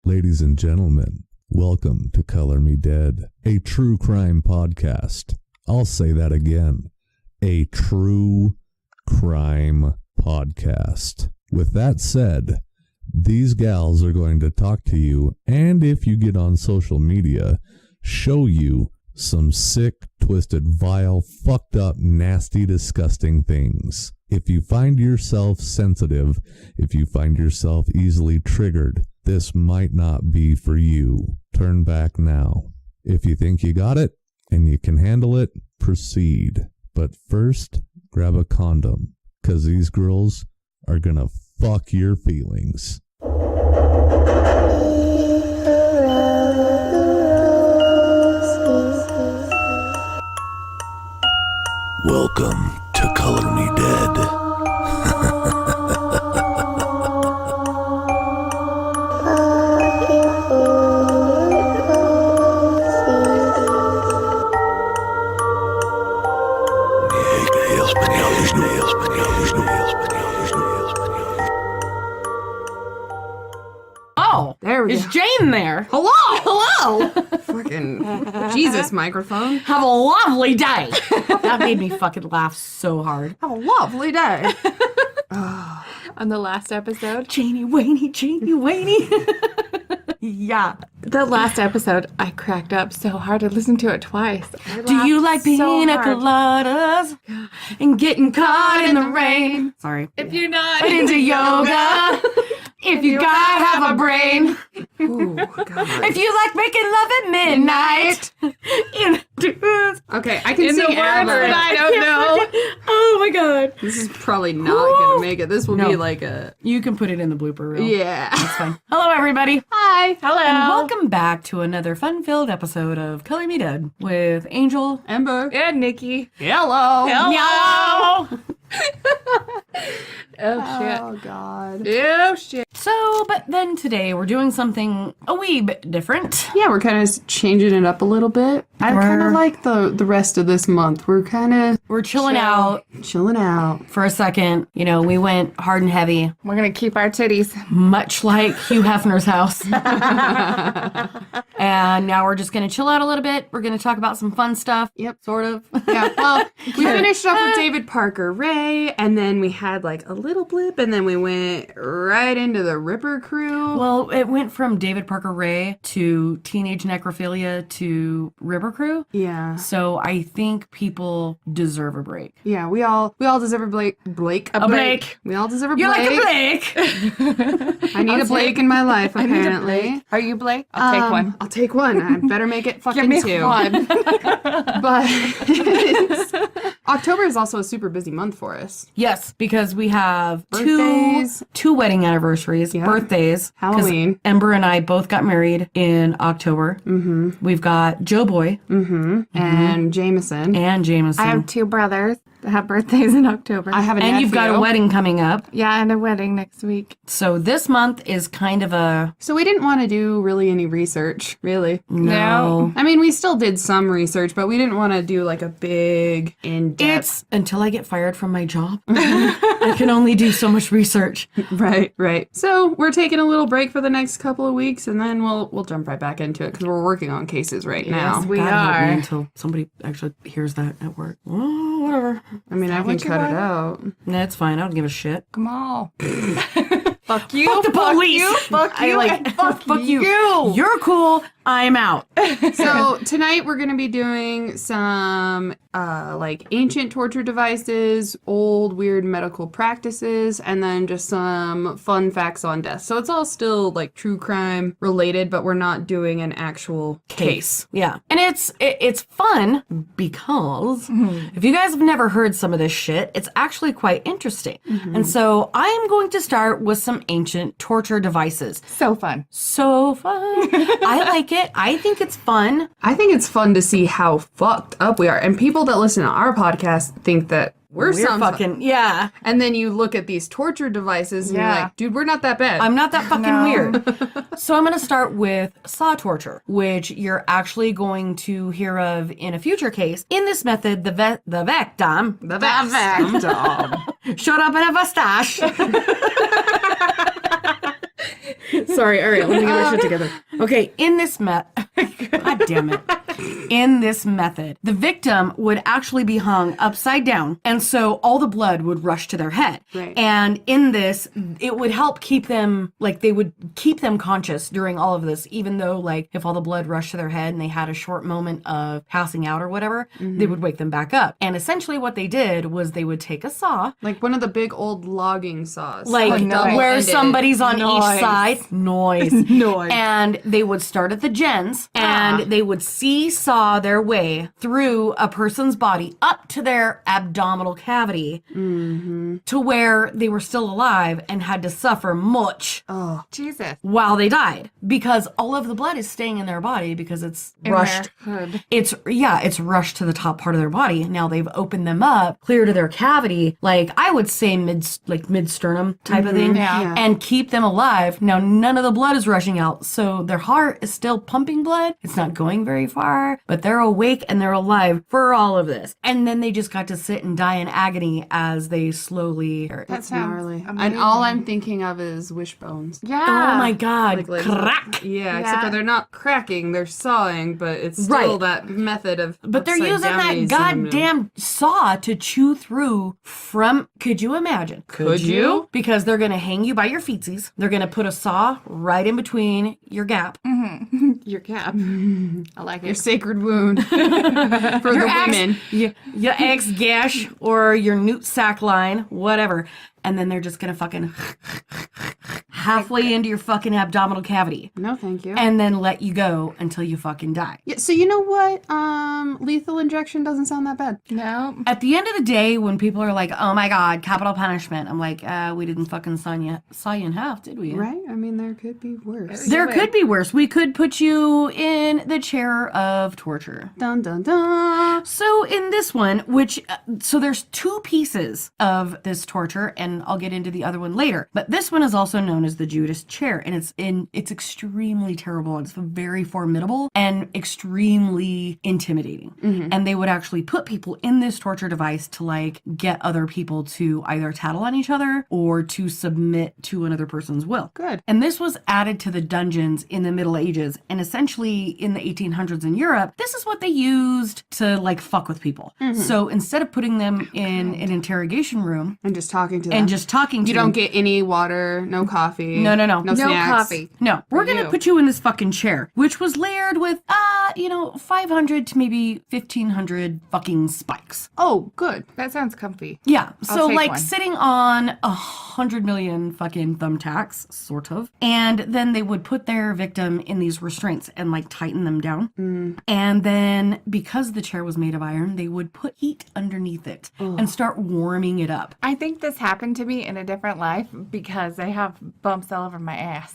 Ladies and gentlemen, welcome to Color Me Dead, a true crime podcast. I'll say that again, a true crime podcast. With that said, these gals are going to talk to you, and if you get on social media, show you some sick, twisted, vile, fucked up, nasty, disgusting things. If you find yourself sensitive, if you find yourself easily triggered, this might not be for you. Turn back now. If you think you got it and you can handle it, proceed. But first, grab a condom, because these girls are gonna fuck your feelings. Welcome to Color Me Dead. Oh, there we is go. Jane there? Hello! Hello! Fucking Jesus microphone. Have a lovely day. That made me fucking laugh so hard. Have a lovely day. On the last episode. Janie Waney. Yeah. The last episode, I cracked up so hard. I listened to it twice. Do you like pina coladas and getting caught in the rain? Sorry. If you're not Into yoga. If you gotta have a brain. Oh, God. If you like making love at midnight. Okay, I can in the sing words ABBA. that I don't know. Oh my god. This is probably not gonna make it. This will be like a... You can put it in the blooper reel. Yeah. That's fine. Hello, everybody. Hi. Hello. And welcome back to another fun-filled episode of Color Me Dead with Angel. Ember. And Nikki. Hello. Hello. Oh, shit. Oh, God. Oh, shit. So, but then today we're doing something a wee bit different. Yeah, we're kind of changing it up a little bit. I kind of like the rest of this month. We're kind of We're chilling out chilling out. for a second. You know, we went hard and heavy, We're going to keep our titties. much like Hugh Hefner's house. And now we're just going to chill out a little bit. We're going to talk about some fun stuff. Yep. Sort of. Yeah, well, we finished off with David Parker Ray, and then we had like a little blip, and then we went right into the Ripper crew. Well, it went from David Parker Ray to teenage necrophilia to River Crew. Yeah. So I think people deserve a break. Yeah, we all deserve a Blake. A Blake. We all deserve a You're Blake. like a Blake. I need a Blake in my life, apparently. Are you Blake? I'll take one. I'll take one. I better make it fucking Give me two. one. But October is also a super busy month for us. Yes, because we have Birthdays. two wedding anniversaries, Yeah. birthdays. 'Cause Halloween. Ember and I both got married in October. Mm-hmm. We've got Joe Boy And Jameson. and Jameson. I have two brothers that have birthdays in October. I have a and nephew. you've got a wedding coming up. Yeah, and a wedding next week. So this month is kind of a So we didn't want to do really any research, really. no. I mean, we still did some research, but we didn't want to do like a big in-depth. It's until I get fired from my job. I can only do so much research. Right. So we're taking a little break for the next couple of weeks, and then we'll jump right back into it because we're working on cases right now. Yes, we God help me are. until somebody actually hears that at work. Oh, whatever. I mean, I can what you cut it want? out. Nah, it's fine. I don't give a shit. Come on. Fuck you. Fuck the police. Fuck you. and fuck you. you. You're cool. I'm out. So tonight we're going to be doing some like ancient torture devices, old weird medical practices, and then just some fun facts on death. So it's all still like true crime related, but we're not doing an actual case. Yeah. And it's fun because if you guys have never heard some of this shit, it's actually quite interesting. And so I'm going to start with some ancient torture devices. So fun. So fun. I like it. I think it's fun. I think it's fun to see how fucked up we are. And people that listen to our podcast think that we're some fucking, yeah. And then you look at these torture devices and you're Yeah. like, dude, we're not that bad. I'm not that fucking No. weird. So I'm going to start with saw torture, which you're actually going to hear of in a future case. In this method, the victim... The victim. Shut up and have a stash. Sorry, all right, let me get my shit together. Okay, in this God damn it. In this method, the victim would actually be hung upside down, and so all the blood would rush to their head. Right. And in this, it would help keep them, like, they would keep them conscious during all of this, even though, like, if all the blood rushed to their head and they had a short moment of passing out or whatever, they would wake them back up. And essentially what they did was they would take a saw, Like one of the big old logging saws. like where somebody's on each side. Noise. Noise. And they would start at the gens and they would seesaw their way through a person's body up to their abdominal cavity to where they were still alive and had to suffer much Jesus. while they died, because all of the blood is staying in their body because it's rushed. It's rushed to the top part of their body. Now they've opened them up, clear to their cavity, like I would say mid sternum type of thing, and keep them alive. Now none of the blood is rushing out, so their heart is still pumping blood. It's not going very far, but they're awake and they're alive for all of this. And then they just got to sit and die in agony as they slowly. That's gnarly. And all I'm thinking of is wishbones. Yeah. Oh my God! Like, Crack. Yeah, except for they're not cracking, they're sawing, but it's still that method of. But they're using that goddamn saw to chew through from. Could you imagine? Could you? Because they're gonna hang you by your feetsies. They're gonna put a saw right in between your gap. Your cap. I like Your it. sacred wound for the women. Your ex gash or your newt sac line, whatever. And then they're just gonna fucking halfway into your fucking abdominal cavity. No, thank you. And then let you go until you fucking die. Yeah, so you know what? Lethal injection doesn't sound that bad. No. At the end of the day, when people are like, oh my God, capital punishment, I'm like, we didn't fucking saw you in half, did we? Right? I mean, there could be worse. There could be worse. We could put you in the chair of torture. Dun dun dun. So in this one, so there's two pieces of this torture, and I'll get into the other one later. But this one is also known as the Judas chair, and it's extremely terrible. It's very formidable and extremely intimidating. And they would actually put people in this torture device to like get other people to either tattle on each other or to submit to another person's will. Good. And this was added to the dungeons in the Middle Ages, and essentially in the 1800s in Europe, this is what they used to like fuck with people. So instead of putting them in an interrogation room And just talking to them. and just talking to you them, don't get any water, no coffee. No No snacks. coffee. no, we're going to you. put you in this fucking chair, which was layered with, 500 to maybe 1,500 fucking spikes. Oh, good. That sounds comfy. Yeah. So take like one. sitting on 100 million fucking thumbtacks, sort of. And then they would put their victim in these restraints and like tighten them down. And then because the chair was made of iron, they would put heat underneath it and start warming it up. I think this happened to me in a different life because I have bumps all over my ass.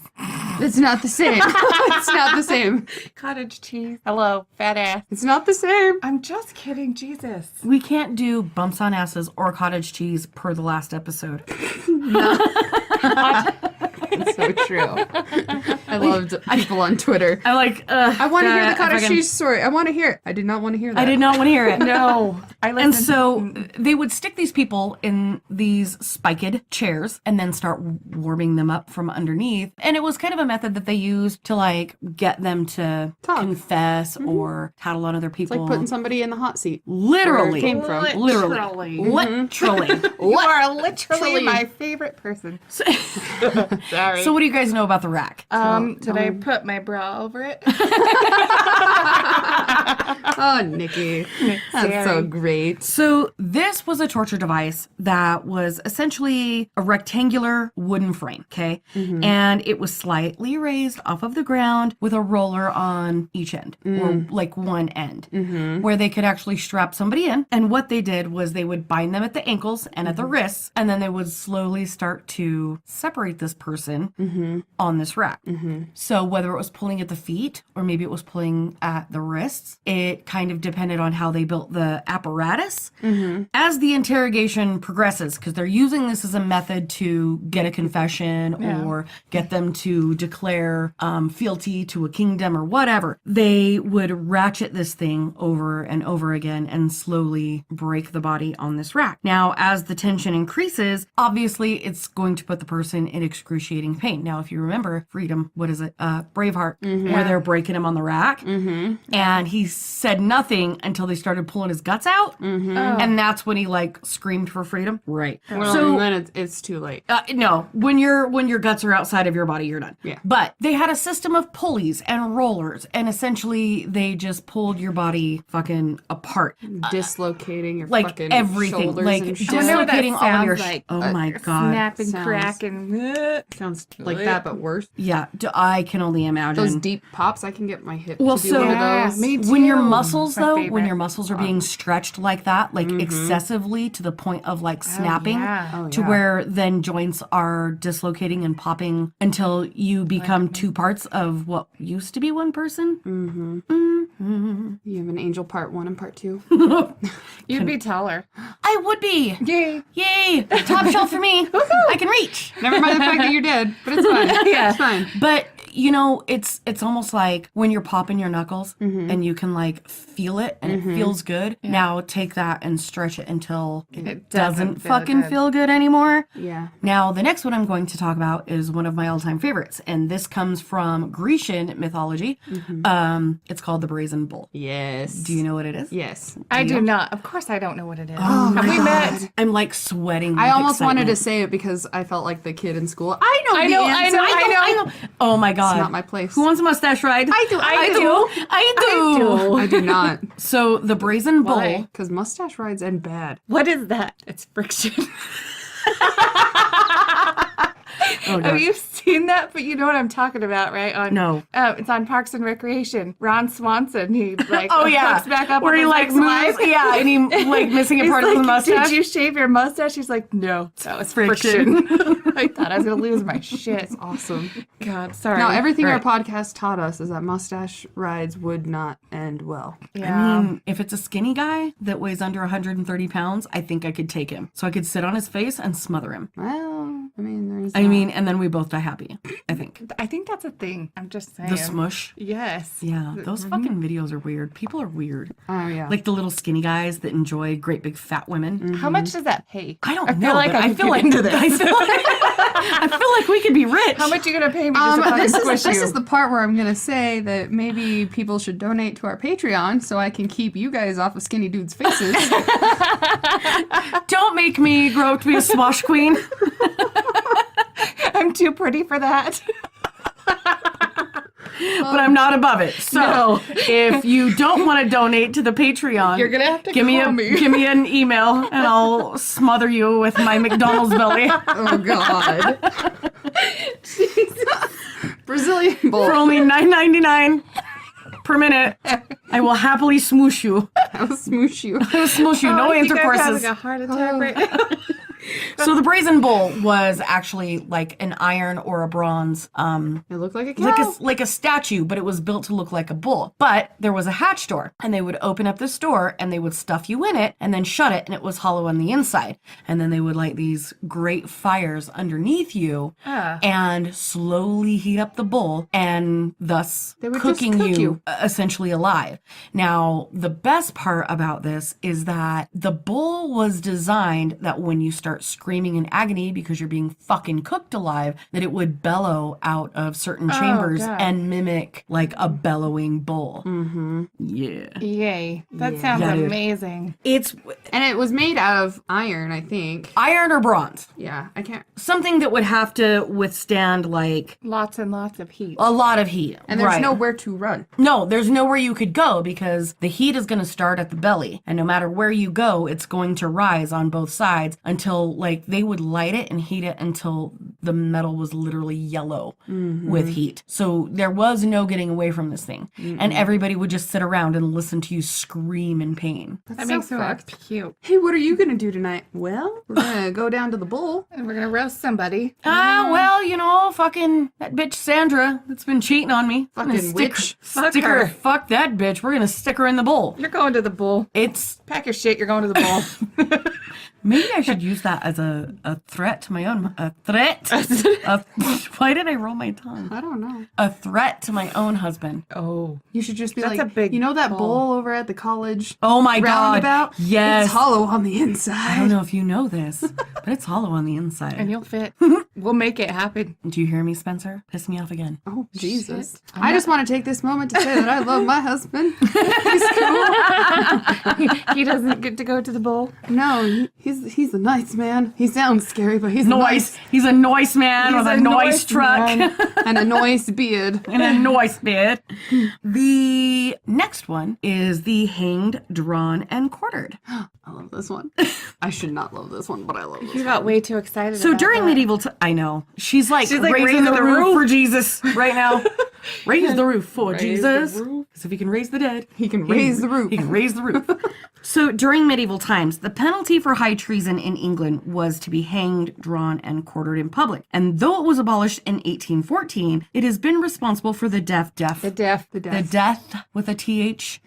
It's not the same. It's not the same. Cottage cheese. Hello, fat ass. It's not the same. I'm just kidding, Jesus. We can't do bumps on asses or cottage cheese per the last episode. It's so true. I loved people on Twitter. I'm like, I want to hear the cottage cheese story. I want to hear it. I did not want to hear that. I did not want to hear it. No. And so they would stick these people in these spiked chairs and then start warming them up from underneath. And it was kind of a method that they used to like get them to Talk. confess or tattle on other people. It's like putting somebody in the hot seat. Literally. Where it came from. Literally. Literally. You are literally my favorite person. Sorry. So what do you guys know about the rack? Did I put my bra over it? Oh, Nikki. That's so great. So this was a torture device that was essentially a rectangular wooden frame, okay? And it was slightly raised off of the ground with a roller on each end, or like one end, where they could actually strap somebody in. And what they did was they would bind them at the ankles and at the wrists, and then they would slowly start to separate this person on this rack. So whether it was pulling at the feet or maybe it was pulling at the wrists, it kind of depended on how they built the apparatus apparatus. As the interrogation progresses, because they're using this as a method to get a confession or get them to declare fealty to a kingdom or whatever, they would ratchet this thing over and over again and slowly break the body on this rack. Now, as the tension increases, obviously it's going to put the person in excruciating pain. Now, if you remember Freedom, what is it? Braveheart, where they're breaking him on the rack. And he said nothing until they started pulling his guts out. And that's when he like screamed for freedom. Right. Well, so, and then it's too late. No, when your guts are outside of your body, you're done. Yeah. But they had a system of pulleys and rollers, and essentially they just pulled your body fucking apart. Dislocating your like fucking everything. shoulders Like and shit. dislocating all of your like, oh my god. Snap and crack and Sounds like that, but worse. Yeah, I can only imagine. Those deep pops, I can get my hip Well, to do so one of those. me too. when your muscles My though, favorite. when your muscles are being stretched like that, like excessively to the point of like snapping, to where then joints are dislocating and popping until you become two parts of what used to be one person. You have an angel part 1 and part 2. You'd be taller. I would be. Yay. Yay! Top shelf for me. I can reach. Never mind the fact that you're dead, but it's fine. It's fine. But you know, it's almost like when you're popping your knuckles and you can like feel it and it feels good. Yeah. Now take that and stretch it until it doesn't fucking feel good anymore. Yeah. Now the next one I'm going to talk about is one of my all-time favorites, and this comes from Grecian mythology. It's called the Brazen Bull. Yes. Do you know what it is? Yes. I do not. Of course I don't know what it is. Oh Have my we God. met? I'm like sweating. I with almost wanted to excitement. say it because I felt like the kid in school. I know. I know. Oh my God. It's not my place. Who wants a mustache ride? I do. I do not. So the Brazen Bull. Why? Because mustache rides end bad. What is that? It's friction. Oh, God. Have you seen that? But you know what I'm talking about, right? No. It's on Parks and Recreation. Ron Swanson, he like Oh yeah, hooks back up where with he his like ex-wife. moves, yeah, and he like missing a He's part like, of the mustache. Did you shave your mustache? He's like, no, that was friction. I thought I was gonna lose my shit. It's awesome. God, sorry. Now, everything Right. our podcast taught us is that mustache rides would not end well. Yeah. I mean, if it's a skinny guy that weighs under 130 pounds, I think I could take him. So I could sit on his face and smother him. Well, I mean, there's. I mean, and then we both die happy. I think. I think that's a thing. I'm just saying. The smush. Yes. Yeah, those fucking videos are weird. People are weird. Oh yeah. Like the little skinny guys that enjoy great big fat women. How much does that pay? I don't I know. feel like but I feel like into this. I feel like we could be rich. How much are you gonna pay me just to fucking this squish you? is the part where I'm gonna say that maybe people should donate to our Patreon so I can keep you guys off of skinny dudes' faces. Don't make me grow up to be a smosh queen. I'm too pretty for that. But I'm not above it. So if you don't want to donate to the Patreon, You're gonna have to give call me. Give me an email and I'll smother you with my McDonald's belly Oh God. Brazilian bull. for only $9.99 per minute. I will happily smoosh you. I'll smoosh you. I will smoosh you. No I think I'm intercourses. having a heart attack right now. So the Brazen Bull was actually like an iron or a bronze, It looked like a cow. like a statue, but it was built to look like a bull. But there was a hatch door, and they would open up this door, and they would stuff you in it, and then shut it, and it was hollow on the inside. And then they would light these great fires underneath you, and slowly heat up the bull, and thus They would just cooking cook you. essentially alive. Now, the best part about this is that the bull was designed that when you start screaming in agony because you're being fucking cooked alive, that it would bellow out of certain chambers God. and mimic like a bellowing bull. Mm-hmm. Yeah. Yay. That sounds Yeah, dude. amazing. It's And it was made out of iron, I think. iron or bronze. Yeah, I can't. Something that would have to withstand like Lots and lots of heat. a lot of heat. And there's Right. nowhere to run. No, there's nowhere you could go because the heat is going to start at the belly. And no matter where you go, it's going to rise on both sides until until like they would light it and heat it until the metal was literally yellow with heat. So there was no getting away from this thing. And everybody would just sit around and listen to you scream in pain. That makes it cute. Hey, what are you going to do tonight? Well, we're going to go down to the bull. And we're going to roast somebody. Well, you know, fucking that bitch Sandra that's been cheating on me. Fucking witch. Fuck that bitch. We're going to stick her in the bowl. You're going to the bull. Pack your shit. You're going to the bull. Maybe I should use that as a threat to my own... A threat? Why did I roll my tongue? I don't know. A threat to my own husband. Oh. You should just be That's like, a big you know that bowl. bowl over at the college? Oh my God. Roundabout? Yes. It's hollow on the inside. I don't know if you know this, but it's hollow on the inside. And you'll fit. We'll make it happen. Do you hear me, Spencer? Piss me off again. Oh, Jesus. Shit. I just want to take this moment to say that I love my husband. He's cool. He doesn't get to go to the bowl. No, he's a nice man. He sounds scary, but he's Nice. He's a nice man with a nice truck. and a nice beard. And a nice beard. The next one is the hanged, drawn, and quartered. I love this one. I should not love this one, but I love this You one. got way too excited. So about during that. medieval I know. She's like like raising the the roof roof. for Jesus right now. Raise the roof for Raise Jesus. the roof. Because if he can raise the dead, He can raise the roof. He can raise the roof. So during medieval times, the penalty for high treason in England was to be hanged, drawn, and quartered in public. And though it was abolished in 1814, it has been responsible for the death with a TH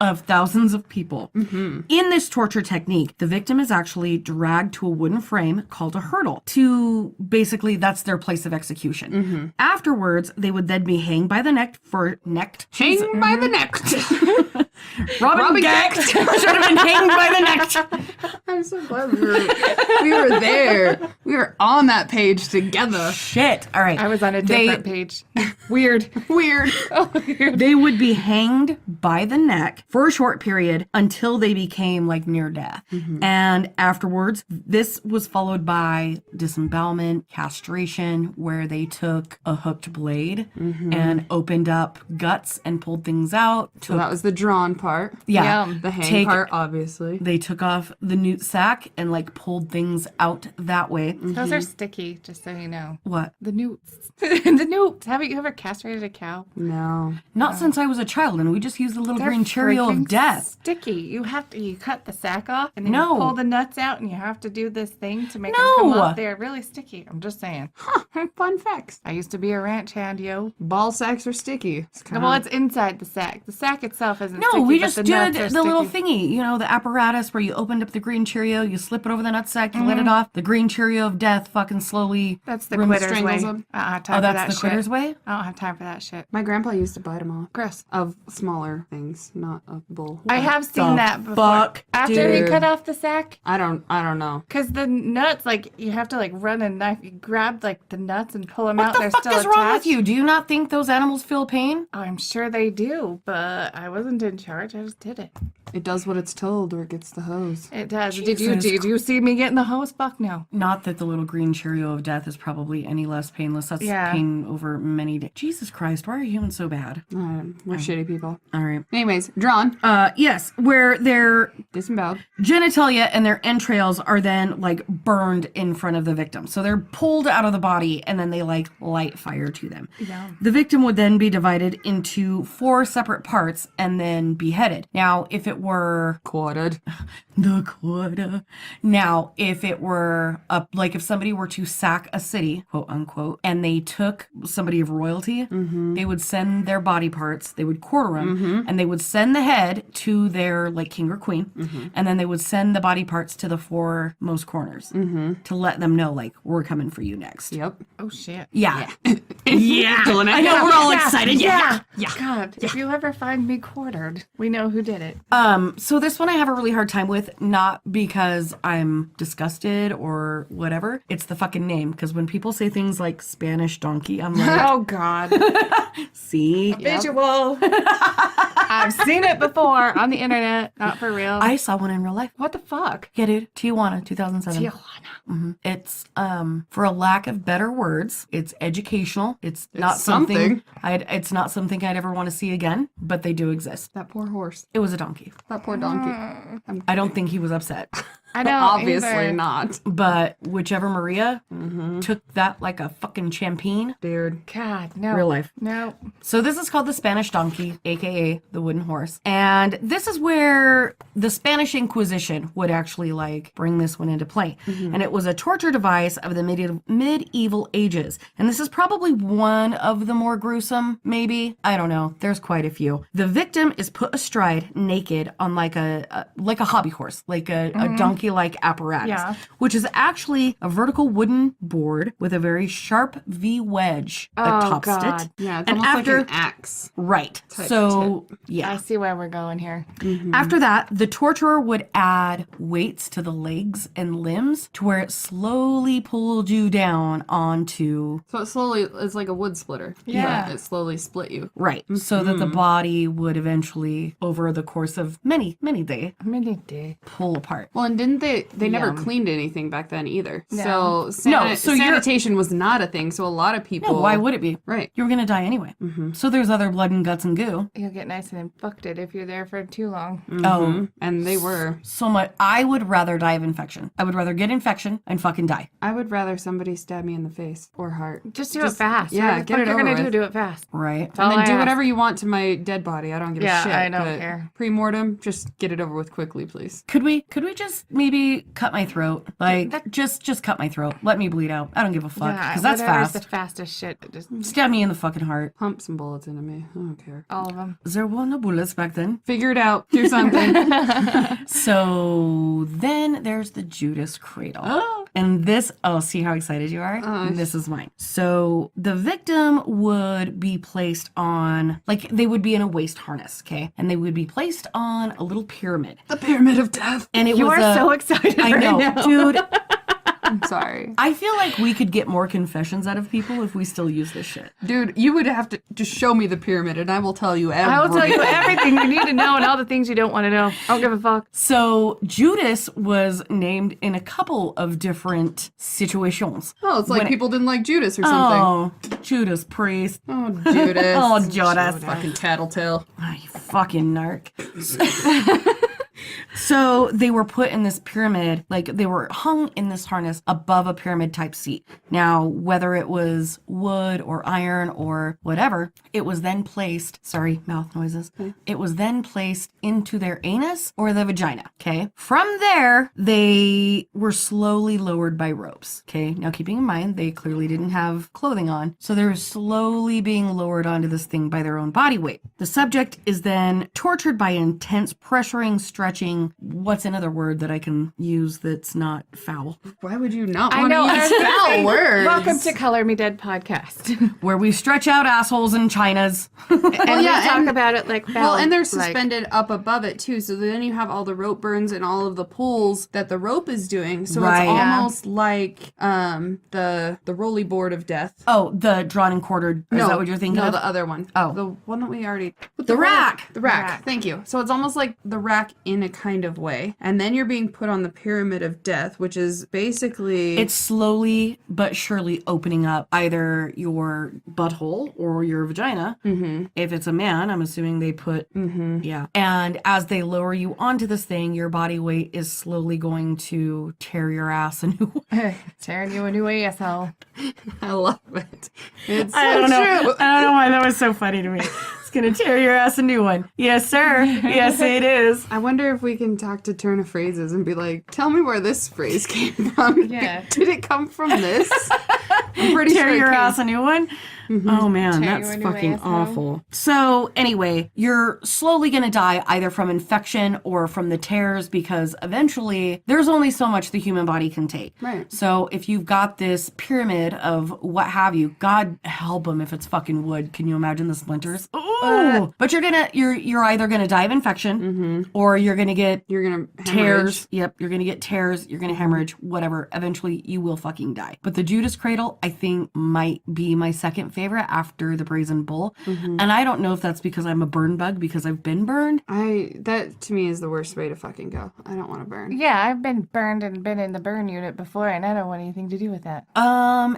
of thousands of people. In this torture technique, the victim is actually dragged to a wooden frame called a hurdle to basically, that's their place of execution. Afterwards, they would then be hanged by the neck for Hang by the neck. Robin Gecht should have been hanged by the neck. I'm so glad we were there. We were on that page together. Shit. All right. I was on a different page. Weird. They would be hanged by the neck for a short period until they became like near death. And afterwards, this was followed by disembowelment, castration, where they took a hooked blade and opened up guts and pulled things out. So that was the drawn part. Yeah. Yum. The hang part, obviously. They took off the newt sack and like pulled things out that way. Those are sticky, just so you know. What? The newts. The newts. Haven't you ever castrated a cow? No. Not since I was a child, and we just used the little They're green Cheerio of freaking death. Sticky. You cut the sack off and then No. you pull the nuts out and you have to do this thing to make them No. come up. They're really sticky. I'm just saying. Fun facts. I used to be a ranch hand, yo. Ball sacks are sticky. Well, it's inside the sack. The sack itself isn't No, sticky, we but just the did nuts are the little sticky. thingy, you know, the apparatus where you opened up the green Cheerio, you slip it over the nutsack, you let it off. The green Cheerio of death fucking slowly. That's the quitter's way. strangles I them. don't have time Oh, for that's that the shit. quitter's way? I don't have time for that shit. My grandpa used to bite them off. Gross. Of smaller things, not a bull. I have seen that before. fuck, After he dude? cut off the sack, I don't know. because the nuts, like, you have to, like, run a knife. You grab, like, the nuts and pull them What out. the They're fuck still is attached. wrong with you? Do you not think those animals feel pain? I'm sure they do, but I wasn't in charge. I just did it. It does what it's told or it gets the hose. It does. Jesus Did you see me getting the hose? Fuck no. Not that the little green Cheerio of death is probably any less painless. That's Yeah. pain over many days. Jesus Christ, why are humans so bad? We're shitty people. All right. Anyways, drawn, Yes, where their disemboweled. genitalia and their entrails are then like burned in front of the victim. So they're pulled out of the body and then they like light fire to them. Yeah. The victim would then be divided into 4 separate parts and then beheaded. Now, if it were Quartered. the quarter. Now, if it were like if somebody were to sack a city, quote unquote, and they took somebody of royalty, they would send their body parts, they would quarter them, and they would send the head to their like king or queen, and then they would send the body parts to the 4 most corners to let them know like we're coming for you next. Yep. Oh, shit. Yeah. Yeah. I know we're all excited. Yeah. God, if you ever find me quartered, we know who did it. So this one I have a really hard time with, not because I'm disgusted or whatever. It's the fucking name. Because when people say things like Spanish donkey, I'm like, Oh, God. see? Visual. I've seen it before on the internet. Not for real. I saw one in real life. What the fuck? Yeah, dude. Tijuana, 2007. It's, for a lack of better words, it's educational. It's not something it's not something I'd ever want to see again, but they do exist. That poor horse. It was a donkey. That poor donkey. I don't think he was upset. I know. Obviously either. not. But whichever Maria took that like a fucking champagne. Dude. God, no. Real life. No. So this is called the Spanish donkey, aka the wooden horse. And this is where the Spanish Inquisition would actually like bring this one into play. And it was a torture device of the medieval ages. And this is probably one of the more gruesome, maybe. I don't know. There's quite a few. The victim is put astride naked on like a hobby horse, like a donkey-like apparatus, which is actually a vertical wooden board with a very sharp V wedge atop it. Yeah, it's And almost after, like an axe. right. So, yeah. I see where we're going here. After that, the torturer would add weights to the legs and limbs to where it slowly pulled you down onto... So it slowly, it's like a wood splitter. Yeah. It slowly split you. Right. So that the body would eventually, over the course of many days, pull apart. Well, and didn't they never cleaned anything back then either. No. So, so you're- sanitation was not a thing. So a lot of people... No, why would it be? Right. You were going to die anyway. So there's other blood and guts and goo. You'll get nice and infected if you're there for too long. Oh, And they were. so much. I would rather die of infection. I would rather get infection and fucking die. I would rather somebody stab me in the face or heart. Just do it fast. yeah, Whatever the get fuck it you're over gonna with. do it fast. Right. That's all And then I do ask. whatever you want to my dead body. I don't give Yeah, a shit. I don't but care. Pre-mortem, just get it over with quickly, please. Could we just maybe cut my throat? Like, just cut my throat. Let me bleed out. I don't give a fuck. Yeah, Because that's whatever's fast. the fastest shit. Just Stab me in the fucking heart. Pump some bullets into me. I don't care. all of them. There were no bullets back then. Figure it out. Do something. So then there's the Judas Cradle. Oh. And this, see how excited you are? This is mine. So the victim would be placed on, like, they would be in a waist harness, okay? And they would be placed on a little pyramid. The pyramid of death. And it You was are so excited I right know, now. dude. I'm sorry. I feel like we could get more confessions out of people if we still use this shit. Dude, you would have to just show me the pyramid and I will tell you everything. I will tell you everything you need to know and all the things you don't want to know. I don't give a fuck. So Judas was named in a couple of different situations. Oh, it's like When it- people didn't like Judas or something. Oh, Judas priest. Oh, Judas. Oh, Judas. Fucking tattletale. Oh, you fucking narc. So they were put in this pyramid, like they were hung in this harness above a pyramid type seat. Now, whether it was wood or iron or whatever, it was then placed, sorry, mouth noises. It was then placed into their anus or the vagina. Okay. From there, they were slowly lowered by ropes. Okay. Now, keeping in mind, they clearly didn't have clothing on. So they're slowly being lowered onto this thing by their own body weight. The subject is then tortured by intense pressuring, stretching. What's another word that I can use that's not foul? Why would you not I want know. to use foul words? Welcome to Color Me Dead podcast. Where we stretch out assholes and chinas. And we talk and- about it like Well, and they're like- suspended up above it too, so then you have all the rope burns and all of the pulls that the rope is doing. So Right. it's Yeah. almost like the rolly board of death. Oh, the drawn and quartered. Is that what you're thinking no, of? the other one. Oh. The one that we already... with The rack. The rack. Rack. Thank you. So it's almost like the rack in a kind of way. And then you're being put on the pyramid of death, which is basically... It's slowly but surely opening up either your butthole or your vagina. Mm-hmm. If it's a man, I'm assuming they put... Mm-hmm. Yeah. And as they lower you onto this thing, your body weight is slowly going to tear your ass a new way. tearing you a new asshole. I love it. It's so I don't know. true. I don't know why that was so funny to me. It's gonna tear your ass a new one. Yes, sir. Yes, it is. I wonder if we can talk to turn of phrases and be like, tell me where this phrase came from. Yeah. Did it come from this? I'm pretty Tear sure it your came- ass a new one. Oh man, Tear that's you a new fucking asshole. awful. So anyway, you're slowly gonna die either from infection or from the tears because eventually there's only so much the human body can take. Right. So if you've got this pyramid of what have you, God help them if it's fucking wood. Can you imagine the splinters? Ooh. But you're either gonna die of infection or you're gonna get You're going to tears. Yep, you're gonna get tears. You're gonna hemorrhage. Whatever. Eventually, you will fucking die. But the Judas Cradle, I think, might be my second favorite after the Brazen Bull. And I don't know if that's because I'm a burn bug because I've been burned. That to me is the worst way to fucking go. I don't want to burn. Yeah, I've been burned and been in the burn unit before, and I don't want anything to do with that.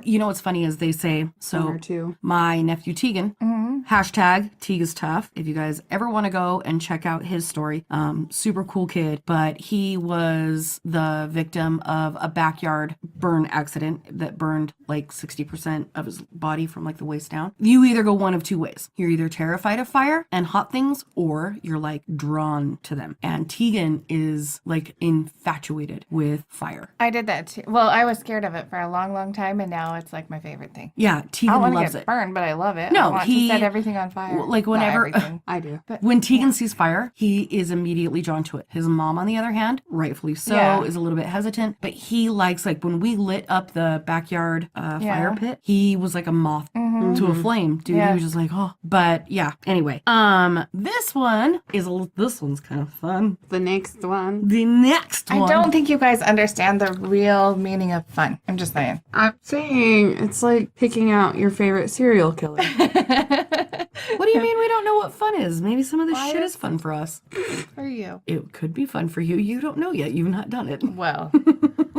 You know what's funny is they say One so. or two. My nephew Tegan, Hashtag Teague is tough. If you guys ever want to go and check out his story, super cool kid, but he was the victim of a backyard burn accident that burned like 60% of his body from like the waist down. You either go one of two ways. You're either terrified of fire and hot things, or you're like drawn to them. And Tegan is like infatuated with fire. I did that too. Well, I was scared of it for a long, long time, and now it's like my favorite thing. Yeah, I Tegan don't want loves to it. get burned, but I love it. No, I want to set everything on fire. Like whenever I do. But when Tegan sees fire, he is immediately drawn to it. His mom, on the other hand, rightfully so, is a little bit hesitant, but he likes, like, when we lit up the backyard fire pit, he was like a moth to a flame, dude. He was just like, oh. But yeah, anyway, this one's kind of fun. The next one. The next one. I don't think you guys understand the real meaning of fun. I'm just saying. I'm saying it's like picking out your favorite serial killer. What do you mean we don't know what fun is? Maybe some of this shit is fun for us. For you. It could be fun for you. You don't know yet. You've not done it. Well,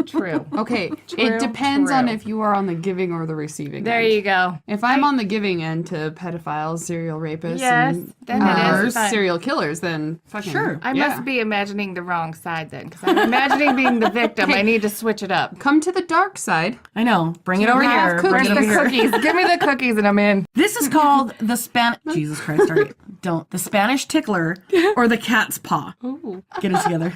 true. Okay, it depends on if you are on the giving or the receiving There end. you go. If I'm on the giving end to pedophiles, serial rapists, and then it is fun. serial killers, then fucking Sure. I must be imagining the wrong side then, because I'm imagining being the victim. I need to switch it up. Come to the dark side. I know. Bring it over here. Bring Where's it over the here. cookies? Give me the cookies and I'm in. This is called the Jesus Christ, all right. Don't. The Spanish tickler or the cat's paw. Ooh. Get it together.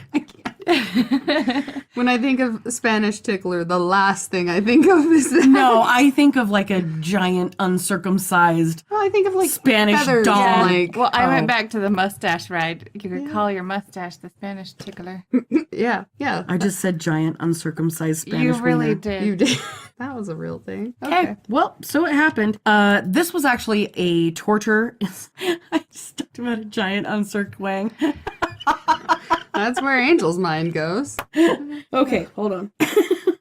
When I think of Spanish tickler, the last thing I think of is that. No, I think of like a giant uncircumcised I think of like Spanish feathers, dog. like Well, I went back to the mustache ride. You could call your mustache the Spanish tickler. yeah. I just said giant uncircumcised Spanish You really wiener. did. You did. That was a real thing. Okay. Well, so it happened. This was actually a torture. I just talked about a giant uncirc wang. That's where Angel's mind goes. Okay, hold on.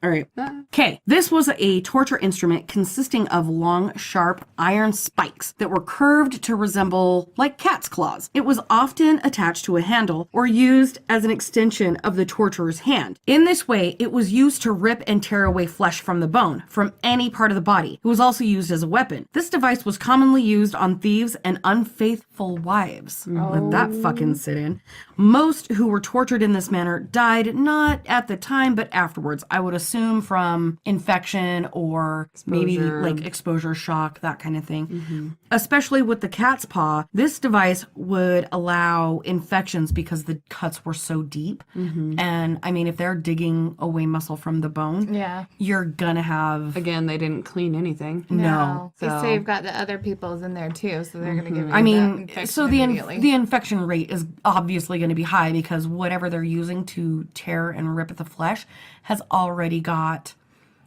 All right. Okay, this was a torture instrument consisting of long, sharp iron spikes that were curved to resemble like cat's claws. It was often attached to a handle or used as an extension of the torturer's hand. In this way, it was used to rip and tear away flesh from the bone from any part of the body. It was also used as a weapon. This device was commonly used on thieves and unfaithful wives. Let that fucking sit in. Most who were tortured in this manner died not at the time, but afterwards. I would assume from infection or maybe like exposure shock, that kind of thing. Especially with the cat's paw, this device would allow infections because the cuts were so deep. And I mean, if they're digging away muscle from the bone, you're gonna have. Again, they didn't clean anything. No. So you've got the other people's in there too, so they're going to give you I mean, that infection so the immediately. infection rate is obviously going to be high because whatever they're using to tear and rip at the flesh has already got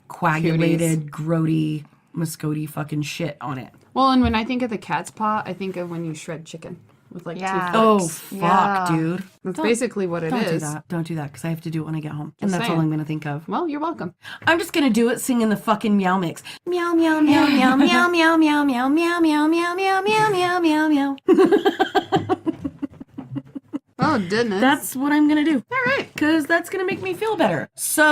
coagulated, grody, muscody fucking shit on it. Well, and when I think of the cat's paw, I think of when you shred chicken with like 2 forks. Oh, fuck, dude. That's basically what it is. Don't do that because I have to do it when I get home. And Just that's all saying. I'm going to think of. Well, you're welcome. I'm just going to do it singing the fucking meow mix. Meow, meow, meow, meow, meow, meow, meow, meow, meow, meow, meow, meow, meow, meow, meow. Oh, goodness. That's what I'm going to do. all right. Because that's going to make me feel better. So.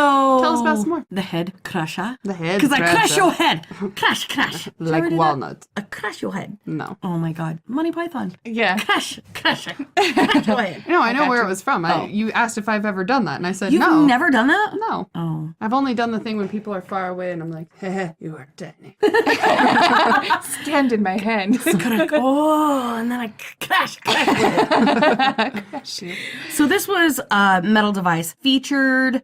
Tell us about some more. The head crusher. The head Because I crush crusher. your head. Crush, crush. Shall I Like do that? walnut. I crush your head. No. Oh my God. Monty Python. Yeah. Crush, crush your head. No, I know where it was from. You asked if I've ever done that, and I said You've no. never done that? No. Oh. I've only done the thing when people are far away, and I'm like, heh, you are dead. Stand in my hand. Oh, and then I crash. So this was a metal device featured,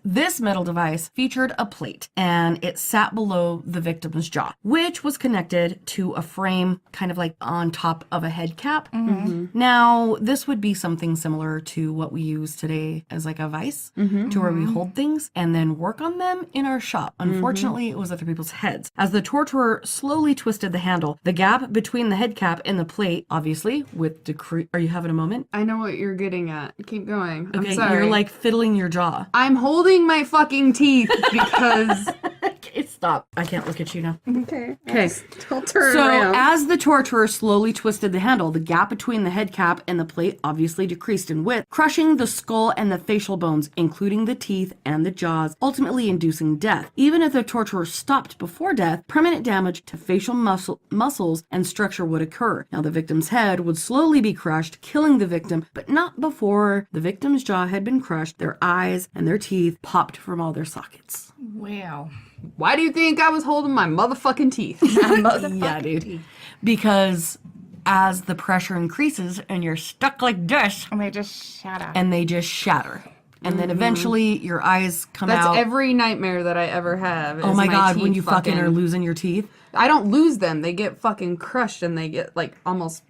this metal device featured a plate and it sat below the victim's jaw, which was connected to a frame kind of like on top of a head cap. Now, this would be something similar to what we use today as like a vice, to where we hold things and then work on them in our shop. Unfortunately, it was other people's heads. As the torturer slowly twisted the handle, the gap between the head cap and the plate, obviously, with are you having a moment? I know what you're getting at. Keep going. Okay, I'm sorry. you're like fiddling your jaw. I'm holding my fucking teeth because It's Stop. I can't look at you now. Okay. Okay. Don't turn So around. as the torturer slowly twisted the handle, the gap between the head cap and the plate obviously decreased in width, crushing the skull and the facial bones, including the teeth and the jaws, ultimately inducing death. Even if the torturer stopped before death, permanent damage to facial muscles and structure would occur. Now, the victim's head would slowly be crushed, killing the victim, but not before the victim's jaw had been crushed, their eyes and their teeth popped from all their sockets. Wow. Why do you think I was holding my motherfucking teeth? Yeah, dude. Because as the pressure increases and you're stuck like this, And they just shatter. and they just shatter. And then eventually your eyes come That's out. every nightmare that I ever have. Oh is my God, when teeth you fucking are losing your teeth. I don't lose them. They get fucking crushed and they get like almost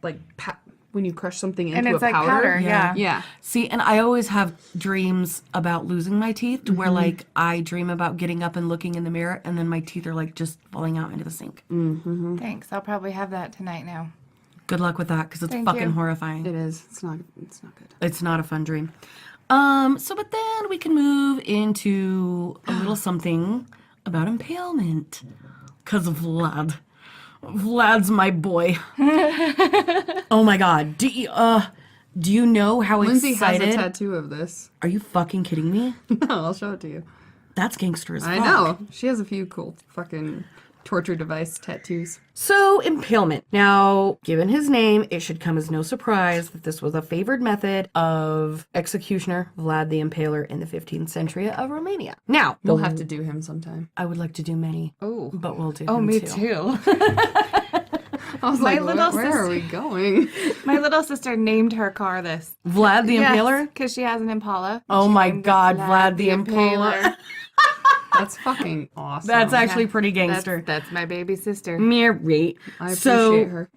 like when you crush something into And it's a like powder, yeah. Yeah. See, and I always have dreams about losing my teeth to where like I dream about getting up and looking in the mirror and then my teeth are like just falling out into the sink. Thanks. I'll probably have that tonight now. Good luck with that because it's Thank fucking you. horrifying. It is. It's not good. It's not a fun dream. But then we can move into a little something about impalement. Because Vlad's my boy. Oh my God. Do you know how Lindsay excited? has a tattoo of this. Are you fucking kidding me? No, I'll show it to you. That's gangster as fuck. I know. She has a few cool fucking torture device tattoos. So, impalement. Now, given his name, it should come as no surprise that this was a favored method of executioner Vlad the Impaler in the 15th century of Romania. Now, We'll have to do him sometime. I would like to do many, Oh. but we'll do Oh, him me too. too. I was My like, little where are we going? My little sister named her car this. Vlad the Impaler? Because she has an Impala. Oh She my named it God, Vlad the Impaler. That's fucking awesome. That's actually Yeah. pretty gangster. That's my baby sister. Mary. I So, appreciate her.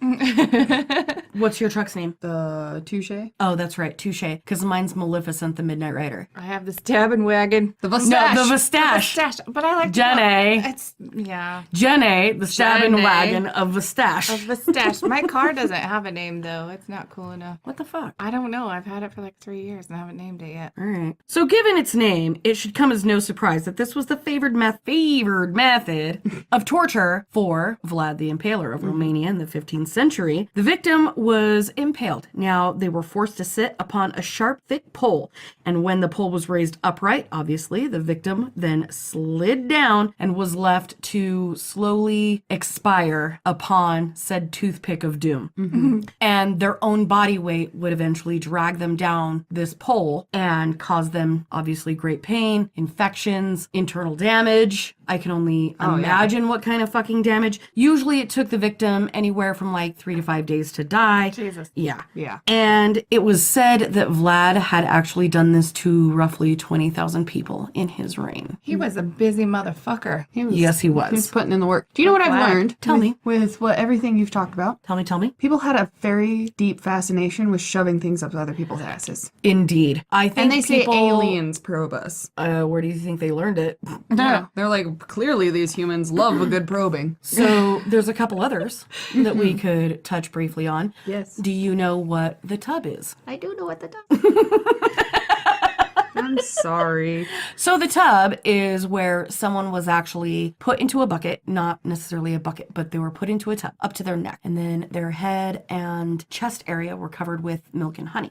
what's your truck's name? The Touche? Oh, that's right, Touche. Because mine's Maleficent, the Midnight Rider. I have the stabbing wagon. The Mustache. No, the Vastache. Stash. But I like Jenny. It's, yeah. Jenny, the stabbing Jenny. wagon of Vastache. Of the stash. My car doesn't have a name, though. It's not cool enough. What the fuck? I don't know. I've had it for like 3 years and I haven't named it yet. All right. So, given its name, it should come as no surprise that this was the favored method of torture for Vlad the Impaler of Romania in the 15th century. The victim was impaled. Now, they were forced to sit upon a sharp, thick pole, and when the pole was raised upright, obviously, the victim then slid down and was left to slowly expire upon said toothpick of doom. And their own body weight would eventually drag them down this pole and cause them, obviously, great pain, infections, internal damage. I can only imagine what kind of fucking damage. Usually it took the victim anywhere from like 3 to 5 days to die. Jesus. Yeah. Yeah. And it was said that Vlad had actually done this to roughly 20,000 people in his reign. He was a busy motherfucker. Yes, he was. He's putting in the work. Do you know what I've Vlad. learned? Tell me. With what everything you've talked about? Tell me. People had a very deep fascination with shoving things up other people's asses. Indeed. I think And they people, say aliens probe us. Where do you think they learned it? Yeah. They're like, clearly these humans love a good probing. So there's a couple others that we could touch briefly on. Yes. Do you know what the tub is? I do know what the I'm sorry. So the tub is where someone was actually put into a bucket, not necessarily a bucket, but they were put into a tub up to their neck. And then their head and chest area were covered with milk and honey.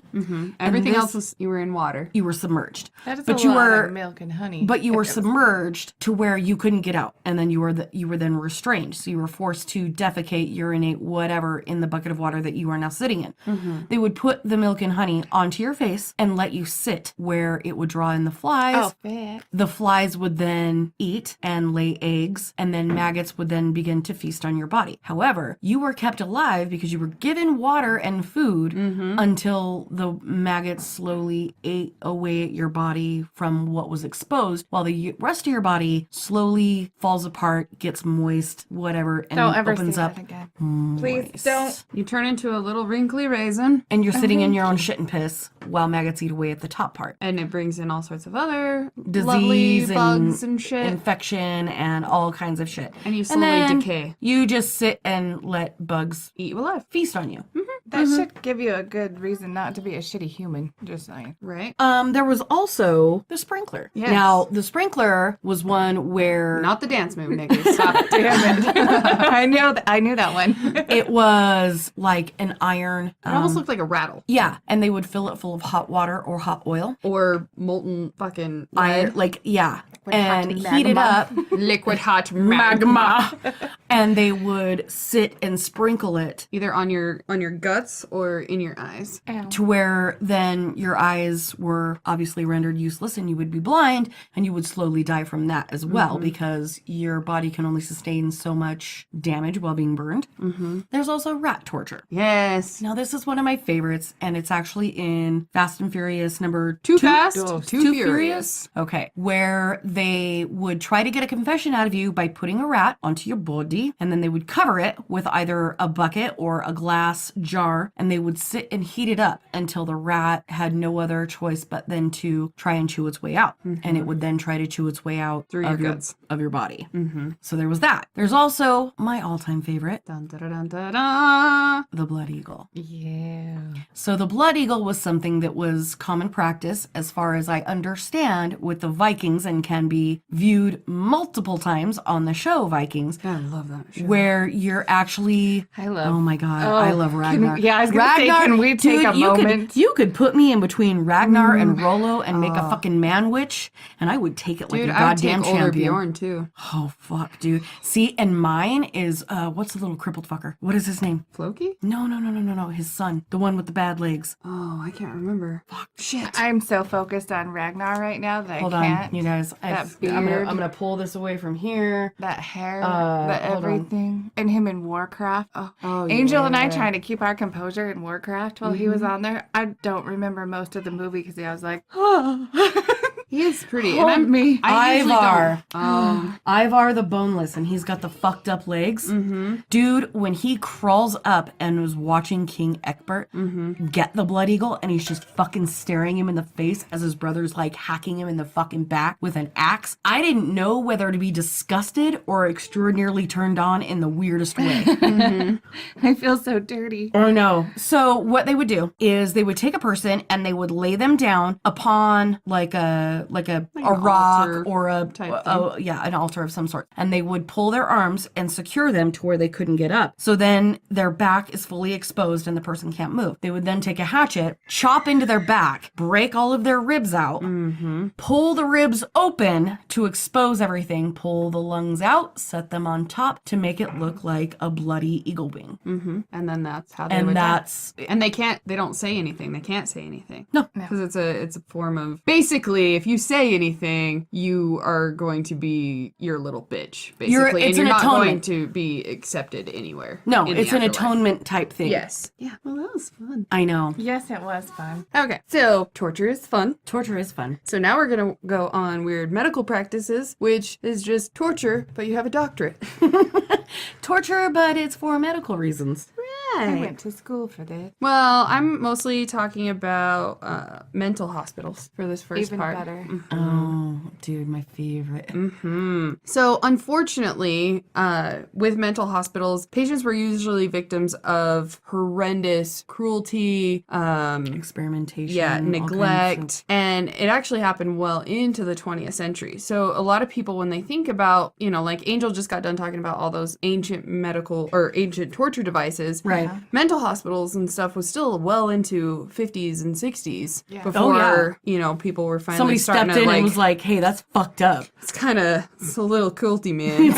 Everything this- else was you were in water. You were submerged. That is But a you lot were- of milk and honey. But you were submerged to where you couldn't get out, and then you were then restrained. So you were forced to defecate, urinate, whatever in the bucket of water that you are now sitting in. They would put the milk and honey onto your face and let you sit where it would draw in the flies. Oh, fat. The flies would then eat and lay eggs, and then maggots would then begin to feast on your body. However, you were kept alive because you were given water and food until the maggots slowly ate away at your body from what was exposed, while the rest of your body slowly falls apart, gets moist, whatever, and Don't ever opens see up. that again. Please Please don't. You turn into a little wrinkly raisin, And you're sitting in your own shit and piss while maggots eat away at the top part. and it brings in all sorts of other Disease lovely and bugs and shit. infection and all kinds of shit. And you slowly then decay. You just sit and let bugs Eat you alive. feast on you. That should give you a good reason not to be a shitty human. Just saying. Right? There was also the sprinkler. Yes. Now, the sprinkler was one where Not the dance move, niggas. Stop it. Damn it. I knew that one. it was like an iron. It almost looked like a rattle. Yeah, and they would fill it full of hot water or hot oil. Or molten fucking Iron, lead. like, yeah. And hot heat it up. Liquid hot magma. And they would sit and sprinkle it Either on your guts or in your eyes. to where then your eyes were obviously rendered useless and you would be blind and you would slowly die from that as well because your body can only sustain so much damage while being burned. There's also rat torture. Yes. Now, this is one of my favorites, and it's actually in Fast and Furious number Too fast, Two too furious. Okay. Where they would try to get a confession out of you by putting a rat onto your body, and then they would cover it with either a bucket or a glass jar, and they would sit and heat it up until the rat had no other choice but then to try and chew its way out. And it would then try to chew its way out Through your guts. of your body. So there was that. There's also my all-time favorite, Dun, da, da, dun, da, da. the blood eagle. Yeah. So the blood eagle was something that was common practice as far as I understand with the Vikings and can be viewed multiple times on the show Vikings, I love that show. where you're actually I love. oh my god, I love Ragnar. I was gonna say, can we take a moment? You could put me in between Ragnar and Rollo and make a fucking man witch, and I would take it like Dude, a I would goddamn take older champion. Bjorn too. Oh fuck, dude. See, and mine is what's the little crippled fucker? What is his name? Floki? No. His son, the one with the bad legs. Oh, I can't remember. Fuck. Shit. I'm so focused on Ragnar right now that Hold I can't. on, you guys. That I'm beard. gonna pull this away from here. That hair, hold that on. everything, and him in Warcraft. Oh, Angel and I yeah. trying to keep our composure in Warcraft while he was on there. I don't remember most of the movie because I was like, He is pretty. Hold and me. I usually Ivar. don't. Ivar the boneless, and he's got the fucked up legs. Dude, when he crawls up and was watching King Egbert get the blood eagle, and he's just fucking staring him in the face as his brother's like hacking him in the fucking back with an axe, I didn't know whether to be disgusted or extraordinarily turned on in the weirdest way. I feel so dirty. Or no. So what they would do is they would take a person and they would lay them down upon like a an rock altar or a type an altar of some sort, and they would pull their arms and secure them to where they couldn't get up. So then their back is fully exposed and the person can't move. They would then take a hatchet, chop into their back, break all of their ribs out, pull the ribs open to expose everything, pull the lungs out, set them on top to make it look like a bloody eagle wing. And then that's how they And would that's die. And they don't say anything. They can't say anything. No. Because it's a form of, basically, if you say anything, you are going to be your little bitch, basically. It's and you're an not atonement. going to be accepted anywhere. No, in the it's an afterlife. atonement type thing. Yes. Yeah. Well, that was fun. I know. Yes, it was fun. Okay. So torture is fun. Torture is fun. So now we're going to go on weird medical practices, which is just torture, but you have a doctorate. Torture, but it's for medical reasons. I went to school for this. Well, I'm mostly talking about mental hospitals for this first Even part. better. Oh, dude, my favorite. So, unfortunately, with mental hospitals, patients were usually victims of horrendous cruelty, Experimentation. all kinds of- neglect, and it actually happened well into the 20th century. So, a lot of people, when they think about, like Angel just got done talking about all those ancient medical or ancient torture devices, Right. mental hospitals and stuff was still well into 50s and 60s Yeah. before, people were finally Somebody starting stepped to in and was like, hey, that's fucked up. it's a little culty, man.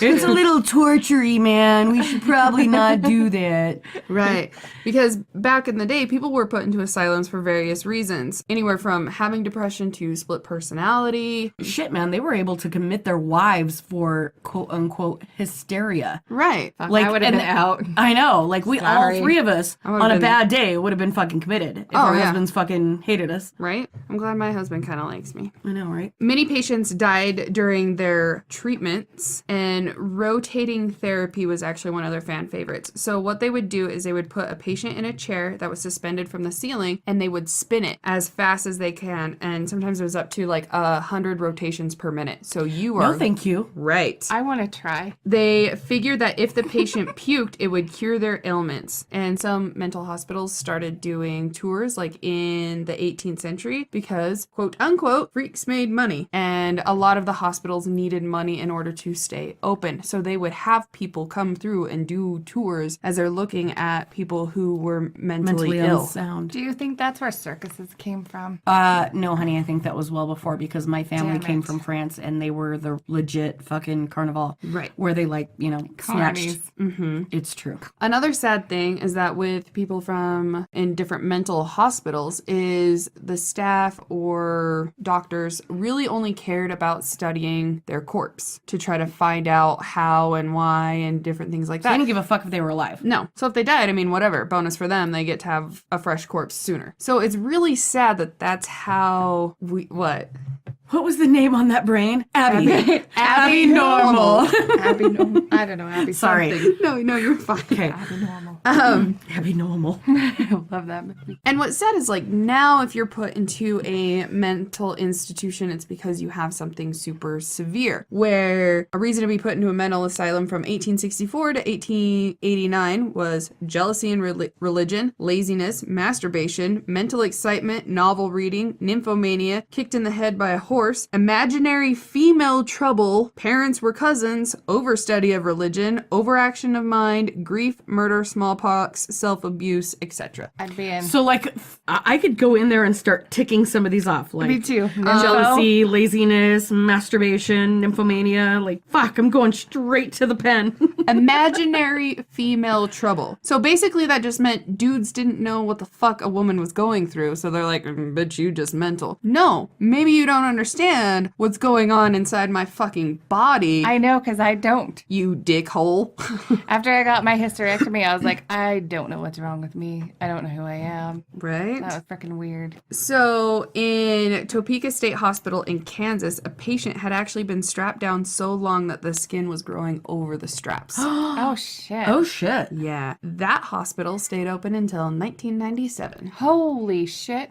It's a little torture-y, man. We should probably not do that. Right. Because back in the day, people were put into asylums for various reasons. Anywhere from having depression to split personality. Shit, man, they were able to commit their wives for quote-unquote hysteria. Right. I would have been out. I know. Like, we Sorry. all three of us, would've on a been- bad day, would have been fucking committed if our yeah. husbands fucking hated us. Right? I'm glad my husband kind of likes me. I know, right? Many patients died during their treatments, and rotating therapy was actually one of their fan favorites. So what they would do is they would put a patient in a chair that was suspended from the ceiling, and they would spin it as fast as they can, and sometimes it was up to like 100 rotations per minute. So you are No, thank you. right. I want to try. They figured that if the patient puked, it would cure their ailments. And some mental hospitals started doing tours like in the 18th century because, quote unquote, freaks made money. And a lot of the hospitals needed money in order to stay open. So they would have people come through and do tours as they're looking at people who were mentally ill. Unsound. Do you think that's where circuses came from? No, honey, I think that was well before because my family came from France and they were the legit fucking carnival. Right. Where they snatched. Mm-hmm. It's true. Another sad thing is that with people from in different mental hospitals is the staff or doctors really only cared about studying their corpse to try to find out how and why and different things like They that. didn't give a fuck if they were alive. No. So if they died, I mean, whatever. Bonus for them. They get to have a fresh corpse sooner. So it's really sad that that's how What? What was the name on that brain? Abby. Abby Normal. Abby Normal. I don't know. Abby Sorry. something. No, you're fine. Okay. Abby Normal. Abby Normal. I love that movie. And what's sad is like now if you're put into a mental institution, it's because you have something super severe. Where a reason to be put into a mental asylum from 1864 to 1889 was jealousy and religion, laziness, masturbation, mental excitement, novel reading, nymphomania, kicked in the head by a horse, imaginary female trouble, parents were cousins, overstudy of religion, overaction of mind, grief, murder, smallpox, self-abuse, etc. I'd be in. So, like, I could go in there and start ticking some of these off. Like, Me too. jealousy, laziness, masturbation, nymphomania. Like, fuck, I'm going straight to the pen. Imaginary female trouble. So basically that just meant dudes didn't know what the fuck a woman was going through. So they're like, bitch, you just mental. No, maybe you don't understand what's going on inside my fucking body. I know, because I don't. You dickhole. After I got my hysterectomy, I was like, I don't know what's wrong with me. I don't know who I am. Right? That was freaking weird. So in Topeka State Hospital in Kansas, a patient had actually been strapped down so long that the skin was growing over the straps. Oh, shit. Oh, shit. Yeah, that hospital stayed open until 1997. Holy shit.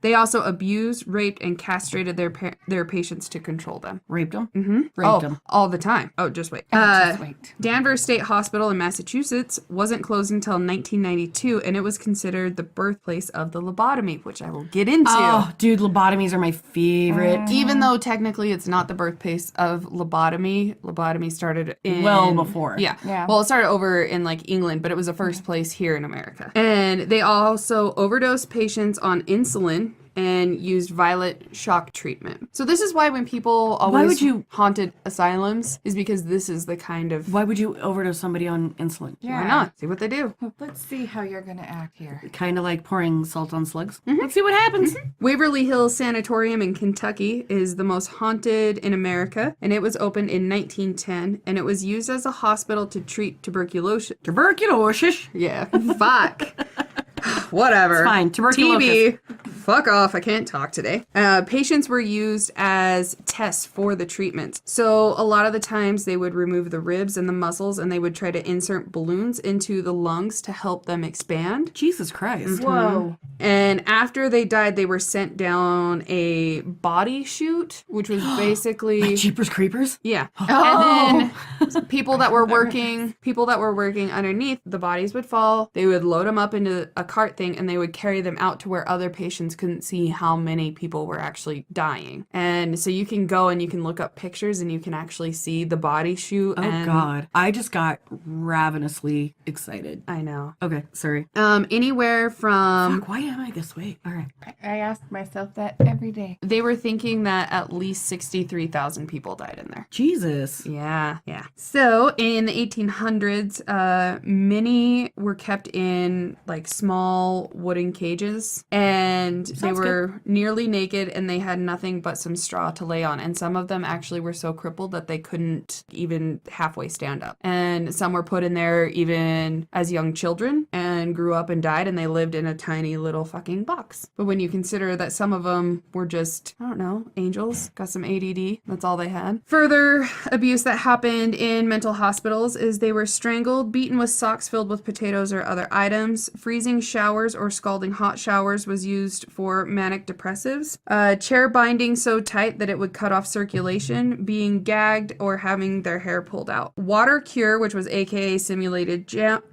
They also abused, raped, and castrated their patients to control them. Raped them? Mm-hmm. Raped them. All the time. Oh, just wait. Just wait. Danvers State Hospital in Massachusetts wasn't closed until 1992, and it was considered the birthplace of the lobotomy, which I will get into. Oh, dude, lobotomies are my favorite. Even though technically it's not the birthplace of lobotomy started in... Well before. Yeah. Yeah. Well, it started over in like England, but it was the first place here in America. And they also overdosed patients on insulin and used violent shock treatment. So this is why when people always haunted asylums is because this is the kind of... Why would you overdose somebody on insulin? Yeah. Why not? See what they do. Let's see how you're going to act here. Kind of like pouring salt on slugs. Let's see what happens. Waverly Hills Sanatorium in Kentucky is the most haunted in America, and it was opened in 1910, and it was used as a hospital to treat tuberculosis. Tuberculosis. Yeah, fuck. Whatever. It's fine. Tuberculosis. TB. Fuck off. I can't talk today. Patients were used as tests for the treatments. So a lot of the times they would remove the ribs and the muscles and they would try to insert balloons into the lungs to help them expand. Jesus Christ. Whoa. And after they died, they were sent down a body chute, which was basically... Jeepers Creepers? Yeah. Oh. And then people that were working underneath, the bodies would fall. They would load them up into a cart thing and they would carry them out to where other patients couldn't see how many people were actually dying. And so you can go and you can look up pictures and you can actually see the body chute. Oh, God. I just got ravenously excited. I know. Okay, sorry. Anywhere from... Fuck, why am I this way? All right. I ask myself that every day. They were thinking that at least 63,000 people died in there. Jesus. Yeah. So in the 1800s, many were kept in like small wooden cages, and they were nearly naked, and they had nothing but some straw to lay on. And some of them actually were so crippled that they couldn't even halfway stand up. And some were put in there even as young children and grew up and died, and they lived in a tiny little fucking box. But when you consider that some of them were just, I don't know, angels, got some ADD, that's all they had. Further abuse that happened in mental hospitals is they were strangled, beaten with socks filled with potatoes or other items. Freezing showers or scalding hot showers was used for manic depressives. Chair binding so tight that it would cut off circulation, being gagged, or having their hair pulled out. Water cure, which was aka simulated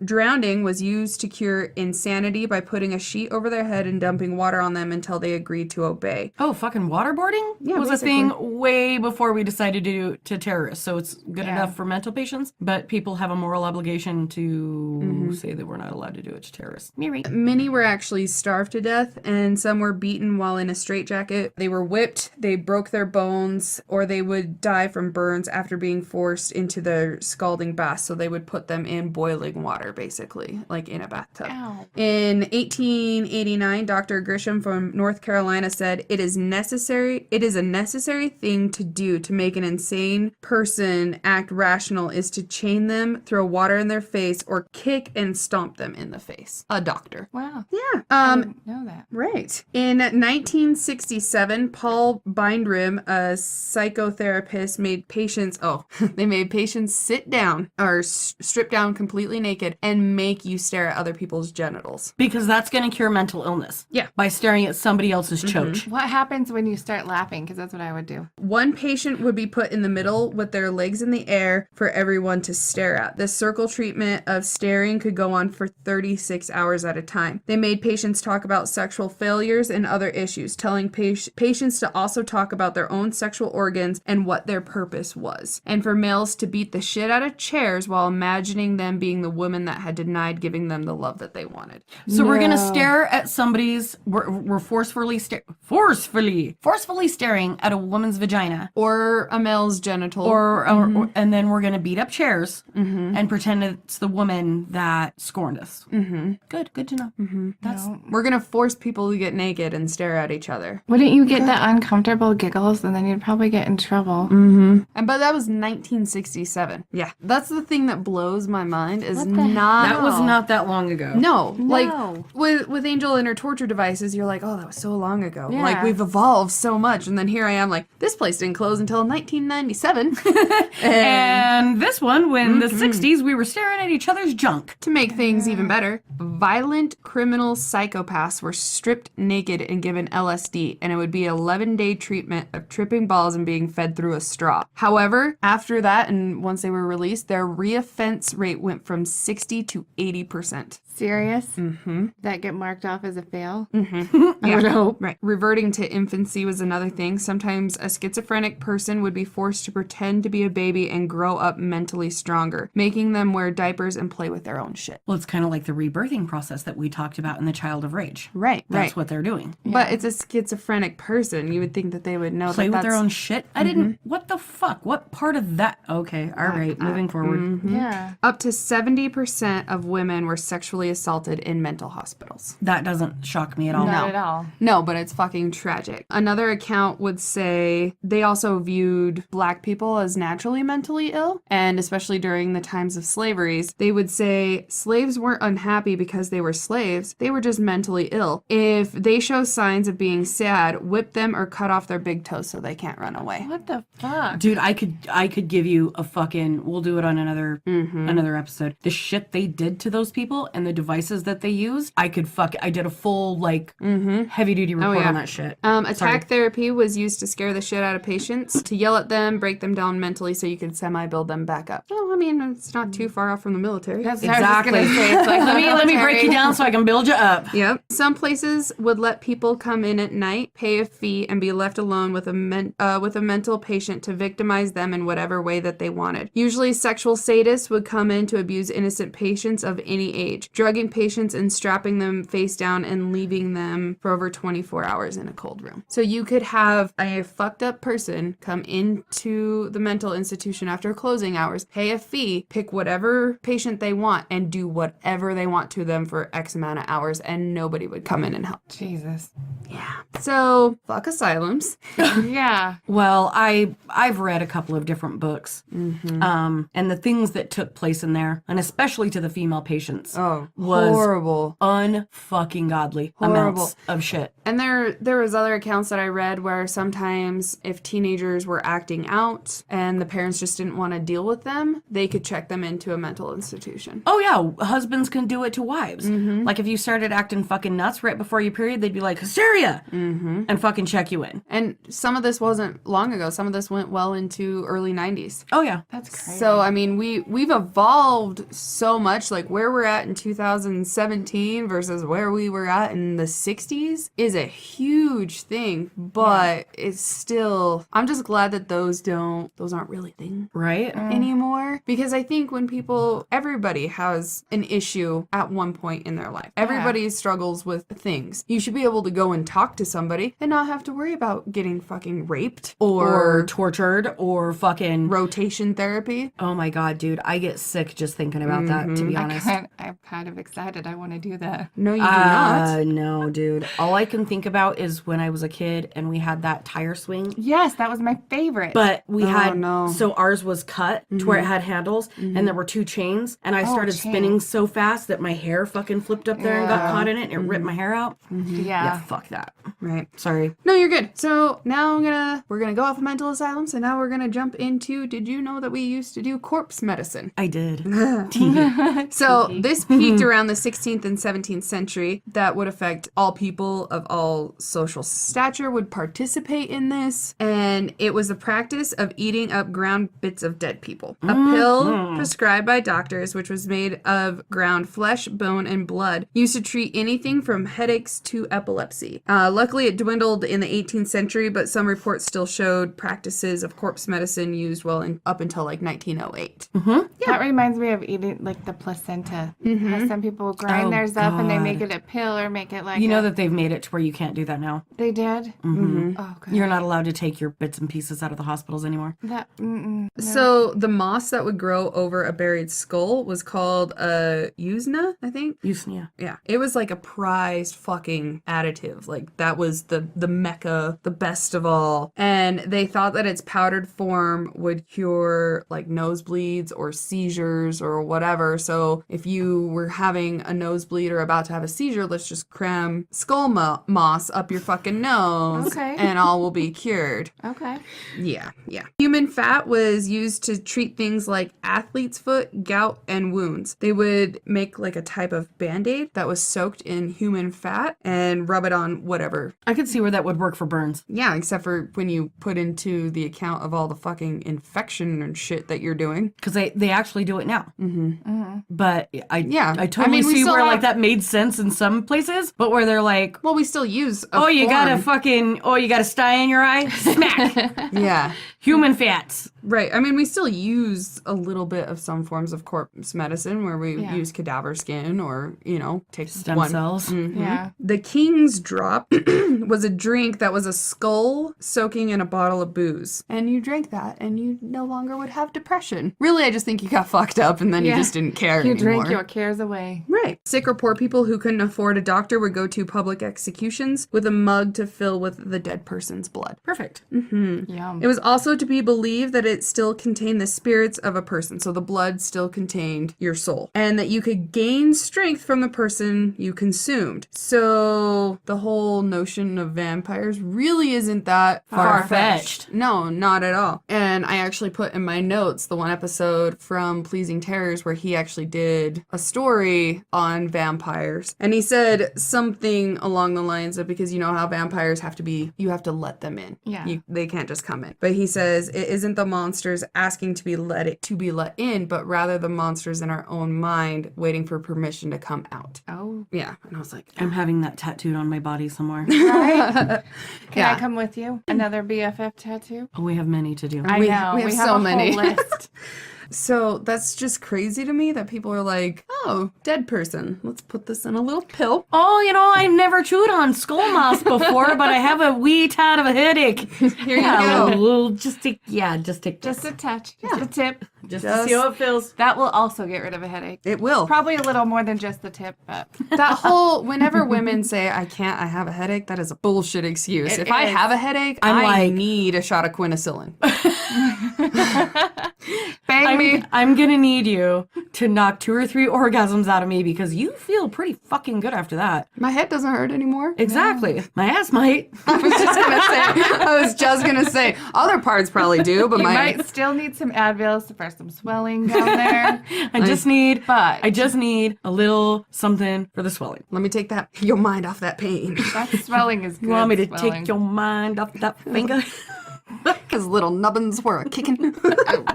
drowning, was used to cure insanity by putting a sheet over their head and dumping water on them until they agreed to obey. Oh, fucking waterboarding was basically a thing way before we decided to do to terrorists. So it's good enough for mental patients, but people have a moral obligation to say that we're not allowed to do it to terrorists. Mary. Many were actually starved to death, and some were beaten while in a straitjacket. They were whipped, they broke their bones, or they would die from burns after being forced into the scalding bath. So they would put them in boiling water, basically, like in a bathtub. Ow. In 1889, Dr. Grisham from North Carolina said, it is a necessary thing to do to make an insane person act rational is to chain them, throw water in their face, or kick and stomp them in the face. A doctor. Wow. Yeah. I didn't know that. Right. In 1967, Paul Bindrim, a psychotherapist, made patients sit down or strip down completely naked and make you stare at other people's genitals. Because that's going to cure mental illness. Yeah. By staring at somebody else's choach. What happens when you start laughing? Because that's what I would do. One patient would be put in the middle with their legs in the air for everyone to stare at. This circle treatment of staring could go on for 36 hours at a time. They made patients talk about sexual failures and other issues, telling patients to also talk about their own sexual organs and what their purpose was. And for males to beat the shit out of chairs while imagining them being the woman that had denied giving them the love that they wanted. So we're gonna stare at somebody's. We're forcefully staring at a woman's vagina, Or a male's genital. or and then we're gonna beat up chairs and pretend it's the woman that scorned us. Good to know. That's We're going to force people to get naked and stare at each other. Wouldn't you get the uncomfortable giggles and then you'd probably get in trouble? But that was 1967. Yeah. That's the thing that blows my mind is What the that was not that long ago. No. Like with Angel and her torture devices, you're like, oh, that was so long ago. Yeah. Like we've evolved so much. And then here I am like, this place didn't close until 1997. And this one, when the 60s, we were staring at each other's junk. To make things even better, violent criminal psychopaths were stripped naked and given LSD, and it would be an 11-day treatment of tripping balls and being fed through a straw. However, after that, and once they were released, their reoffense rate went from 60 to 80%. Serious? That get marked off as a fail? I would hope. Right. Reverting to infancy was another thing. Sometimes a schizophrenic person would be forced to pretend to be a baby and grow up mentally stronger, making them wear diapers and play with their own shit. Well, it's kind of like the rebirthing process that we talked about in The Child of Rage. Right, That's what they're doing. But it's a schizophrenic person. You would think that they would know Play that with that's... their own shit? I didn't. What the fuck? What part of that? Okay, all right, moving forward. Yeah. Up to 70% of women were sexually assaulted in mental hospitals. That doesn't shock me at all. Not at all. No, but it's fucking tragic. Another account would say they also viewed black people as naturally mentally ill, and especially during the times of slaveries, they would say slaves weren't unhappy because they were slaves, they were just mentally ill. If they show signs of being sad, whip them or cut off their big toes so they can't run away. What the fuck? Dude, I could give you a fucking, we'll do it on another episode. The shit they did to those people and the devices that they used, I did a full heavy duty report on that shit. Attack therapy was used to scare the shit out of patients, to yell at them, break them down mentally so you could semi-build them back up. Well, I mean, it's not too far off from the military. That's what I was Exactly. gonna say. It's like Let me break you down so I can build you up. Yep. Some places would let people come in at night, pay a fee, and be left alone with a mental patient to victimize them in whatever way that they wanted. Usually, sexual sadists would come in to abuse innocent patients of any age, drugging patients and strapping them face down and leaving them for over 24 hours in a cold room. So you could have a fucked up person come into the mental institution after closing hours, pay a fee, pick whatever patient they want, and do whatever they want to them for X amount of hours, and nobody would come in and help. Jesus. Yeah. So, fuck asylums. Yeah. Well, I've read a couple of different books, and the things that took place in there, and especially to the female patients, Oh, was horrible. unfucking godly amounts of shit. And there was other accounts that I read where sometimes if teenagers were acting out and the parents just didn't want to deal with them, they could check them into a mental institution. Oh yeah, husbands can do it to wives. Like if you started acting fucking nuts right before your period, they'd be like, hysteria! And fucking check you in. And some of this wasn't long ago. Some of this went well into early 90s. Oh yeah. That's crazy. So, I mean, we've evolved so much. Like where we're at in 2017 versus where we were at in the 60s is a huge thing. But it's still, I'm just glad that those aren't really things Right? anymore. Because I think when everybody has an issue at one point in their life. Everybody struggles with things. You should be able to go and talk to somebody and not have to worry about getting fucking raped Or tortured or fucking... rotation therapy. Oh my god, dude. I get sick just thinking about that, to be honest. I'm kind of excited. I want to do that. No, you do not. No, dude. All I can think about is when I was a kid and we had that tire swing. Yes, that was my favorite. But we had, no. so ours was cut to where it had handles and there were two chains. And I started spinning so fast that my hair fucking flipped up there and got caught in it and it ripped my hair out. Yeah, fuck that. Right. Sorry. No, you're good. So now we're gonna go off of mental asylums, and now we're gonna jump into. Did you know that we used to do corpse medicine? I did. So this peaked around the 16th and 17th century. That would affect all people of all social stature would participate in this, and it was the practice of eating up ground bits of dead people. A pill prescribed by doctors, which was made of ground flesh, bone, and blood, used to treat anything from headaches to epilepsy. Luckily, it dwindled in the 18th century, but some reports still showed practices of corpse medicine used up until like 1908. That reminds me of eating like the placenta. How some people grind theirs up and they make it a pill or make it like You know that they've made it to where you can't do that now. they did? Oh, good. You're not allowed to take your bits and pieces out of the hospitals anymore. That, So the moss that would grow over a buried skull was called a usna, I think. Usnia. Yeah. It was like a prized fucking additive. Like that was the mecca, the best of all. And they thought that its powdered form would cure like nosebleeds or seizures or whatever. So if you were having a nosebleed or about to have a seizure, let's just cram skull moss up your fucking nose. Okay. And all will be cured. okay. Yeah. Human fat was used to treat things like athlete's foot, gout, and wounds. They would make like a type of Band-Aid that was soaked in human fat and rub it on whatever. I could see where that would work for burns. Yeah, except for when you put into the account of all the fucking infection and shit that you're doing. Because they actually do it now. But I totally we see still where like have- that made sense in some places, but where they're like, Well, we still use you got a sty in your eye? Smack! Yeah. Human fats. Right. I mean, we still use a little bit of some forms of corpse medicine where we use cadaver skin or, take Stem one. cells. Yeah. The King's Drop was a drink that was a skull soaking in a bottle of booze. And you drank that and you no longer would have depression. Really, I just think you got fucked up and then you just didn't care You anymore. drink your cares away. Right. Sick or poor people who couldn't afford a doctor would go to public executions with a mug to fill with the dead person's blood. Perfect. Yum. It was also to be believed that it still contained the spirits of a person. So the blood still contained your soul. And that you could gain strength from the person you consumed. So the whole notion of vampires really isn't that Far-fetched. No, not at all. And I actually put in my notes the one episode from Pleasing Terrors where he actually did a story on vampires. And he said something along the lines of, because you know how vampires you have to let them in. Yeah. They can't just come in. But he says it isn't the monsters asking to be let in, but rather the monsters in our own mind waiting for permission to come out. Oh. Yeah. And I was like, I'm having that tattooed on my body somewhere. Right? Can Yeah. I come with you? Another BFF tattoo? Oh, we have many to do. I We- know. we have have so a many. whole list. So that's just crazy to me that people are like, oh, dead person. Let's put this in a little pill. Oh, I never chewed on skull moss before, but I have a wee tad of a headache. Here you go. Just take Just a touch. Just a tip. Just to see how it feels. That will also get rid of a headache. It will. Probably a little more than just the tip, but That whole, whenever women say, I have a headache, that is a bullshit excuse. If I have a headache, I need a shot of quinacillin. bang me. I'm gonna need you to knock 2 or 3 orgasms out of me because you feel pretty fucking good after that. My head doesn't hurt anymore. Exactly. My ass might. I was just gonna say, other parts probably do, but You my might still need some Advils for some swelling down there. I just need But a little something for the swelling. let me take your mind off that pain. that swelling is good. You want me to swelling. take your mind off that finger? Because little nubbins were kicking.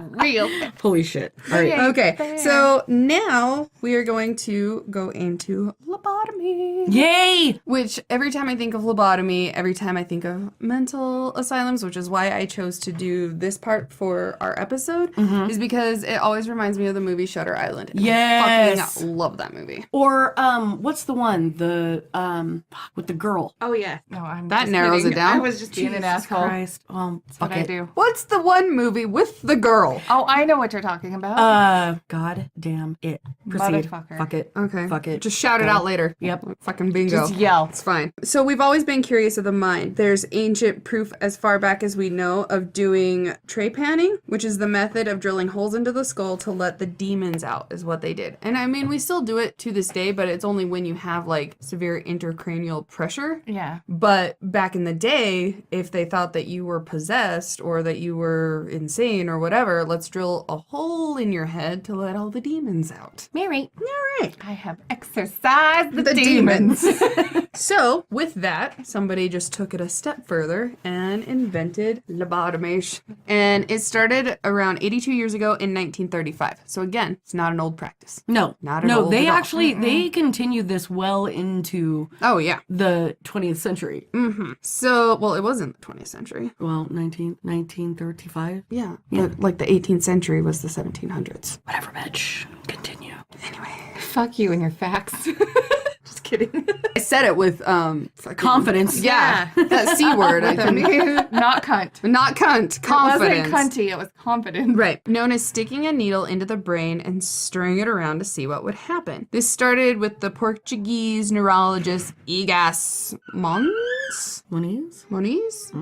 Real. Holy shit. All right. Okay, so now we are going to go into lobotomy. Yay! Which, every time I think of lobotomy, every time I think of mental asylums, which is why I chose to do this part for our episode, is because it always reminds me of the movie Shutter Island. And Yes. I fucking love that movie. Or what's the one? The with the girl. Oh, yeah. No, That just narrows kidding. it down. I was just being an asshole. Christ. Well, That's fuck what I it. do. What's the one movie with the girl? Oh, I know what you're talking about. God damn it. Proceed. Motherfucker. Fuck it. Okay. Fuck it. Just shout it Go. out later. Yep. Fucking bingo. Just yell. It's fine. So we've always been curious of the mind. There's ancient proof as far back as we know of doing trepanning, which is the method of drilling holes into the skull to let the demons out, is what they did. And I mean, we still do it to this day, but it's only when you have like severe intracranial pressure. Yeah. But back in the day, if they thought that you were possessed or that you were insane or whatever, let's drill a hole in your head to let all the demons out. Mary. All right. I have exorcised the demons. So, with that, somebody just took it a step further and invented lobotomy. And it started around 82 years ago in 1935. So again, it's not an old practice. No. Not at all. They actually, they continued this well into Oh, yeah. the 20th century. So, well, it wasn't the 20th century. Well, 1935. Yeah. Like the 18th century was the 1700s. Whatever, bitch. Continue. Fuck you and your facts. Just kidding. I said it with Confidence. Yeah. That C word. I couldn't. Not cunt. Not cunt. Confidence. It wasn't cunty, it was confident. Right. Known as sticking a needle into the brain and stirring it around to see what would happen. This started with the Portuguese neurologist Egas Moniz?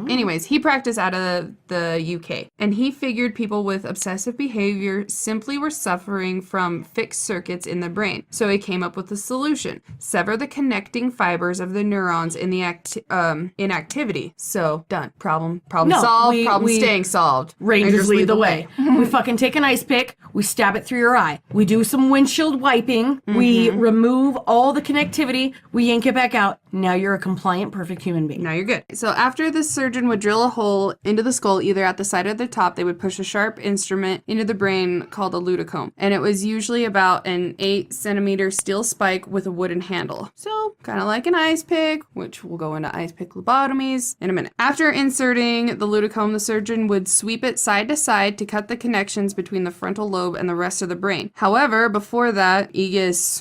Anyways, he practiced out of the UK. And he figured people with obsessive behavior simply were suffering from fixed circuits in the brain. So he came up with a solution. Sever the connecting fibers of the neurons in the activity. So, done. Problem solved. Problem staying solved. Rangers lead the way. We fucking take an ice pick, we stab it through your eye. We do some windshield wiping, we remove all the connectivity, we yank it back out. Now you're a compliant, perfect human being. Now you're good. So after the surgeon would drill a hole into the skull, either at the side or the top, they would push a sharp instrument into the brain called a ludocome. And it was usually about an 8-centimeter steel spike with a wooden handle. So kind of like an ice pick, which we'll go into ice pick lobotomies in a minute. After inserting the ludocome, the surgeon would sweep it side to side to cut the connections between the frontal lobe and the rest of the brain. However, before that,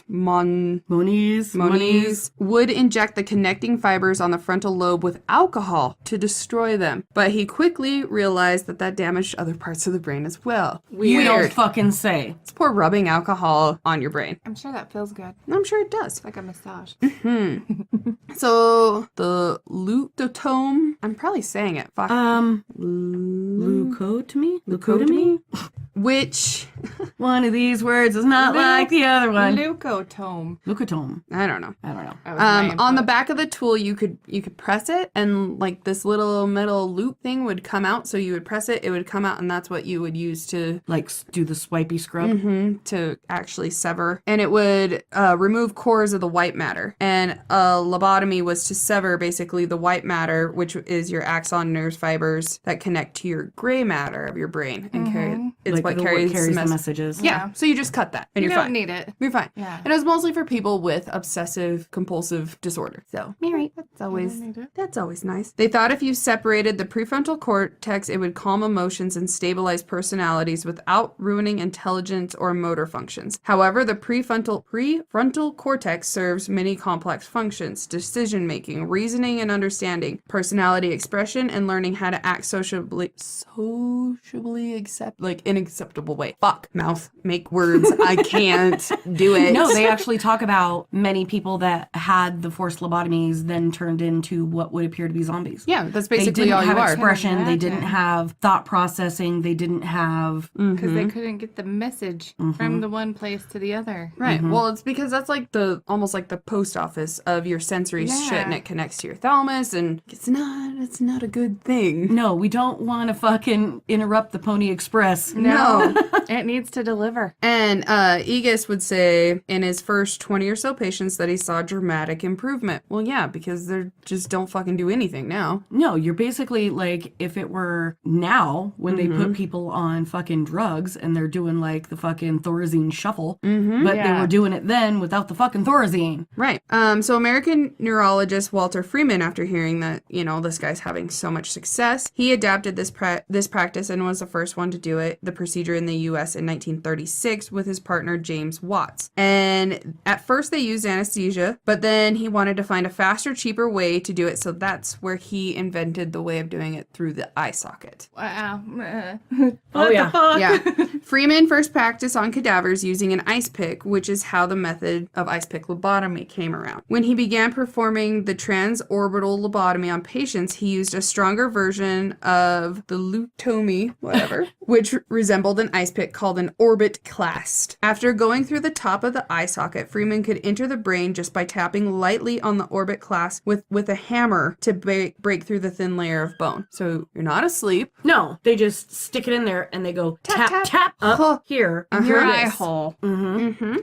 Moniz would inject the connecting fibers on the frontal lobe with alcohol to destroy them. But he quickly realized that damaged other parts of the brain as well. You don't fucking say. It's poor rubbing alcohol on your brain. I'm sure that feels good. I'm sure it does. Like a massage. So, the lutotome, I'm probably saying it. Fuck. Leucotomy? Which, One of these words is not like the other one. Leucotome. Leucotome. I don't know. I don't know. That was my On the input. back of the tool, you could press it, and like this little metal loop thing would come out. So you would press it, it would come out, and that's what you would use to Like, do the swipey scrub. to actually sever. And it would remove cores of the white matter. And a lobotomy was to sever basically the white matter, which is your axon nerve fibers that connect to your gray matter of your brain and carry it. It's what carries the messages. Yeah. So you just cut that and You you're don't fine. need it. You're fine. Yeah. And it was mostly for people with obsessive compulsive disorder. So, that's always nice. They thought if you separated the prefrontal cortex, it would calm emotions and stabilize personalities without ruining intelligence or motor functions. However, the prefrontal cortex serves many complex functions: decision making, reasoning and understanding, personality expression, and learning how to act sociably in an acceptable way. Fuck, mouth, make words. I can't do it. No, they actually talk about many people that had the forced lobotomies then turned into what would appear to be zombies. Yeah, that's They basically didn't all you have are. expression. They Imagine. didn't have thought processing. They didn't have... Because they couldn't get the message from the one place to the other. Right. Well, it's because that's like almost like the post office of your sensory shit, and Yeah. it connects to your thalamus, and it's not a good thing. No, we don't want to fucking interrupt the Pony Express. No. It needs to deliver. And Aegis would say in his first 20 or so patients that he saw dramatic improvement. Well, yeah, because they just don't fucking do anything now. No, you're basically like, if it were now when they put people on fucking drugs and they're doing like the fucking Thorazine shuffle, but they were doing it then without the fucking Thorazine. Right. So American neurologist Walter Freeman, after hearing that, this guy's having so much success, he adapted this practice and was the first one to do it, the procedure in the U.S. in 1936 with his partner James Watts. And at first they used anesthesia, but then he wanted to find a faster, cheaper way to do it, so that's where he invented the way of doing it through the eye socket. Wow. Oh, yeah. Yeah. Freeman first practiced on cadavers using an ice pick, which is how the method of ice pick lobotomy came around. When he began performing the transorbital lobotomy on patients, he used a stronger version of the lobotomy, which resembled an ice pick called an orbit clasp. After going through the top of the eye socket, Freeman could enter the brain just by tapping lightly on the orbit clasp with a hammer to break through the thin layer of bone. So you're not asleep. No, they just stick it in there and they go tap, Tap, tap, tap. up here. Your Uh-huh. eye hole.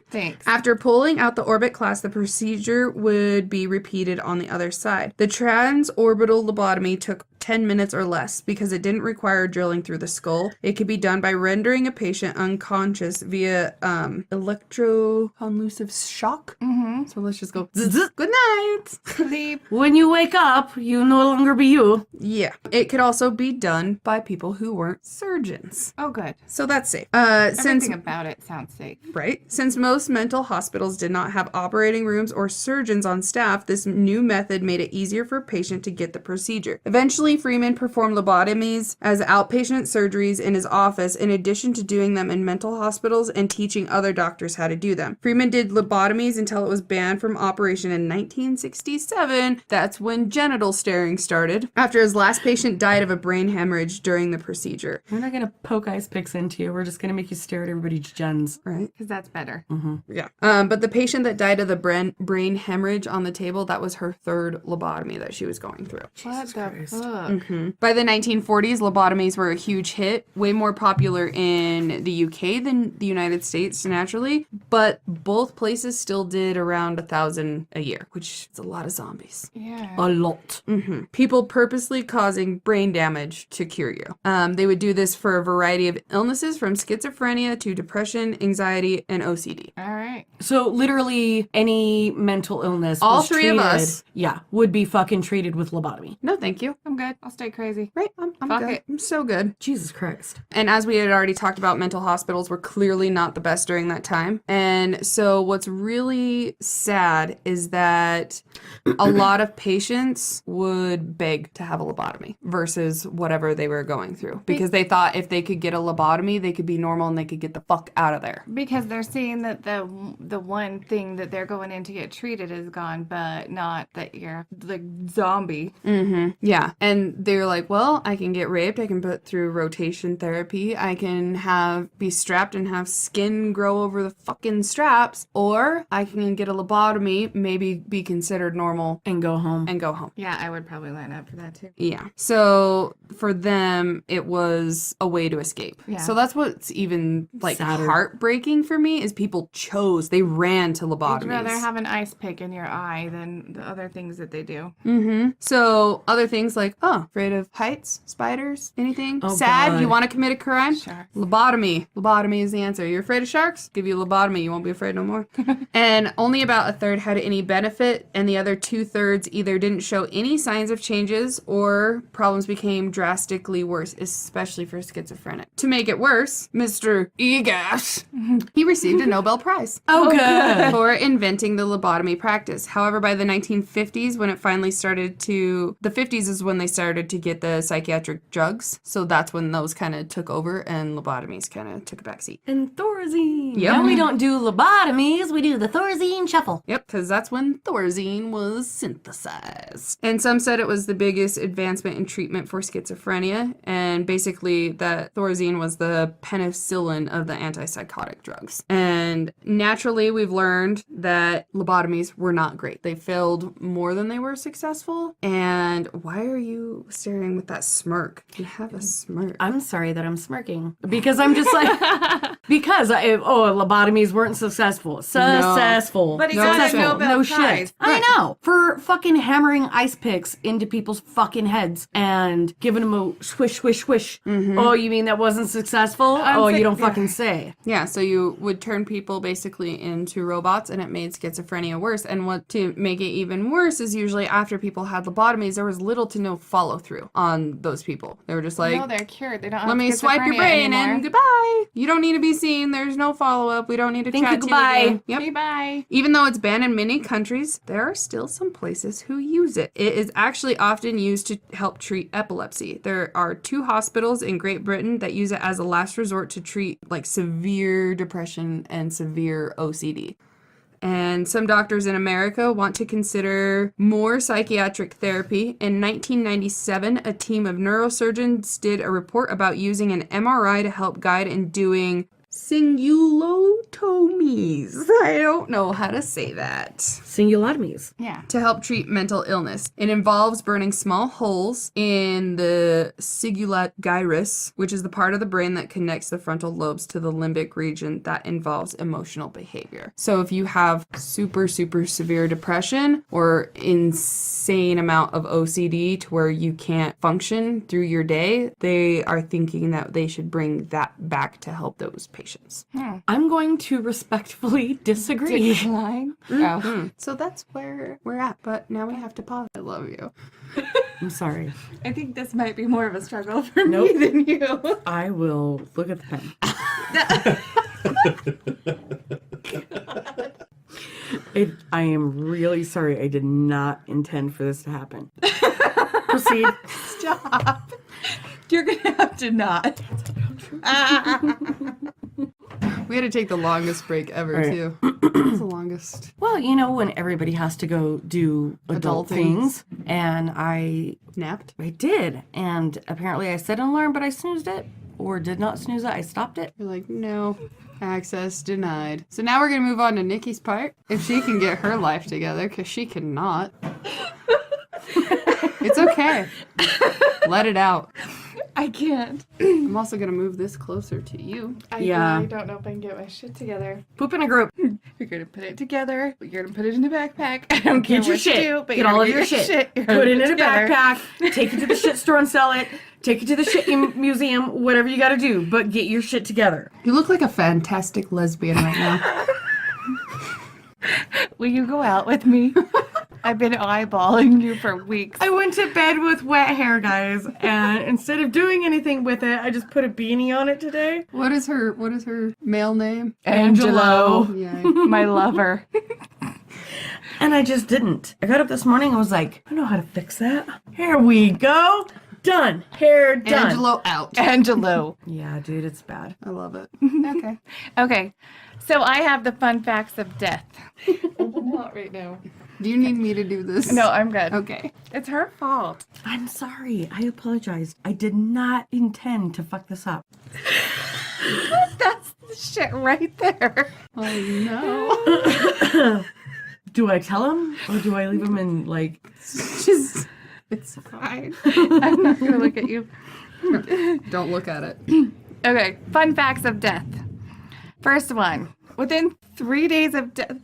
Thanks. After pulling out the orbit clasp, the procedure would be repeated on the other side. The transorbital lobotomy took 10 minutes or less because it didn't require drilling through the skull. It could be done by rendering a patient unconscious via electroconvulsive shock. So let's just go, good night. Sleep. When you wake up, you no longer be you. Yeah. It could also be done by people who weren't surgeons. Oh, good. So that's safe. Everything about it sounds safe. Right? Since most mental hospitals did not have operating rooms or surgeons on staff, this new method made it easier for a patient to get the procedure. Eventually, Freeman performed lobotomies as outpatient surgeries in his office, in addition to doing them in mental hospitals and teaching other doctors how to do them. Freeman did lobotomies until it was banned from operation in 1967. That's when genital staring started, after his last patient died of a brain hemorrhage during the procedure. We're not going to poke ice picks into you. We're just going to make you stare at everybody's gens. Right? Because that's better. Yeah. But the patient that died of the brain hemorrhage on the table, that was her third lobotomy that she was going through. What the fuck? By the 1940s, lobotomies were a huge hit, way more popular in the UK than the United States, naturally, but both places still did around 1,000 a year, which is a lot of zombies. Yeah. A lot. People purposely causing brain damage to cure you. They would do this for a variety of illnesses, from schizophrenia to depression, anxiety, and OCD. All right. So literally any mental illness All was three of treated- us. Yeah, would be fucking treated with lobotomy. No, thank you. I'm good. I'll stay crazy. Right, I'm Fuck good. it. I'm so good. Jesus Christ. And as we had already talked about, mental hospitals were clearly not the best during that time. And so what's really sad is that a lot of patients would beg to have a lobotomy versus whatever they were going through, because they thought if they could get a lobotomy, they could be normal and they could get the fuck out of there. Because they're seeing that the one thing that they're going in to get treated is gone, but not that you're like zombie. Yeah. And they're like, well, I can get raped. I can put through rotation therapy. I can be strapped and have skin grow over the fucking straps. Or I can get a lobotomy, maybe be considered normal And go home. and go home. Yeah, I would probably line up for that too. Yeah. So for them, it was a way to escape. Yeah. So that's what's even like Sadder. heartbreaking for me is people they ran to lobotomies. You'd rather have an ice pick in your eye than the other things that they do. So other things like Oh, afraid of heights, spiders, anything? Oh, Sad? God. You want to commit a crime? Sharks. Lobotomy. Lobotomy is the answer. You're afraid of sharks? Give you a lobotomy. You won't be afraid no more. And only about a third had any benefit, and the other 2/3 either didn't show any signs of changes or problems became drastically worse, especially for schizophrenic. To make it worse, Mr. Egas, he received a Nobel Prize. Oh, good. For inventing the lobotomy practice. However, by the 1950s, when it finally started to... The 50s is when they started to get the psychiatric drugs. So that's when those kind of took over and lobotomies kind of took a backseat. And Thorazine. Yep. Now we don't do lobotomies, we do the Thorazine shuffle. Yep, because that's when Thorazine was synthesized. And some said it was the biggest advancement in treatment for schizophrenia. And basically that Thorazine was the penicillin of the antipsychotic drugs. And naturally, we've learned that lobotomies were not great. They failed more than they were successful. And why are you staring with that smirk? You have a smirk. I'm sorry that I'm smirking because I'm just like lobotomies weren't successswish. But he got a Nobel no Prize. shit. I know, for fucking hammering ice picks into people's fucking heads and giving them a swish swish swish. Oh, you mean that wasn't successful? You don't fucking say. Yeah, so you would turn people basically into robots, and it made schizophrenia worse. And what to make it even worse is usually after people had lobotomies, there was little to no follow through on those people. They were just like, No, they're cured. They don't have let me swipe your schizophrenia brain anymore. and goodbye. You don't need to be seen. There's no follow up. We don't need to Thank chat you, to goodbye. you again. Yep. Okay, bye. Even though it's banned in many countries, there are still some places who use it. It is actually often used to help treat epilepsy. There are 2 hospitals in Great Britain that use it as a last resort to treat like severe depression and severe OCD. And some doctors in America want to consider more psychiatric therapy. In 1997, a team of neurosurgeons did a report about using an MRI to help guide in doing singulotomies. I don't know how to say that. Singulotomies. Yeah. To help treat mental illness. It involves burning small holes in the cingulate gyrus, which is the part of the brain that connects the frontal lobes to the limbic region that involves emotional behavior. So if you have super, super severe depression or insane amount of OCD to where you can't function through your day, they are thinking that they should bring that back to help those patients. I'm going to respectfully disagree. Decline. Oh. So that's where we're at. But now we have to pause. I love you. I'm sorry. I think this might be more of a struggle for Nope. me than you. I will look at the pen. I am really sorry. I did not intend for this to happen. Proceed. Stop. You're going to have to not. We had to take the longest break ever, Right. too. It's the longest. Well, when everybody has to go do adult things, and I Napped? did, and apparently I set an alarm, but I snoozed it, or did not snooze it. I stopped it. You're like, no, access denied. So now we're going to move on to Nikki's part. If she can get her life together, because she cannot. It's okay. Let it out. I can't. I'm also going to move this closer to you. I Yeah. really don't know if I can get my shit together. Poop in a group. You're going to put it together. You're going to put it in a backpack. I don't care Get your what shit. you do, but Get you're all gonna of your get shit. You're Put gonna it in a together. backpack. Take it to the shit store and sell it. Take it to the shit museum. Whatever you got to do, but get your shit together. You look like a fantastic lesbian right now. Will you go out with me? I've been eyeballing you for weeks. I went to bed with wet hair, guys, and instead of doing anything with it, I just put a beanie on it today. What is her male name? Angelo. Yeah. My lover. And I just didn't. I got up this morning and was like, I know how to fix that. Here we go. Done. Hair done. Angelo out. Angelo. Yeah, dude, it's bad. I love it. Okay. Okay. So I have the fun facts of death. Not right now. Do you need me to do this? No, I'm good. Okay. It's her fault. I'm sorry. I apologize. I did not intend to fuck this up. That's the shit right there. Oh no. Do I tell him or do I leave him in like... Just, it's fine. I'm not going to look at you. Don't look at it. Okay. Fun facts of death. First one. Within 3 days of death.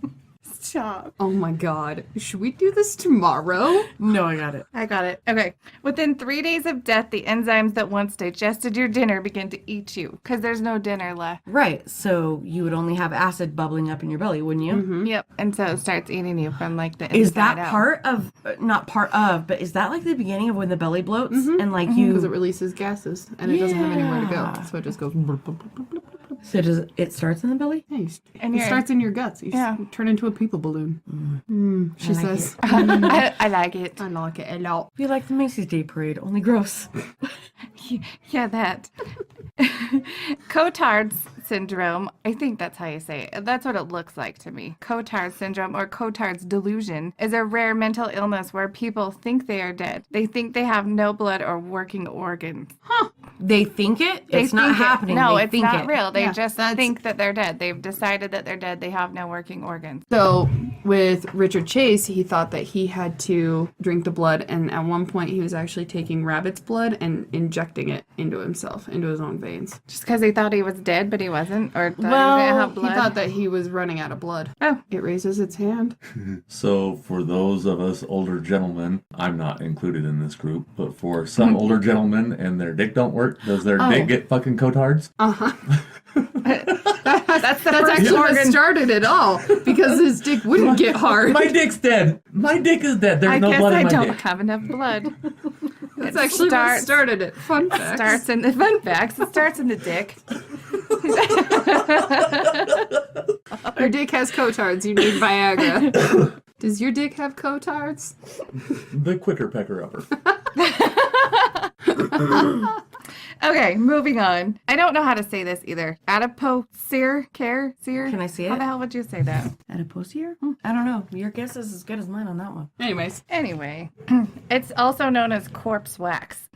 job. Oh my god. Should we do this tomorrow? No, I got it. I got it. Okay. Within 3 days of death, the enzymes that once digested your dinner begin to eat you because there's no dinner left. Right. So you would only have acid bubbling up in your belly, wouldn't you? Mm-hmm. Yep. And so it starts eating you from like the inside Is that out. part of, not part of, but is that like the beginning of when the belly bloats and like you? Because it releases gases and it doesn't have anywhere to go. Yeah. So it just goes. Blub, blub, blub, blub, blub, blub. So does it starts in the belly? Yeah, And it you're- starts in your guts. You Yeah. turn into a people balloon. She like says. I like it. I like it a lot. Be like the Macy's Day Parade, only gross. Yeah, that. Cotard's syndrome, I think that's how you say it. That's what it looks like to me. Cotard syndrome or Cotard's delusion is a rare mental illness where people think they are dead. They think they have no blood or working organs. They think it. They It's not think it. happening. No, they it's think not it. real. They Yeah, just that's- think that they're dead. They've decided that they're dead. They have no working organs. So with Richard Chase, he thought that he had to drink the blood, and at one point he was actually taking rabbit's blood and injecting it into himself, into his own veins. Just because he thought he was dead, but he wasn't, or thought Well, he didn't have He blood. thought that he was running out of blood. Oh. It raises its hand. So, for those of us older gentlemen, I'm not included in this group, but for some older gentlemen and their dick don't work, does their dick get fucking cotards? That's the That's first actually what organ. started it all, because his dick wouldn't get hard. My dick's dead. My dick is dead. There's I no guess blood I in my don't dick. have enough blood. That's actually what started it. Fun fact. Starts in the fun facts. It starts in the dick. Your dick has cotards. You need Viagra. Does your dick have cotards? The quicker pecker upper. Okay, moving on. I don't know how to say this either. Adipocere? Can I see How it? the hell would you say that? Adipocere? I don't know. Your guess is as good as mine on that one. Anyways. Anyway, it's also known as corpse wax.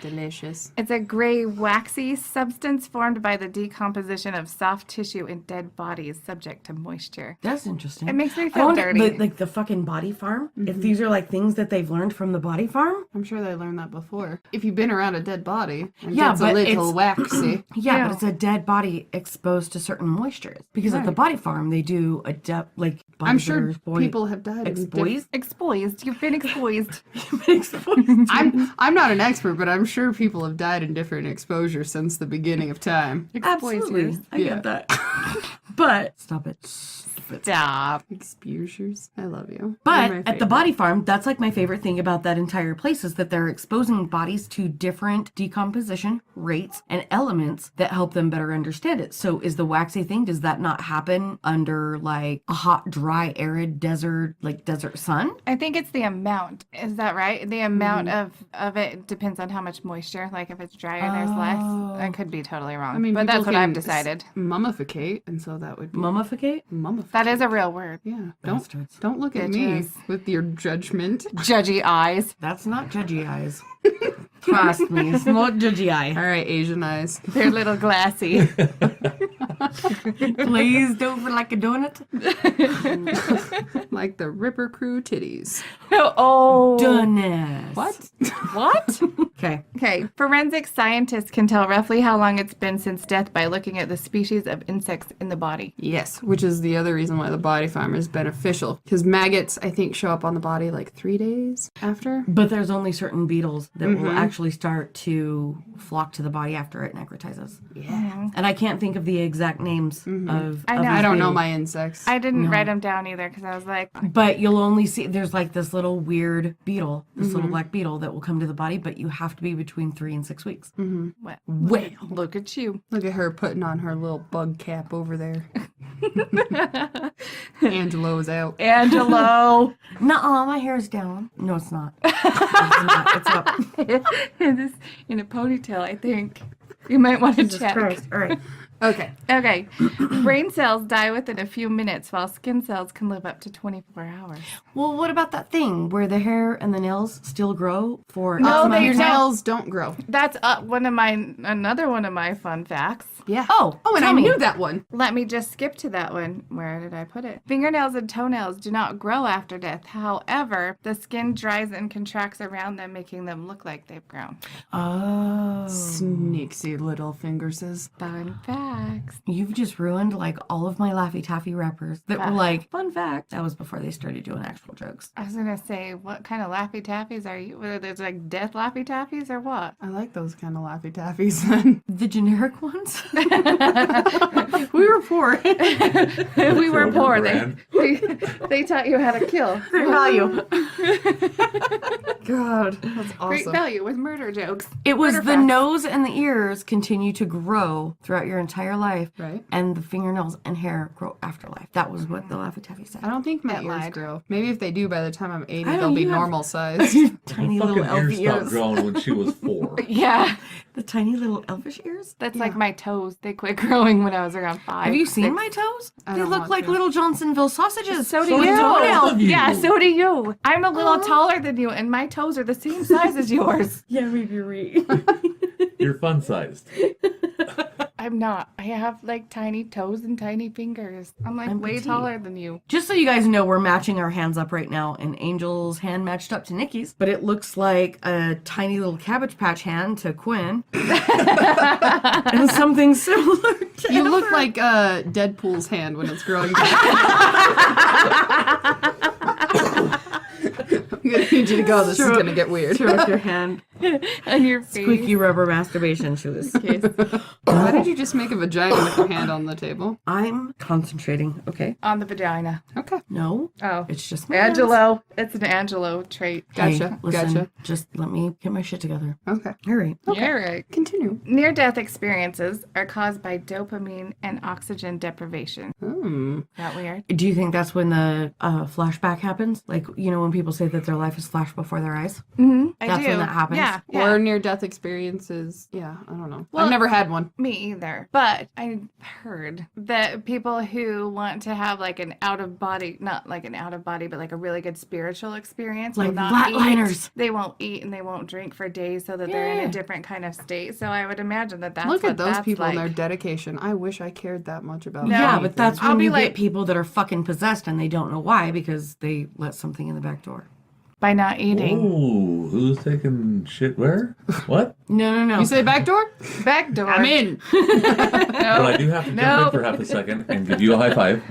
Delicious. It's a gray, waxy substance formed by the decomposition of soft tissue in dead bodies subject to moisture. That's interesting. It makes me I feel wonder, dirty. like the fucking body farm. If these are like things that they've learned from the body farm. I'm sure they learned that before. If you've been around a dead body, and Yeah, it's but a little it's- waxy. Yeah, Yeah. but it's a dead body exposed to certain moistures. Because at the body farm, they do a like. I'm bodies that sure are people have died. in exposed. Exposed. You've been exposed. Exposed. I'm not an expert, but I'm sure people have died in different exposures since the beginning of time. Absolutely, I Yeah. get that. But stop it. Stop. Exposures. I love you. But You're my at the favorite. body farm, that's like my favorite thing about that entire place is that they're exposing bodies to different decomposition rates and elements that help them better understand it. So is the waxy thing, does that not happen under like a hot, dry, arid desert, like desert sun? I think it's the amount. Is that right? The amount of it depends on how much moisture. Like if it's drier, there's less. I could be totally wrong. I mean, but that's people what I've can decided. Mummificate, and so that would be Mummificate? mummificate. That is a real word. Yeah. Bastards. Don't look at me Bitches. with your judgment. Judgy eyes. That's not judgy eyes. Trust me, it's not judgy eye. All right, Asian eyes. They're little glassy. Glazed over like a donut. Like the Ripper Crew titties. Oh. Donut. What? What? Okay. Okay. Forensic scientists can tell roughly how long it's been since death by looking at the species of insects in the body. Yes, which is the other reason why the body farm is beneficial. Because maggots, I think, show up on the body like 3 days after. But there's only certain beetles that will actually start to flock to the body after it necrotizes. Yeah. And I can't think of the exact names of. I of know. these I don't know things. my insects. I didn't write them down either because I was like, But you'll only see there's like this little weird beetle, this little black beetle that will come to the body, but you have to be between 3 and 6 weeks. well, look at you. Look at her putting on her little bug cap over there. Angelo's out. Angelo. Nuh-uh, my hair's down. No, it's not. It's not. It's up. This in a ponytail, I think. You might want to Jesus check. Christ. All right. Okay. Okay. Brain cells die within a few minutes, while skin cells can live up to 24 hours. Well, what about that thing where the hair and the nails still grow for No, X amount they Your of time? nails don't grow. That's another one of my fun facts. Yeah. Oh, and tell I me. knew that one. Let me just skip to that one. Where did I put it? Fingernails and toenails do not grow after death. However, the skin dries and contracts around them, making them look like they've grown. Oh. Sneaky little fingerses. Fun fact. facts. You've just ruined like all of my Laffy Taffy rappers that were like, fun fact. That was before they started doing actual jokes. I was gonna say, what kind of Laffy Taffies are you? Whether there's like death Laffy Taffies or what? I like those kind of Laffy Taffies then. The generic ones? We were poor. We were poor. They taught you how to kill. Great value. God, that's awesome. Great value with murder jokes. It was Murder the facts. nose and the ears continue to grow throughout your entire life. Right. And the fingernails and hair grow after life. That was what the Laffy Taffy said. I don't think my That ears lied. grow. Maybe if they do, by the time I'm 80, I know, they'll be you have- normal size. Tiny Her little fucking elf ears stopped ears. growing when she was 4. Yeah, The tiny little elfish ears? that's like my toes. They quit growing when I was around 5. Have you seen 6. my toes? I They don't look want like to. little Johnsonville sausages. So do So you. do both of you. Yeah, so do you. I'm a little taller than you, and my toes are the same size as yours. Yeah, maybe right. You're fun sized. I'm not. I have like tiny toes and tiny fingers. I'm like I'm way petite. taller than you. Just so you guys know, we're matching our hands up right now, and Angel's hand matched up to Nikki's, but it looks like a tiny little Cabbage Patch hand to Quinn, and something similar to You look like Deadpool's hand when it's growing back. I'm going to need you to go. This is going to get weird. Stroke your hand. On your face. Squeaky rubber masturbation shoes. Why did you just make a vagina with your hand on the table? I'm concentrating. Okay. On the vagina. Okay. No, Oh. it's just my hands. Angelo. It's an Angelo trait. Hey, Gotcha. listen, Gotcha. just let me get my shit together. Okay. All right. Yeah, right. Continue. Near-death experiences are caused by dopamine and oxygen deprivation. Hmm. Is that weird? Do you think that's when the flashback happens? Like, you know, when people say that their life is flashed before their eyes? Mm-hmm. That's when that happens? Yeah. Or near-death experiences. Yeah, I don't know. Well- I've never had one. Me either. But I heard that people who want to have like an out-of-body, not like an out-of-body, but like a really good spiritual experience. Like will not flatliners. eat. They won't eat and they won't drink for days so that they're in a different kind of state. So I would imagine that that's Look what at those that's people like. and their dedication. I wish I cared that much about No. Yeah, anything. but that's I'll when be you like- get people that are fucking possessed and they don't know why because they let something in the back door. By not eating. Ooh, who's taking shit where? What? No. You say back door? Back door. I'm in. But I do have to jump No. in for half a second and give you a high five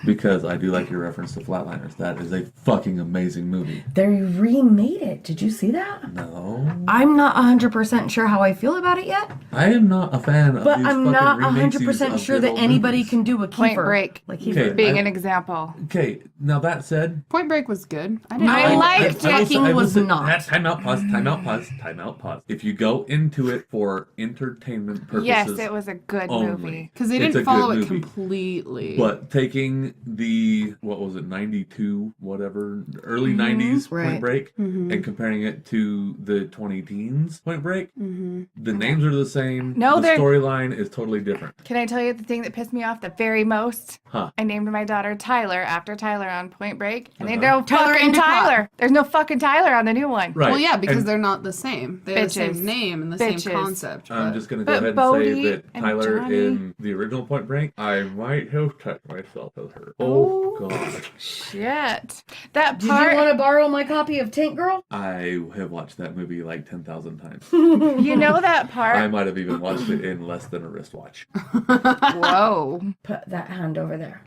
because I do like your reference to Flatliners. That is a fucking amazing movie. They remade it. Did you see that? No, I'm not 100% sure how I feel about it yet, I am not a fan of but these I'm fucking not remakes 100% of sure good that old anybody movies. can do a Point Kiefer. Break. Like Okay. Kiefer. Being I- an example. Okay, now that said, Point Break was good. I didn't I know. like will say- Jacking I will was say- not. Time out, pause, time out, pause, time out, pause. If you go into it for entertainment purposes, Yes, it was a good only. movie. Because they It's didn't a follow good it movie. completely. But taking the, what was it, 92, whatever, early 90s Right. Point Break, and comparing it to the 20 teens Point Break, the names are the same. No, the they're- storyline is totally different. Can I tell you the thing that pissed me off the very most? Huh. I named my daughter Tyler after Tyler on Point Break. And there's Uh-huh. no Tyler fucking Endicott. Tyler. There's no fucking Tyler on the new one. Right. Well, yeah, because And they're not the same. They have the Bitches. same name and the Bitches. same concept. I'm but- just going to go But ahead and Bodhi say that and Tyler Johnny- in the original Point Break, I might have touched myself as her. Oh, God. Shit. That Did part, you want to borrow my copy of Tank Girl? I have watched that movie like 10,000 times. you know that part? I might have even watched it in less than a wristwatch. Whoa. Put that hand over there.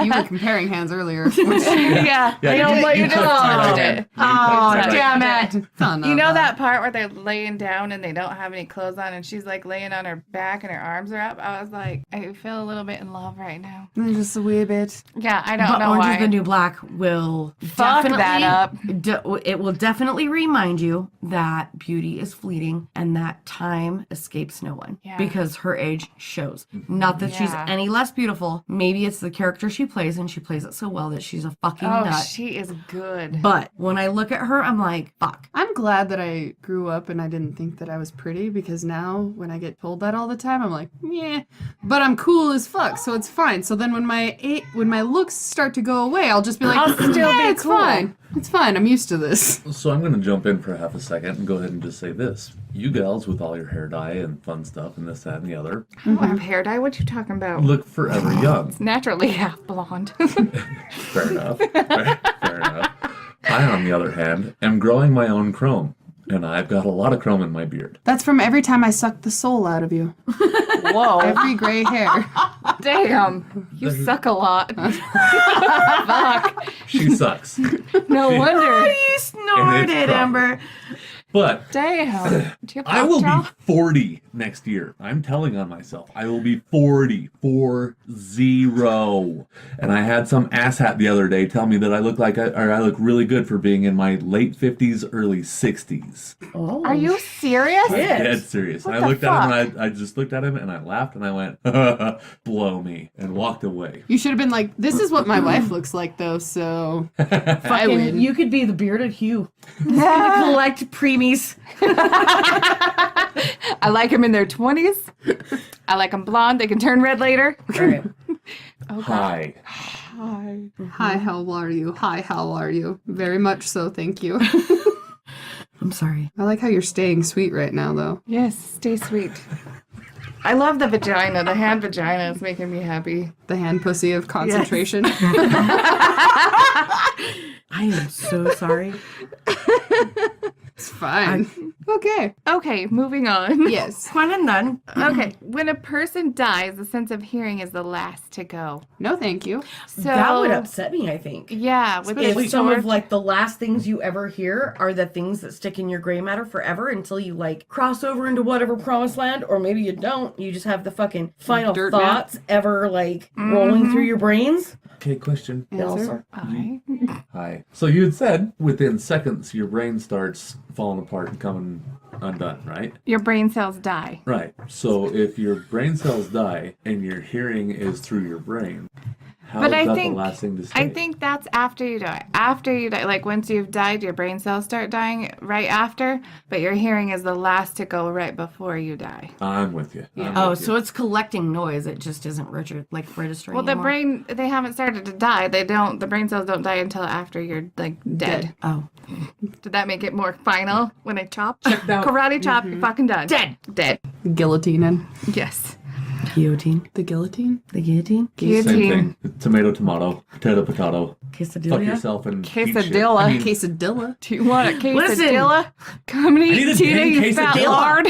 You were comparing hands earlier. Which, Yeah. I know, but you just touched my touched right it. hand. You Oh, touched my right damn hand. it. oh, no, You know no. that part where they're laying down and they don't have any clothes on and she's like laying on her back and her arms are up? I was like, I feel a little bit in love right now. Just a wee bit. Yeah, I don't But know Orange why. is the New Black will Fuck definitely that up. It will definitely remind you that beauty is fleeting and that time escapes no one. Yeah. Because her age shows. Not that she's Yeah. any less beautiful. Maybe it's the character she plays and she plays it so well that she's a fucking Oh, nut. she is good. But when I look at her, I'm like, fuck. I'm glad that I grew up and I didn't think that I was pretty because now when I get told that all the time, I'm like, yeah, but I'm cool as fuck, so it's fine. So then when my looks start to go away, I'll just be like, I'll still be it's cool." fine. It's fine. I'm used to this. So I'm going to jump in for half a second and go ahead and just say this. You gals with all your hair dye and fun stuff and this, that, and the other I don't have hair dye. What you talking about? look forever young. Naturally half blonde. Fair enough. Fair enough. I, on the other hand, am growing my own chrome. And I've got a lot of chrome in my beard. That's from every time I sucked the soul out of you. Whoa. Every gray hair. Damn. You suck a lot. Fuck. She sucks. No wonder. You snorted, Amber. But Damn. Do you have I will be cough 40 next year. I'm telling on myself. I will be 40. 40. And I had some asshat the other day tell me that I look like I look really good for being in my late 50s, early 60s. Oh. Are you serious? I'm dead serious. What I the looked at him fuck? and I just looked at him and I laughed and I went, blow me, and walked away. You should have been like, this is what my wife looks like, though, so I win. You could be the bearded Hugh. He's gonna collect preemies. I like them in their 20s. I like them blonde. They can turn red later. Right. Oh, God. Hi. Hi. Hi, how are you? Hi, how are you? Very much so, thank you. I'm sorry. I like how you're staying sweet right now, though. Yes, stay sweet. I love the vagina. The hand vagina is making me happy. The hand pussy of concentration. I am so sorry. It's fine. Okay. Okay, moving on. Yes. One and done. Okay, when a person dies, the sense of hearing is the last to go. No, thank you. So That would upset me, I think. Yeah, with If the some sword. of like the last things you ever hear are the things that stick in your gray matter forever until you like cross over into whatever promised land, or maybe you don't. You just have the fucking final Dirt thoughts ever like rolling through your brains. Okay, question. Answer. Okay. Hi. So you had said within seconds your brain starts falling apart and coming undone, right? Your brain cells die. Right. So if your brain cells die and your hearing is through your brain, how But is I that think- the last thing to say? I think that's after you die. After you die, like once you've died, your brain cells start dying right after, but your hearing is the last to go right before you die. I'm with you. I'm Oh, with you. so it's collecting noise. It just isn't registering. Well, the anymore. brain, they haven't started to die. The brain cells don't die until after you're like dead. Oh, Did that make it more final when I chop? out. Karate chop, you're fucking done. Dead. Dead. Guillotining. Yes. guillotine. The guillotine? The guillotine. Same Guillotine. thing. Tomato, tomato, potato, potato. Quesadilla. Fuck yourself and eat shit. Quesadilla. I mean, Quesadilla. Do you want a Listen. quesadilla? Come and need eat a Tina, damn you fat quesadilla. lard.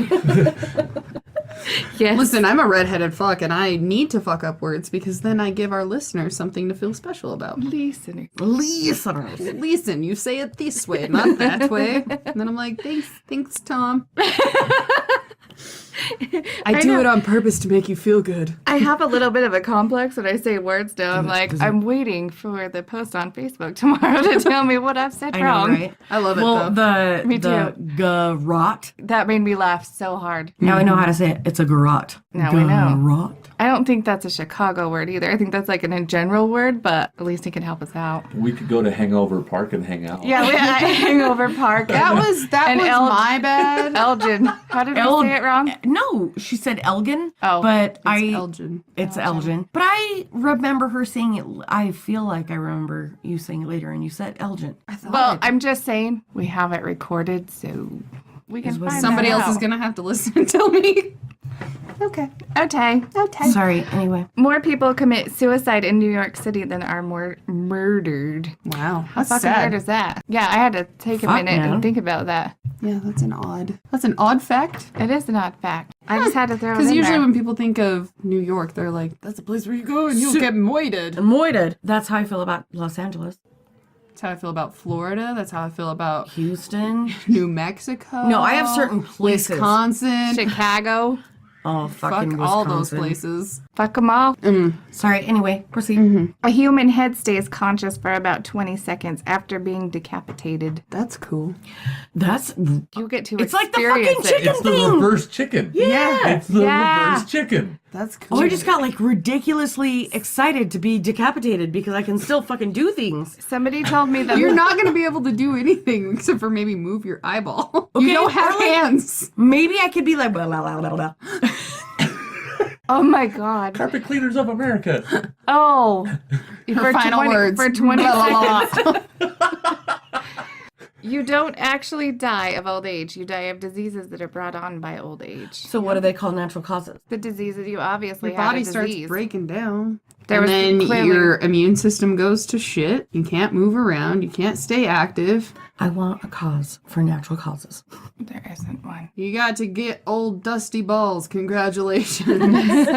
Yes. Listen, I'm a redheaded fuck, and I need to fuck up words because then I give our listeners something to feel special about. Listener. Listeners. Listen, you say it this way, not that way. And then I'm like, thanks, Tom. I do know. it on purpose to make you feel good. I have a little bit of a complex when I say words now. I'm like, I'm waiting for the post on Facebook tomorrow to tell me what I've said I know, wrong. right? I love it, Well, though. the Me the garrot. That made me laugh so hard. Now I know how to say it. It's a garrot. Now we know. Garot. I don't think that's a Chicago word either. I think that's like a general word, but at least he can help us out. we could go to Hangover Park and hang out. Yeah, we had Hangover Park. That was And my bad. Elgin. How did we say it wrong? No, she said Elgin. Oh, but Elgin. It's Elgin. But I remember her saying it. I feel like I remember you saying it later, and you said Elgin. Well, I'm just saying we have it recorded, so we can find Somebody that else is out. going to have to listen and tell me. Okay. Sorry. Anyway, More people commit suicide in New York City than are more murdered. Wow. How That's fucking sad. weird is that? Yeah, I had to take a Fuck, minute man. and think about that. Yeah, that's an odd fact. It is an odd fact. I just had to throw it Because in usually there. when people think of New York, they're like, that's a place where you go and you'll get moited. Moited. That's how I feel about Los Angeles, That's how I feel about Florida. That's how I feel about Houston. New Mexico. No, I have certain places. Wisconsin. Chicago. Oh, fucking Fuck all those Wisconsin. places. Fuck them all. Sorry. Anyway, proceed. A human head stays conscious for about 20 seconds after being decapitated. That's cool. That's You get to It's like the experience fucking chicken It's the thing. reverse chicken. Yeah. It's the Yeah. reverse chicken. That's cool. Oh, I just got like ridiculously excited to be decapitated because I can still fucking do things. Somebody told me that You're not going to be able to do anything except for maybe move your eyeball. Okay, You don't have or, like, hands. Maybe I could be like blah, blah, blah, blah, blah. Oh my god. Carpet Cleaners of America. Oh. Her final words. For 20 Blah, blah, seconds. blah. You don't actually die of old age. You die of diseases that are brought on by old age. So what do they call natural causes? The diseases you obviously Your have body a starts disease. breaking down. And then your immune system goes to shit. You can't move around. You can't stay active. I want a cause for natural causes. There isn't one. You got to get old dusty balls. Congratulations.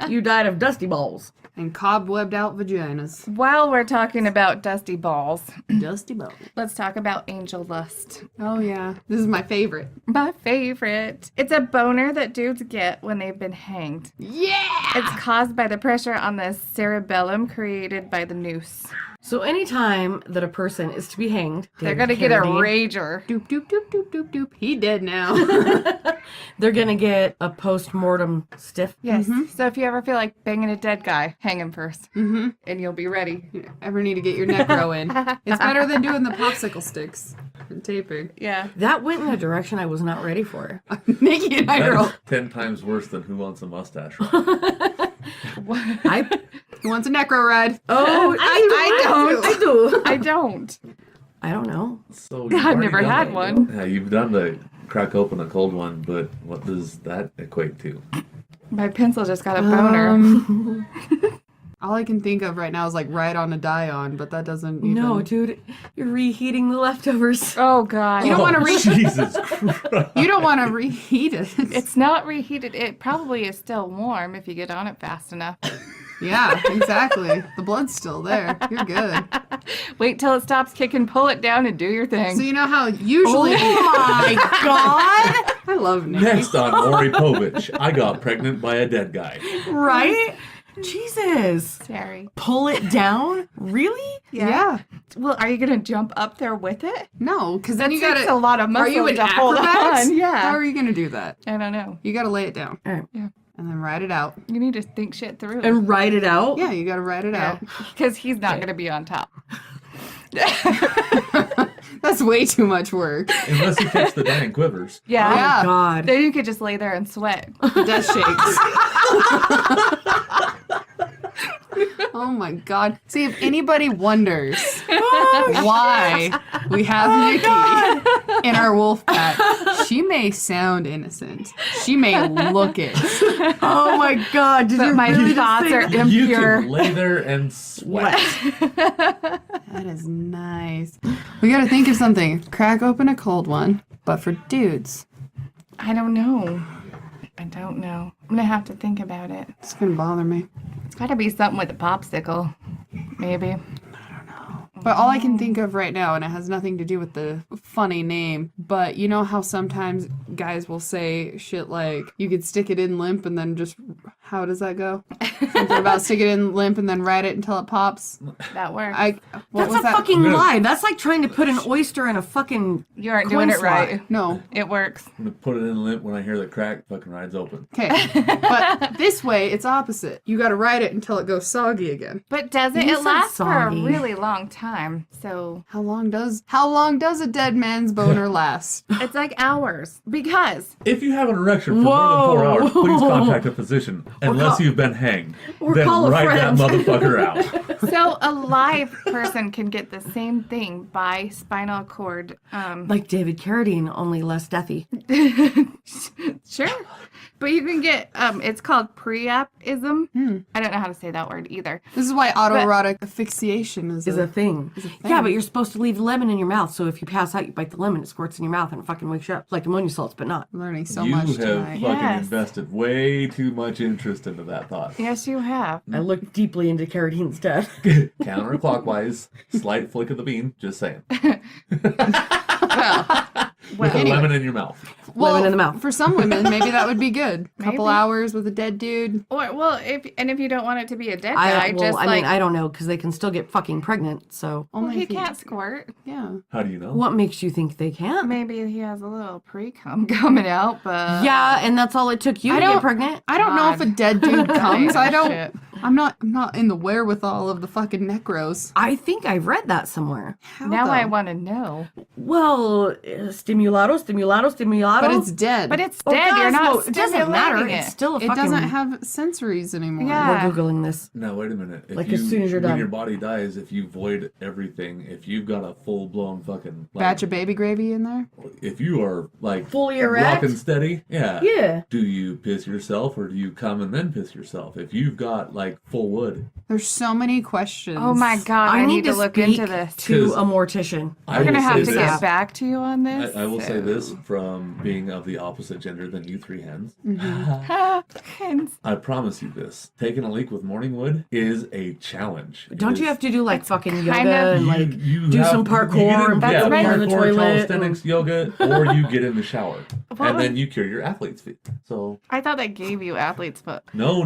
You died of dusty balls. And cobwebbed out vaginas. While we're talking about dusty balls, Dusty balls. let's talk about angel lust. Oh, yeah. This is my favorite. My favorite. It's a boner that dudes get when they've been hanged. Yeah! It's caused by the pressure on the cerebellum created by the noose. So anytime that a person is to be hanged, They're going to get a rager. Doop, doop, doop, doop, doop, doop. He dead now. they're going to get a post-mortem stiff. Yes. So if you ever feel like banging a dead guy, hang him first. Mm-hmm. And you'll be ready. You ever need to get your necro in. It's better than doing the popsicle sticks and taping. Yeah. That went in a direction I was not ready for. Nikki and I That girl. is 10 times worse than Who Wants a Mustache? Who wants a necro ride? Oh, I do. I don't. I don't know. So I've you've already never done had that. one. Yeah, you've done the crack open a cold one, but what does that equate to? My pencil just got a boner. All I can think of right now is like ride on a die-on, but that doesn't even... No, dude, you're reheating the leftovers. Oh, God. You don't want to Jesus Christ. You don't want to reheat it. It's not reheated. It probably is still warm if you get on it fast enough. Yeah, exactly. The blood's still there. You're good. Wait till it stops kicking, pull it down, and do your thing. So you know how usually... Oh my god! I love Nikki. Next on Maury Povich, I got pregnant by a dead guy. Right? Jesus. Sorry. Pull it down? Really? Yeah. Well, are you going to jump up there with it? No, because then That you takes gotta... a lot of muscle Are you an to hold acrobat? on. Yeah. How are you going to do that? I don't know. You got to lay it down. All right. Yeah. And then ride it out. You need to think shit through. And write it out? Yeah, you got to ride it out. Because he's not going to be on top. That's way too much work. Unless you catch the dang quivers. Yeah. Yeah. Oh god. Then you could just lay there and sweat. Death shakes. Oh my god. See, if anybody wonders why we have Nikki in our wolf pack, she may sound innocent. She may look it. Oh my god. Did But you my really thoughts just are say You impure. can lay there and sweat. That is nice. We gotta think of something. Crack open a cold one, but for dudes. I don't know. I'm going to have to think about it. It's gonna bother me. It's got to be something with a popsicle. Maybe. But all I can think of right now, and it has nothing to do with the funny name, but you know how sometimes guys will say shit like, you could stick it in limp and then just, how does that go? Something about stick it in limp and then ride it until it pops. That works. What That's was a that? fucking lie. That's like trying to put an oyster in a fucking You aren't coin doing it slot. right. No. It works. I'm gonna put it in limp when I hear the crack, fucking ride's open. Okay. But this way, it's opposite. You gotta ride it until it goes soggy again. But does it? You It said lasts for a soggy. really long time. So How long does a dead man's boner last? it's like hours. Because If you have an erection for more than 4 hours, Whoa. please contact a physician. Unless you've been hanged. Then call a ride that friend. motherfucker out. so a live person can get the same thing by spinal cord. Like David Carradine, only less deathy. Sure. But you can get it's called priapism. I don't know how to say that word either. This is why autoerotic asphyxiation is Is a thing. Yeah, but you're supposed to leave lemon in your mouth, so if you pass out, you bite the lemon, it squirts in your mouth, and it fucking wakes you up. Like ammonia salts, but not. I'm learning so You much have tonight. fucking Yes. invested way too much interest into that thought. Yes, you have. I looked deeply into Carradine's death. Counterclockwise, slight flick of the bean, just saying. With a anyway. lemon in your mouth. Lemon in the mouth. For some women, maybe that would be good. Couple Maybe. hours with a dead dude. Or well, if you don't want it to be a dead guy, I don't know, because they can still get fucking pregnant, so. well, he if you- can't squirt. Yeah. How do you know? What makes you think they can't? Maybe he has a little pre-cum coming out, but Yeah, and that's all it took you I to don't- get pregnant? I don't know if a dead dude comes. I don't. Shit. I'm not in the wherewithal of the fucking necros. I think I've read that somewhere. How Now though? I want to know. Well, stimulato. But it's dead. But it's Oh, dead. guys, You're not well, it doesn't matter. stimulating It's it. still a it fucking. doesn't have sensories anymore. Yeah. We're Googling this. No, wait a minute. If Like, as soon as you're when done. your body dies, if you void everything, if you've got a full blown fucking Batch of baby gravy in there. if you are like Fully erect? rocking steady, yeah. Yeah. Do you piss yourself or do you come and then piss yourself? If you've got like like full wood. There's so many questions. Oh my god, I need to look speak into this. to a mortician. We're going to have to get back to you on this. I will say this from being of the opposite gender than you three hens. Hens. I promise you this. Taking a leak with morning wood is a challenge. Don't you have to do like fucking yoga kind of- and like you do have- some you get parkour and yeah, put them in the parkour, toilet? calisthenics, yoga, or you get in the shower. And was- then you cure your athlete's feet. So, I thought that gave you athlete's foot. no.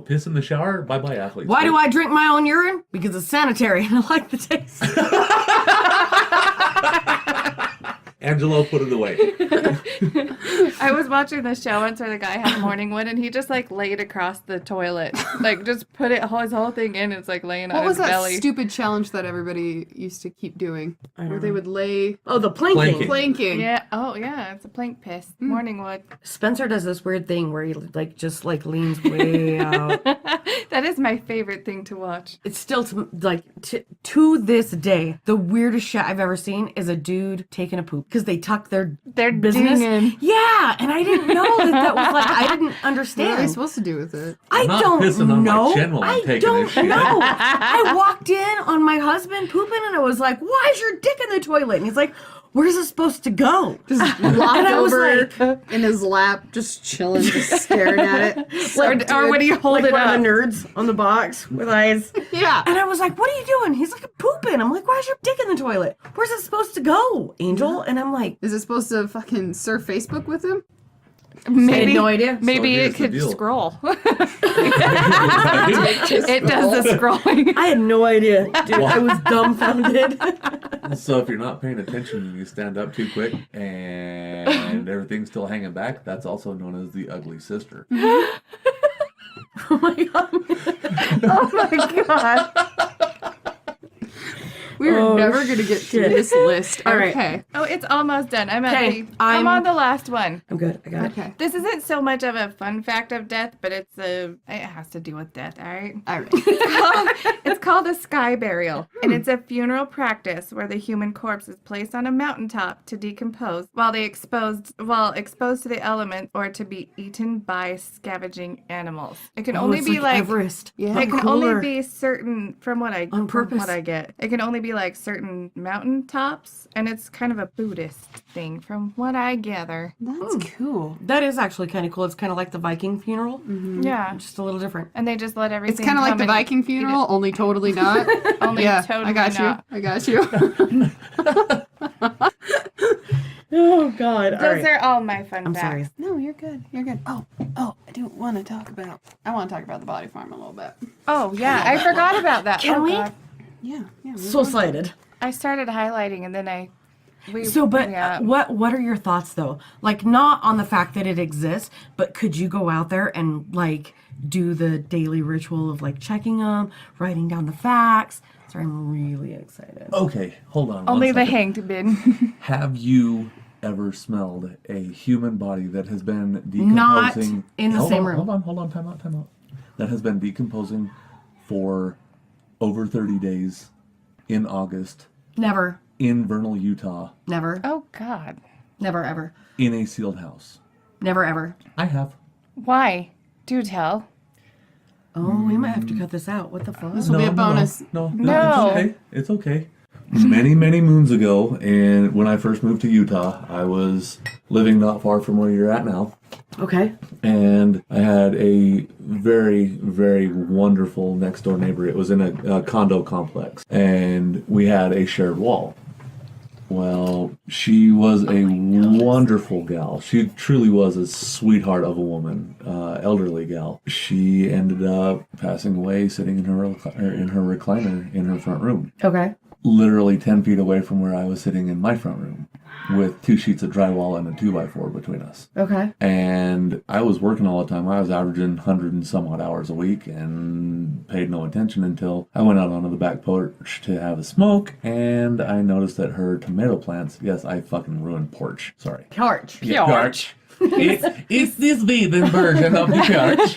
Piss in the shower, bye-bye athlete's Why feet. do I drink my own urine? Because it's sanitary and I like the taste. Angelo, put it away. I was watching the show once where the guy had morning wood and he just like laid across the toilet. Like just put his whole thing in. It's like laying on What was his that belly. stupid challenge that everybody used to keep doing? Where they would lay Oh, the planking. planking. Yeah. Oh yeah. It's a plank piss. Morning wood. Spencer does this weird thing where he like just like leans way out. That is my favorite thing to watch. It's still to this day the weirdest shit I've ever seen is a dude taking a poop because they tuck their business. dinging. Yeah, and I didn't know that was like I didn't What are they understand. supposed to do with it? I I'm not don't pissing on my know. chin while I'm I taking don't this shit. know. I walked in on my husband pooping and I was like, "Why is your dick in the toilet?" And he's like, "Where's it supposed to go?" Just And locked I was over like, in his lap, just chilling, just staring at it. Or when you hold like it one up. of the nerds on the box with eyes. Yeah. And I was like, "What are you doing?" He's like, "I'm pooping." I'm like, "Why is your dick in the toilet? Where's it supposed to go, Angel?" And I'm like, Is it supposed to fucking surf Facebook with him? Maybe, no idea. Maybe So here's it the could deal. scroll. It does the scrolling. I had no idea, dude. I was dumbfounded. So if you're not paying attention and you stand up too quick and everything's still hanging back, that's also known as the ugly sister. Oh my god. Oh my god. We're Oh, never going to get through shit. this list. All right. Okay. Oh, it's almost done. I'm at Okay, the. I'm on the last one. I'm good. I got it. Okay. This isn't so much of a fun fact of death, but it has to do with death, all right? All right. It's called a sky burial, and it's a funeral practice where the human corpse is placed on a mountaintop to decompose while exposed to the elements or to be eaten by scavenging animals. It can only it's be like Everest. Yeah. it can cooler. only be certain from what I On purpose. from what I get. It can only be like certain mountaintops, and it's kind of a Buddhist thing from what I gather. That's cool. That is actually kind of cool. It's kind of like the Viking funeral, Yeah. just a little different. And they just let everything It's kind of like come the and Viking funeral, only totally not. Only yeah, totally I got not. you. I got you. Oh god. All Those right. are all my fun I'm facts. sorry. No, you're good. You're good. Oh, I do want to talk about. I want to talk about the body farm a little bit. Oh, yeah. I forgot about that. Can Oh, we? God. Yeah. So excited. I started highlighting and then But what are your thoughts though? Like not on the fact that it exists, but could you go out there and like do the daily ritual of like checking them, writing down the facts? So I'm really excited. Okay, hold on. Only one the second. hanged bin. Have you ever smelled a human body that has been Not decomposing? in the same room. Hold on, time out. That has been decomposing for over 30 days in August Never, in Vernal, Utah, never, Oh, God. never, ever, in a sealed house. never, ever. I have. Why? Do tell. Oh, we might have to cut this out. What the fuck? This will be a bonus. No, No. it's okay. Many moons ago, and when I first moved to Utah, I was living not far from where you're at now. Okay. And I had a very, very wonderful next door neighbor. It was in a condo complex, and we had a shared wall. Well, she was a wonderful gal. She truly was a sweetheart of a woman, elderly gal. She ended up passing away sitting in her recliner in her front room, Okay. literally 10 feet away from where I was sitting in my front room, with 2 sheets of drywall and a 2x4 between us. Okay. And I was working all the time. I was averaging 100 and some odd hours a week and paid no attention until I went out onto the back porch to have a smoke, and I noticed that her tomato plants, yes, I fucking ruined porch. Sorry. Porch. Yeah, porch. It's this vegan version of the church.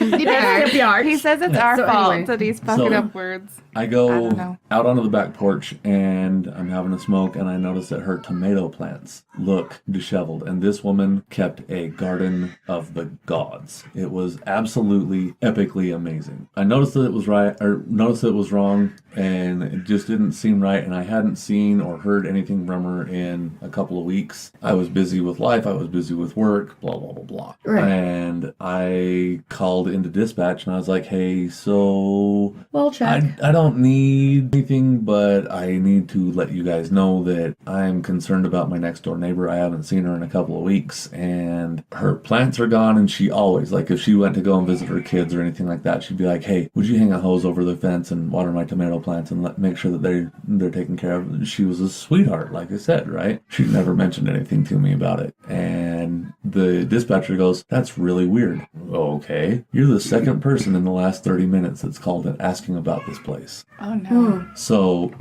He says it's our fault that he's fucking up words. I go out onto the back porch and I'm having a smoke, and I notice that her tomato plants look disheveled. And this woman kept a garden of the gods. It was absolutely epically amazing. I noticed that it was right, or noticed that it was wrong, and it just didn't seem right. And I hadn't seen or heard anything from her in a couple of weeks. I was busy with life. I was busy with work. Blah blah blah blah. Right. And I called into dispatch and I was like, "Hey, so Well, check. I don't need anything, but I need to let you guys know that I'm concerned about my next door neighbor. I haven't seen her in a couple of weeks, and her plants are gone. And she always, like, if she went to go and visit her kids or anything like that, she'd be like, hey, would you hang a hose over the fence and water my tomato plants and make sure that they're taken care of? She was a sweetheart, like I said, right? She never mentioned anything to me about it. And the dispatcher goes, that's really weird. Okay. You're the second person in the last 30 minutes that's called and asking about this place. Oh, no. So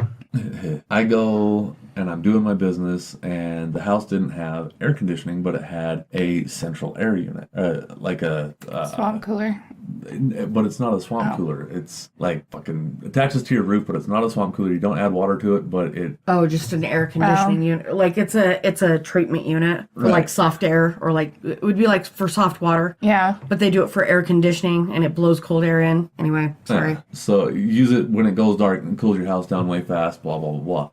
I go and I'm doing my business, and the house didn't have air conditioning, but it had a central air unit, like a Swamp cooler. But it's not a swamp cooler. It's like fucking attaches to your roof, but it's not a swamp cooler. You don't add water to it, but it. Oh, just an air conditioning unit. Like it's a treatment unit for like soft air, or like it would be like for soft water. Yeah. But they do it for air conditioning, and it blows cold air in. Anyway, sorry. So use it when it goes dark and cools your house down way fast. Blah blah blah blah.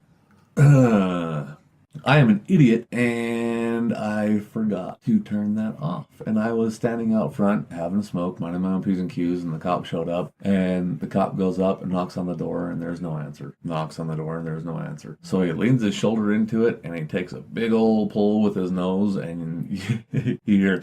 I am an idiot, and I forgot to turn that off. And I was standing out front having a smoke, minding my own P's and Q's, and the cop showed up. And the cop goes up and knocks on the door, and there's no answer. Knocks on the door, and there's no answer. So he leans his shoulder into it, and he takes a big old pull with his nose, and you hear...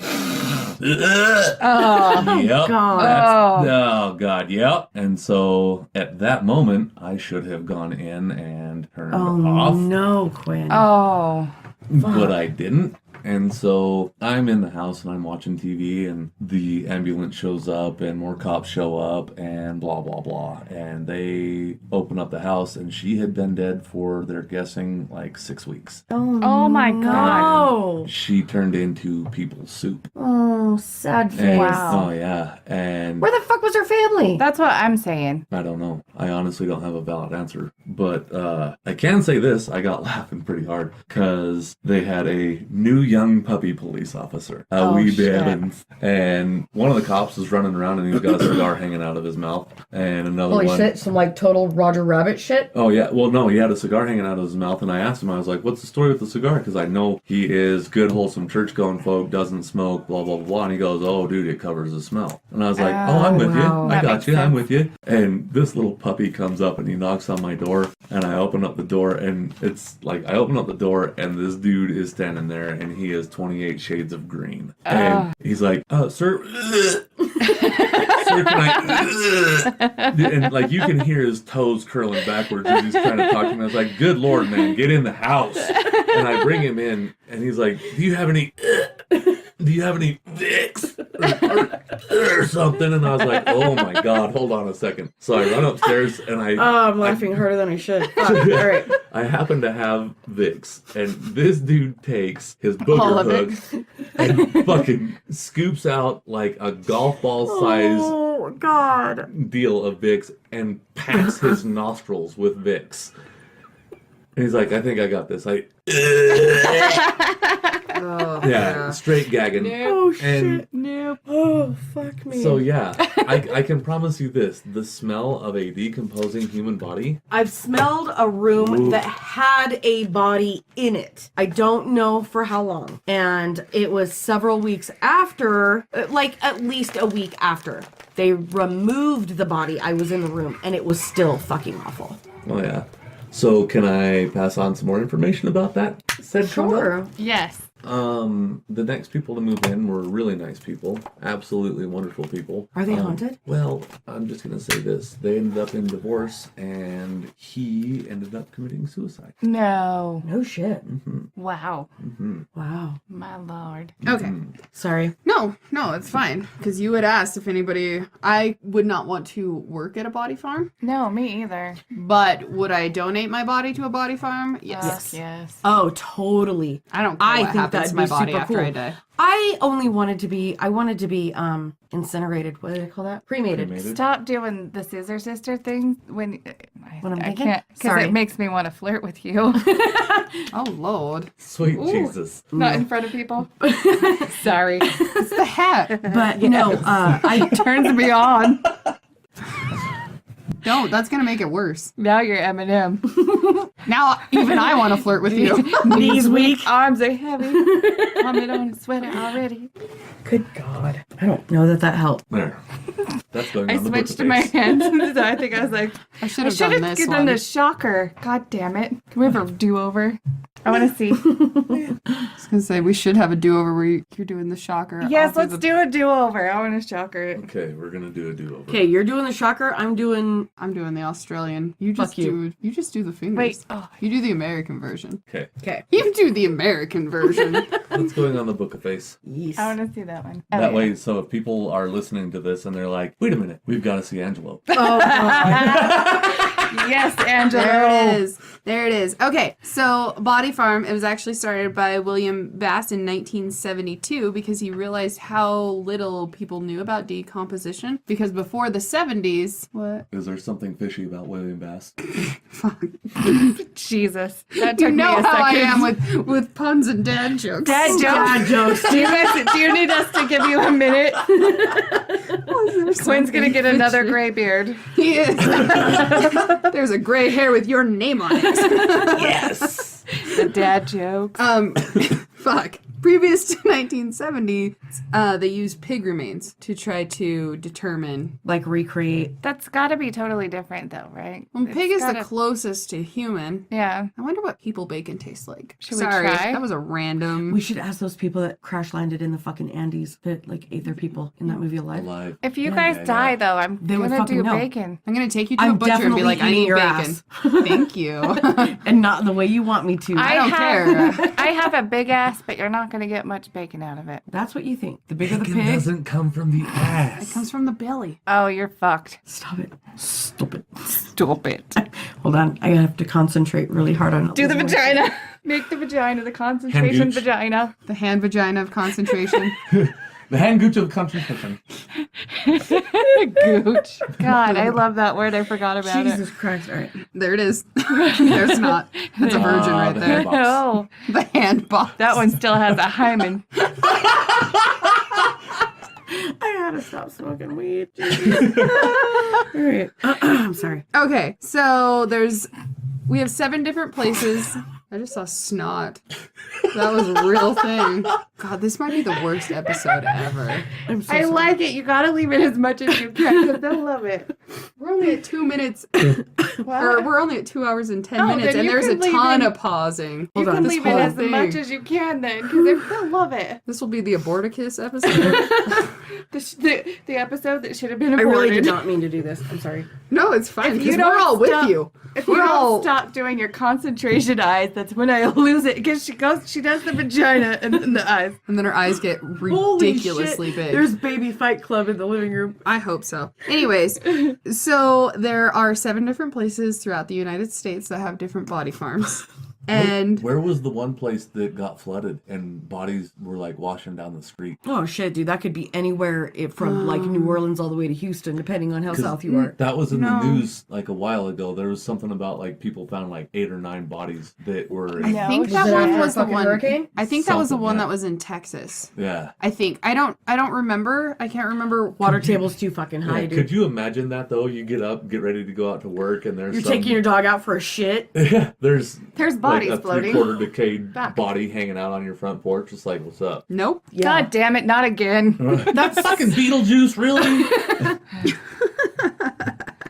Oh, yep. God. Oh, God, yep. And so at that moment, I should have gone in and turned off. No, Quinn. Oh. But I didn't. And so I'm in the house and I'm watching TV, and the ambulance shows up and more cops show up and blah, blah, blah. And they open up the house, and she had been dead for, they're guessing, like 6 weeks. Oh my God. She turned into people's soup. Oh, sad face. And, Wow. Oh, yeah. And Where the fuck was her family? That's what I'm saying. I don't know. I honestly don't have a valid answer. But I can say this. I got laughing pretty hard because they had a new young puppy police officer. A wee bit. And one of the cops was running around, and he's got a cigar hanging out of his mouth. And another Holy one... shit, some like total Roger Rabbit shit? Oh, yeah. Well, no, he had a cigar hanging out of his mouth, and I asked him, I was like, what's the story with the cigar? Because I know he is good, wholesome, church-going folk, doesn't smoke, blah, blah, blah. And he goes, oh, dude, it covers the smell. And I was like, oh, I'm with wow. you. I That got makes you. I'm sense. with you. And this little puppy comes up, and he knocks on my door, and I open up the door, and it's like, I open up the door, and this dude is standing there, and he is 28 shades of green. And he's like, sir... Sir, can I... And like you can hear his toes curling backwards as he's trying to talk to me. I was like, good Lord, man, get in the house. And I bring him in, and he's like, do you have any Vicks or something? And I was like, oh my God, hold on a second. So I run upstairs, and I'm laughing harder than I should. All right. I happen to have Vicks, and this dude takes his booger hook and fucking scoops out like a golf ball size deal of Vicks and packs his nostrils with Vicks. And he's like, I think I got this. Yeah, straight gagging. Oh, shit. Nope. Oh, fuck me. So yeah, I can promise you this: the smell of a decomposing human body. I've smelled a room that had a body in it. I don't know for how long. And it was several weeks after, like at least a week after, they removed the body. I was in the room, and it was still fucking awful. Oh yeah. So can I pass on some more information about that? Sure. Yes. The next people to move in were really nice people, absolutely wonderful people. Are they haunted? Well, I'm just gonna say this: they ended up in divorce, and he ended up committing suicide. No. No shit. Wow. Wow. My Lord. Okay. Sorry. No, it's fine. Because you had asked if anybody... I would not want to work at a body farm, No, me either. but would I donate my body to a body farm? Yes. Yes. Oh, totally. I don't care I what think happens to my body after I die. I wanted to be incinerated. What do they call that? Cremated. Stop doing the Scissor Sister thing when I'm I thinking? can't, because it makes me want to flirt with you. Oh, Lord. Sweet Jesus. Not in front of people. Sorry. It's the hat. But no, It turns me on. Don't. That's going to make it worse. Now you're Eminem. Now even I want to flirt with you. knees weak. Arms are heavy. Vomit on a sweater already. Good God. I don't know that helped. There. That's going I on the book switched of my face. hands. So I think I was like, I should have done this done one. the shocker. God damn it. Can we have a do-over? I want to see. I was going to say, we should have a do-over where you're doing the shocker. Yes, let's do a do-over. I want to shocker it. Okay, we're going to do a do-over. Okay, you're doing the shocker. I'm doing the Australian. You just Fuck you. You just do the fingers. Wait. Oh. You do the American version. Okay, okay. You do the American version. what's going on the book of face? Yes. I want to see that one. That way, so if people are listening to this and they're like, wait a minute, we've got to see Angelo. Yes, Angelo. There it is. Okay, so Body Farm, it was actually started by William Bass in 1972 because he realized how little people knew about decomposition. Because before the 70s, what? Is there something fishy about William Bass? Jesus. That took You me know a how I second. am with puns and dad jokes. Dad jokes. Do you need us to give you a minute? Quinn's gonna get another gray beard. He is. There's a gray hair with your name on it. Yes! The dad jokes. Fuck. Previous to 1970, they used pig remains to try to determine. Like recreate. That's gotta be totally different though, right? Well, pig is the gotta- closest to human. Yeah. I wonder what people bacon tastes like. Should we Sorry, try? that was a random. We should ask those people that crash landed in the fucking Andes that like ate their people in that movie Alive. Alive. If you guys die though, I'm They would gonna fucking do know. bacon. I'm gonna take you to a I'm butcher and be definitely like, I eating need your bacon. Thank you. And not the way you want me to. I don't care. I have a big ass, but you're not gonna get much bacon out of it. That's what you think. The bigger the Bacon pig. doesn't come from the ass. It comes from the belly. Oh, you're fucked. Stop it. Stop it. Stop it. Hold on. I have to concentrate really hard on Do the losing my- vagina. Make the vagina the concentration gooch. vagina. The hand vagina of concentration. The hand gooch of concentration. Gooch. God, I love that word. I forgot about Jesus Christ. All right. There it is. There's not. That's a virgin right the there. hand it. box. No, The hand box. that one still has a hymen. I gotta stop smoking weed. All right. I'm sorry. Okay, so we have 7 different places. I just saw snot. That was a real thing. God, this might be the worst episode ever. I'm so I sorry. like it. You gotta leave it as much as you can because they'll love it. We're only at 2 minutes, or we're only at 2 hours and 10 Oh, minutes, then and you there's a can leave ton it- of pausing. You can This leave it whole as thing. much as you can then because they'll love it. This will be the aborticus episode. The episode that should have been I aborted. really did not mean to do this. I'm sorry. No, it's fine, If you because don't we're all stop- with you. If you We're don't all... stop doing your concentration eyes, that's when I lose it. Because she does the vagina and then the eyes. And then her eyes get Holy ridiculously shit. big. There's baby fight club in the living room. I hope so. Anyways, so there are 7 different places throughout the United States that have different body farms. And Where was the one place that got flooded and bodies were like washing down the street? Oh shit, dude, that could be anywhere from like New Orleans all the way to Houston, depending on how south you are. That was in No. the news like a while ago. There was something about like people found like 8 or 9 bodies that were in, I think Was that it one after was a the fucking one. hurricane? I think that was the Something, one yeah. that was in Texas. yeah. I think. I don't remember. I can't remember. Water table's too fucking high, dude. Could you imagine that though? You get up, get ready to go out to work, and there's You're some, taking your dog out for a shit. yeah, there's bodies like a floating. 3/4 decayed body hanging out on your front porch. Just like, what's up? Nope. Yeah. God damn it, not again. That's fucking Beetlejuice, really?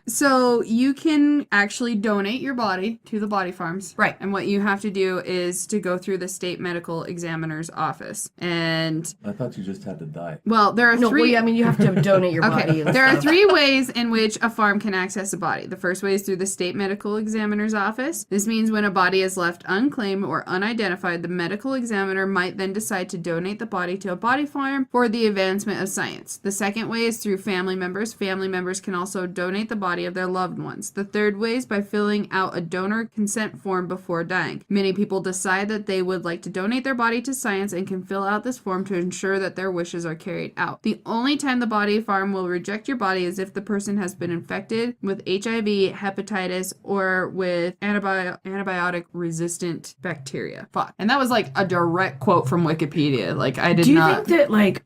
So you can actually donate your body to the body farms. Right. And what you have to do is to go through the state medical examiner's office. And, I thought you just had to die. well, there are No, 3... well, yeah, I mean, you have to donate your body. Okay, and there are stuff. 3 ways in which a farm can access a body. The first way is through the state medical examiner's office. This means when a body is left unclaimed or unidentified, the medical examiner might then decide to donate the body to a body farm for the advancement of science. The second way is through family members. Family members can also donate the body body of their loved ones. The third way is by filling out a donor consent form before dying. Many people decide that they would like to donate their body to science and can fill out this form to ensure that their wishes are carried out. The only time the body farm will reject your body is if the person has been infected with HIV, hepatitis, or with antibiotic resistant bacteria. Fuck. And that was like a direct quote from Wikipedia. Like, I did not. Do you think that, like,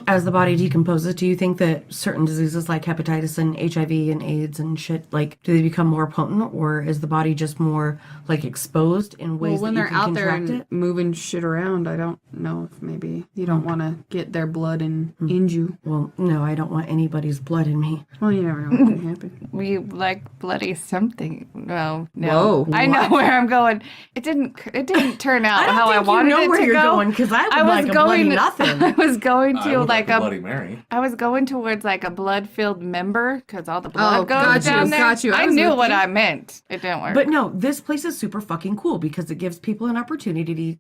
as the body decomposes, do you think that certain diseases like hepatitis and HIV and AIDS and shit, like, do they become more potent, or is the body just more, like, exposed in ways when that they're you can out there contract and it? moving shit around, I don't know if maybe you don't want to get their blood in you. Well, no, I don't want anybody's blood in me. Well, you never know what can happen. We like bloody something. Well, no. Whoa. I know where I'm going. It didn't turn out how I wanted you know it where to you're go. going, because I would like a bloody nothing. I was going I to would like a a Bloody Mary. I was going towards like a blood-filled member because all the blood goes got down you, there. got you. I I was knew with what you. I meant. It didn't work. But no, this place is super fucking cool because it gives people an opportunity.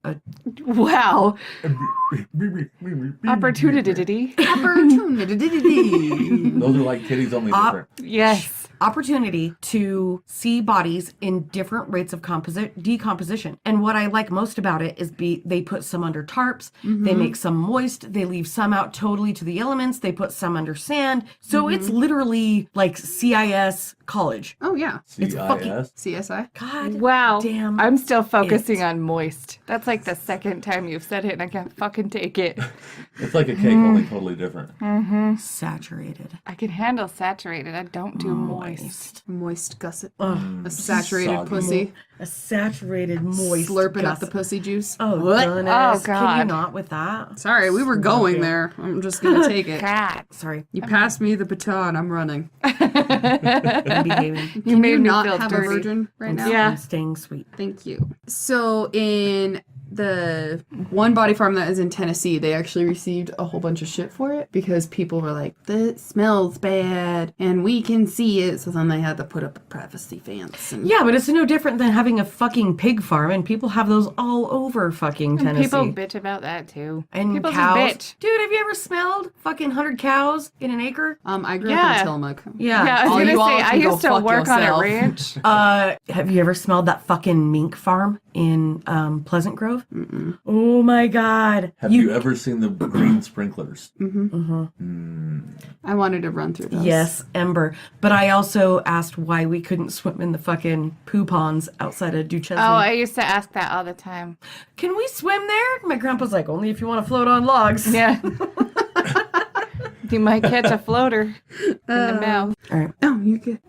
Wow. Opportunity. Those are like titties, only different. Yes. Opportunity to see bodies in different rates of decomposition. And what I like most about it is they put some under tarps, they make some moist, they leave some out totally to the elements, they put some under sand. So it's literally like CIS college. Oh, yeah. It's fucking- CIS? CSI. God Wow. damn. I'm still focusing on moist. That's like the second time you've said it and I can't fucking take it. It's like a cake, only totally different. saturated. I can handle saturated. I don't do moist. Moist gusset. A saturated Soggy. pussy. A saturated, moist Slurping up the gusset. pussy juice. Oh, What? goodness. Oh, Can God. you not with that? Sorry, we were going there. I'm just going to take it. God. Sorry. You passed me the baton. I'm running. I'm behaving. You Can made you me not feel have dirty. a virgin right now? Yeah. I'm staying sweet. Thank you. So in the one body farm that is in Tennessee, they actually received a whole bunch of shit for it because people were like, "This smells bad and we can see it." So then they had to put up a privacy fence. And Yeah, but it's no different than having a fucking pig farm, and people have those all over fucking Tennessee. People bitch about that too. and People cows. just bitch. Dude, have you ever smelled fucking 100 cows in an acre? I grew Yeah. up in Tillamook. Yeah. Yeah, I All was you gonna all say I can go used to fuck work on a yourself. ranch. Have you ever smelled that fucking mink farm in Pleasant Grove? Oh my God. Have you ever seen the green sprinklers? I wanted to run through those. Yes, Ember. But I also asked why we couldn't swim in the fucking poo ponds outside of Duchesne. Oh, I used to ask that all the time. Can we swim there? My grandpa's like, only if you want to float on logs. Yeah. You might catch a floater in the mouth. All right. Oh, you're good.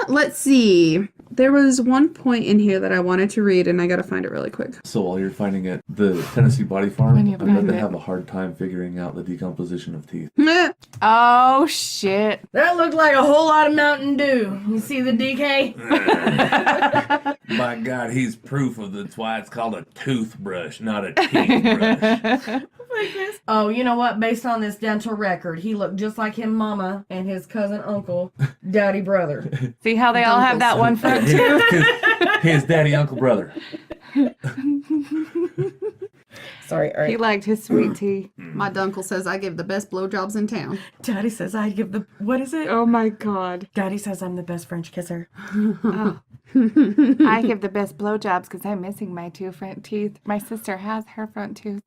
Let's see. There was one point in here that I wanted to read, and I gotta find it really quick. So while you're finding it, the Tennessee body farm, When you I bet find they it. have a hard time figuring out the decomposition of teeth. Oh shit. That looked like a whole lot of Mountain Dew. You see the DK? My God, he's proof of that's why it's called a toothbrush, not a teeth brush. Oh, you know what? Based on this dental record, he looked just like him mama and his cousin uncle, daddy brother. See how they all have that one front tooth? his daddy, uncle, brother. Sorry, all right. He liked his sweet tea. My dunkle says I give the best blowjobs in town. Daddy says I give the, what is it? Oh my god. Daddy says I'm the best French kisser. I give the best blowjobs because I'm missing my two front teeth. My sister has her front tooth.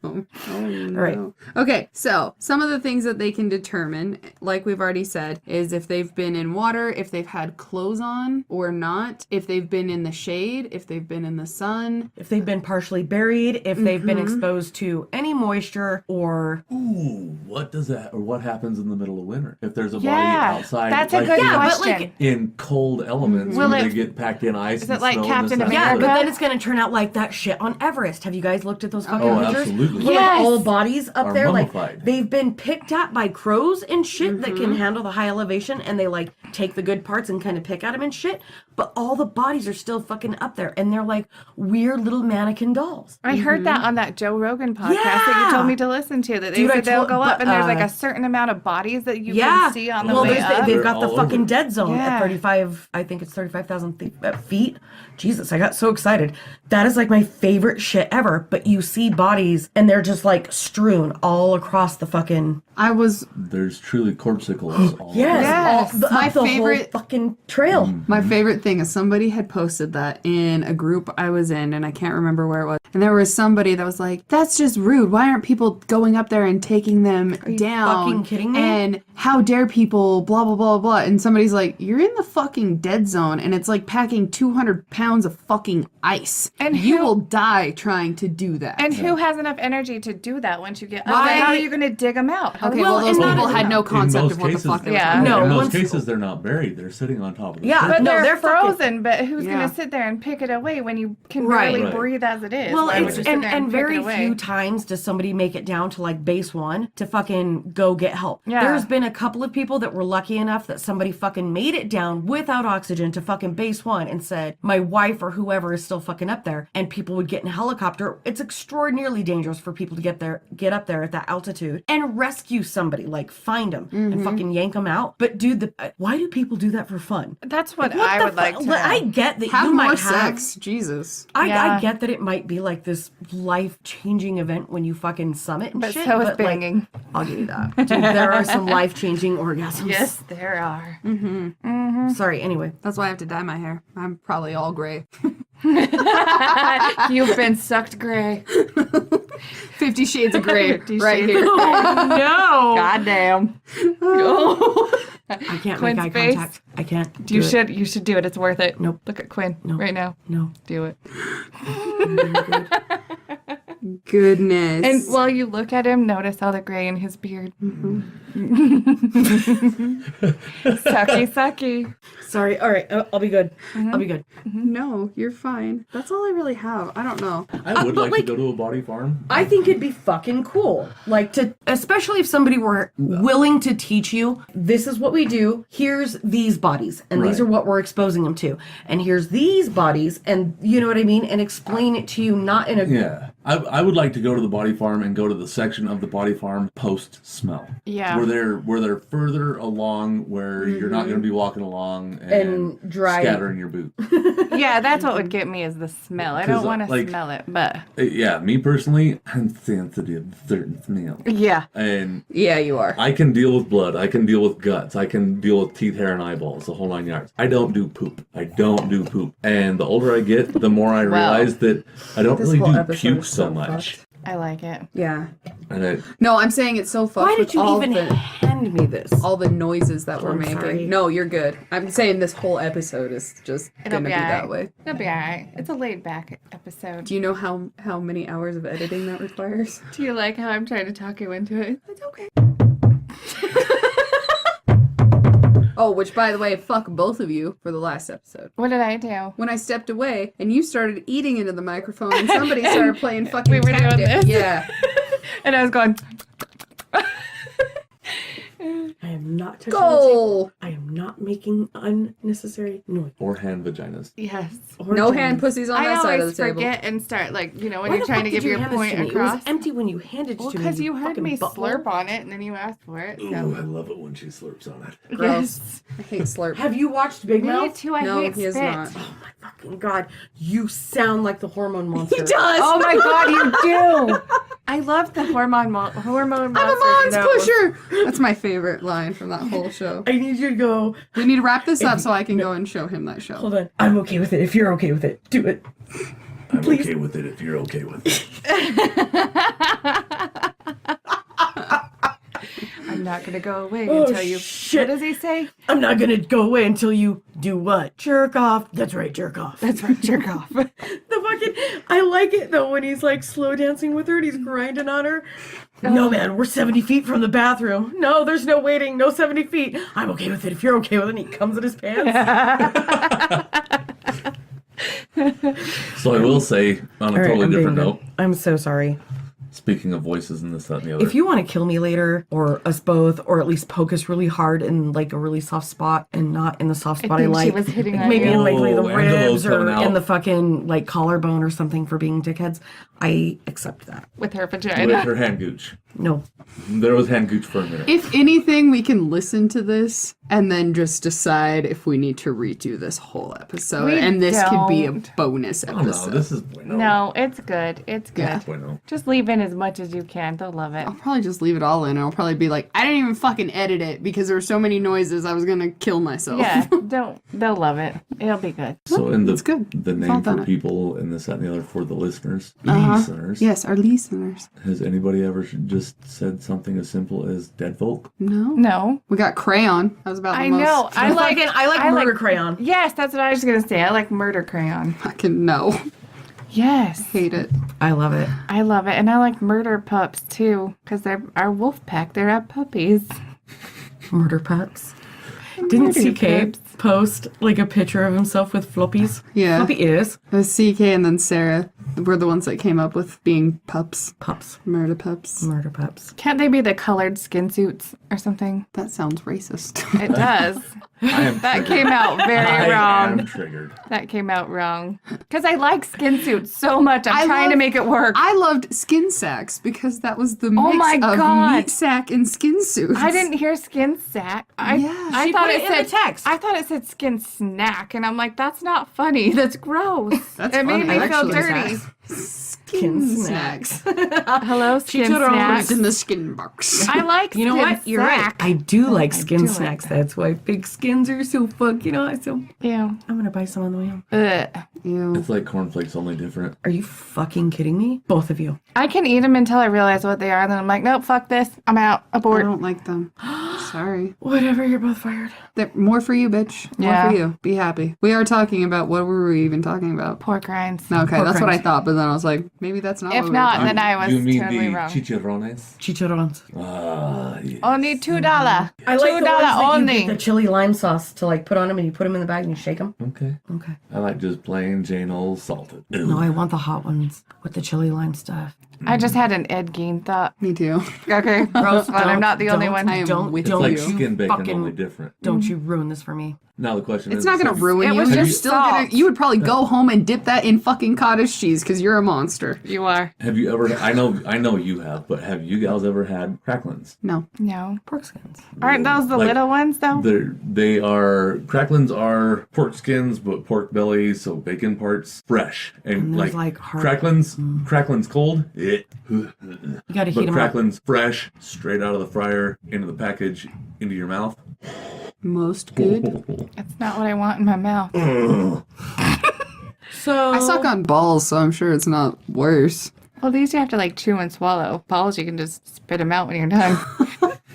Oh, no. Right. Okay, so some of the things that they can determine, like we've already said, is if they've been in water, if they've had clothes on or not, if they've been in the shade, if they've been in the sun. If they've been partially buried, if they've been exposed to any moisture or... Ooh, what does that, or what happens in the middle of winter? If there's a body Yeah, outside, that's a like good in, question. in cold elements, Will where it- they get packed in ice. is and it like snow Captain and this, that, Yeah, and but the other. then it's going to turn out like that shit on Everest. Have you guys looked at those fucking Oh, pictures? absolutely. Well, Yes. all bodies up Are there, mummified. like, they've been picked at by crows and shit that can handle the high elevation, and they, like, take the good parts and kind of pick at them and shit. but all the bodies are still fucking up there, and they're like weird little mannequin dolls. I heard that on that Joe Rogan podcast that you told me to listen to. That they Dude, said they'll go up, but, and there's like a certain amount of bodies that you can see on the way up. They've got the fucking dead zone Yeah. at 35. I think it's 35,000 feet. Jesus, I got so excited. That is like my favorite shit ever. But you see bodies, and they're just like strewn all across the fucking. There's truly corpuscles all Yes. My the favorite- whole fucking trail. My favorite thing is somebody had posted that in a group I was in, and I can't remember where it was. And there was somebody that was like, "That's just rude. Why aren't people going up there and taking them down? fucking kidding me? And how dare people, blah, blah, blah, blah." And somebody's like, "You're in the fucking dead zone, and it's like packing 200 pounds of fucking ice. And you who- will die trying to do that." And who has enough energy to do that once you get up Right. there? How are you going to dig them out? Okay, Well, well, those and not people only had no that- concept most of what cases- the fuck they were Yeah. talking No, in most once- cases, they're not buried. They're sitting on top of the Yeah, ship. But no, they're they're fucking- frozen. But who's Yeah. going to sit there and pick it away when you can Right. barely Right. breathe as it is? Well, Why would it's you sit and, there and pick very it away? few times does somebody make it down to like base 1 to fucking go get help. Yeah. There's been a couple of people that were lucky enough that somebody fucking made it down without oxygen to fucking base 1 and said, my wife or whoever is still fucking up there, and people would get in a helicopter. It's extraordinarily dangerous for people to get up there at that altitude and rescue somebody, like find them and fucking yank them out. But dude, why do people do that for fun? That's what What I the would like to know. I get that Have you more might have sex. Jesus. Yeah. I get that it might be like this life-changing event when you fucking summit and But shit. so is like, banging. I'll give you that. Dude, there are some life-changing orgasms. Yes, there are. Sorry, anyway. That's why I have to dye my hair. I'm probably all gray. You've been sucked gray. 50 Shades of Grey 50 right Shades here. No! Goddamn. I can't Quinn's make eye face. contact. I can't do You it. should. You should do it. It's worth it. Nope. Look at Quinn right now. No. Do it. Goodness. And while you look at him, notice all the gray in his beard. Sucky, sucky. Sorry. All right. I'll be good. I'll be good. No, you're fine. That's all I really have. I don't know. I would but like like- to go to a body farm. I think it'd be fucking cool. Like to, especially if somebody were willing to teach you, this is what we do. Here's these bodies, and these Right. are what we're exposing them to. And here's these bodies, and you know what I mean? And explain it to you, not in a. Yeah. I would like to go to the body farm and go to the section of the body farm post smell. Yeah. Where they're further along, where you're not going to be walking along And dry. scattering your boot. Yeah, that's what would get me is the smell. I don't 'Cause, want to like- smell it, but Yeah, me personally, I'm sensitive to certain smells. yeah. And Yeah, you are. I can deal with blood. I can deal with guts. I can deal with teeth, hair, and eyeballs, the whole 9 yards. I don't do poop. And the older I get, the more I realize that I don't really whole do episode puke is so so much. fucked. I like it. Yeah. And No, I'm saying it's so fucked Why with did you all even the hand me this? all the noises that we're I'm making. sorry. No, you're good. I'm saying this whole episode is just It'll gonna be be that alright. way. It'll be alright. It's a laid back episode. Do you know how many hours of editing that requires? Do you like how I'm trying to talk you into it? It's okay. Oh, which by the way, fuck both of you for the last episode. What did I do? When I stepped away and you started eating into the microphone and somebody started playing fucking We were doing tactic. this? Yeah. And I was going, I am not touching Goal. I am not making unnecessary noise. or hand vaginas. yes. Or No doing- hand pussies on I that side of always the table. forget and start, like, you know, when Why you're the trying to fuck give did you your hand this point to me? It across. was empty when you handed it Well, to me. because you heard fucking me butthole. slurp on it and then you asked for it. Ooh, So. I love it when she slurps on it. Gross. Yes. I hate slurp. Have you watched Big Me Mouth? too. I No, hate he is spit. not. Oh my fucking god! You sound like the hormone monster. He does. Oh my god, you do! I love the hormone monster. I'm a you Mons know. pusher. That's my favorite line from that whole show. I need you to go. We need to wrap this up so I can go and show him that show. Hold on. I'm okay with it. If you're okay with it, do it. I'm Please. okay with it if you're okay with it. I'm not gonna go away Oh, until you. shit. What does he say? I'm not gonna go away until you do what? Jerk off. That's right, jerk off. That's right, jerk off. The fucking. I like it though when he's like slow dancing with her and he's grinding on her. No man, we're 70 feet from the bathroom. No, there's no waiting. No 70 feet. I'm okay with it if you're okay with it. And he comes in his pants. So I will say, on a All right, totally I'm different being note, good. I'm so sorry. Speaking of voices and this, that, and the other. If you want to kill me later, or us both, or at least poke us really hard in like a really soft spot and not in the soft spot I think like. she was hitting on maybe you. in like the Oh, ribs Angelo's coming or out. in the fucking like collarbone or something for being dickheads. I accept that. With her with vagina. her hand gooch. No. There was hand gooch for a minute. If anything, we can listen to this and then just decide if we need to redo this whole episode. We and this could be a don't. bonus Oh, no, episode. this is bueno. No, it's good. It's good. Yeah. Bueno. Just leave in as much as you can. They'll love it. I'll probably just leave it all in. I'll probably be like, I didn't even fucking edit it because there were so many noises I was gonna kill myself. Yeah, don't. They'll love it. It'll be good. So in the It's good. the Thought name on for it. people and this, that, and the other for the listeners, listeners. Yes, our listeners. Has anybody ever just said something as simple as dead folk? No. No. We got crayon. That was about the I most know. I like murder crayon. Yes, that's what I was gonna say. I like murder crayon. fucking no. Yes. Hate it. I love it. I love it. And I like murder pups too, because they're our wolf pack. They're our puppies. Murder pups. Didn't Murder CK pups. post like a picture of himself with floppies? Yeah. Floppy ears. It was CK and then Sarah were the ones that came up with being pups. Pups. Murder pups. Murder pups. Can't they be the colored skin suits or something? That sounds racist. It does. I am That triggered. came out very I wrong. am triggered. That came out wrong. Because I like skin suits so much. I'm I trying to love- make it work. I loved skin sacks because that was the mix my of God. meat sack and skin suits. I didn't hear skin sack. I She thought put it it in said the text. I thought it said skin snack, and I'm like, that's not funny. That's gross. That's it made funny, me feel actually. dirty. Skin snacks. Hello, skin told her snack. It's in the skin box. I like. You know skin what? You're right. sack. I do like skin do like snacks. that. That's why big skins are so fucking awesome. Ew. I'm gonna buy some on the way home. Ugh. Ew. It's like cornflakes, only different. Are you fucking kidding me? Both of you. I can eat them until I realize what they are, and then I'm like, nope, fuck this. I'm out. I Abort. don't like them. Sorry. Whatever, you're both fired. They're more for you, bitch. More Yeah. for you. Be happy. We are talking about, what were we even talking about? Pork rinds. Okay, Pork that's what I rinds. thought, but then I was like, maybe that's not If what we not, were then I was you mean totally the wrong. chicharrones? Chicharrones. Ah, yes. Only $2. I like the ones $2 that you only. get the chili lime sauce to like put on them and you put them in the bag and you shake them. Okay. Okay. I like just plain Jane old salted. No, I want the hot ones with the chili lime stuff. I just had an Ed Gein thought. Me too. Okay, Gross. well, I'm not the only one. I am Don't, with It's don't like you. skin bacon, fucking- only different. Don't you ruin this for me. Now the question is... It's not gonna ruin It you. was You're just still gonna. salt. You would probably go home and dip that in fucking cottage cheese because you're a monster. You are. Have you ever... I know you have, but have you gals ever had cracklins? No. No. Pork skins. Aren't those the Like, little ones, though? They are... Cracklins are pork skins, but pork bellies, so bacon parts, fresh. And there's, like hard- cracklins cold, You gotta heat but them up. cracklins fresh, straight out of the fryer, into the package, into your mouth. Most good. It's not what I want in my mouth. So I suck on balls, so I'm sure it's not worse. Well, these you have to like chew and swallow. Balls, you can just spit them out when you're done.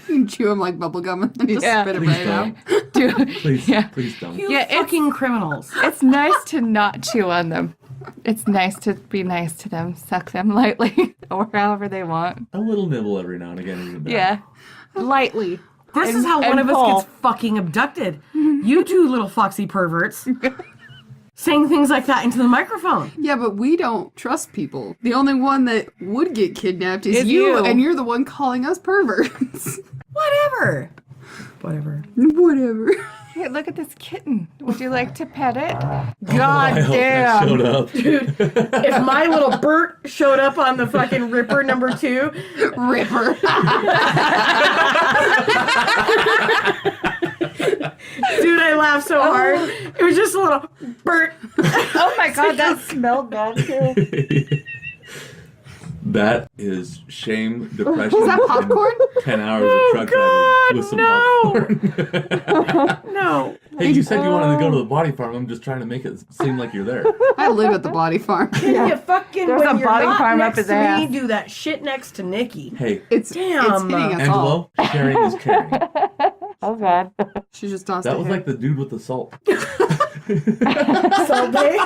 You can chew them like bubblegum and then just Yeah. spit it Please right out. don't. Dude, Please, yeah. please don't. you Yeah, it's- fucking criminals. It's nice to not chew on them. It's nice to be nice to them. Suck them lightly or however they want. A little nibble every now and again isn't bad. Yeah. Lightly. This is And- how one and of us Paul. gets fucking abducted. You two little foxy perverts. Saying things like that into the microphone. Yeah, but we don't trust people. The only one that would get kidnapped is Is you, you. and you're the one calling us perverts. Whatever. Whatever. Whatever. Hey, look at this kitten. Would you like to pet it? I God hope that damn. showed up. If my little Bert showed up on the fucking Ripper number 2, Ripper. dude, I laughed so hard. It was just a little Bert. Oh my god, that smelled bad too. That is shame, depression, Is that popcorn? and 10 hours of truck driving with some popcorn. No. Hey, you said you wanted to go to the body farm. I'm just trying to make it seem like you're there. I live at the body farm. Can you fucking, There's when a you're body not farm up next his to me, ass. do that shit next to Nikki. Hey, It's Damn, hitting us all. Angelo, caring is caring. Oh god. She just tossed That it was here. like the dude with the salt. Salt Bay.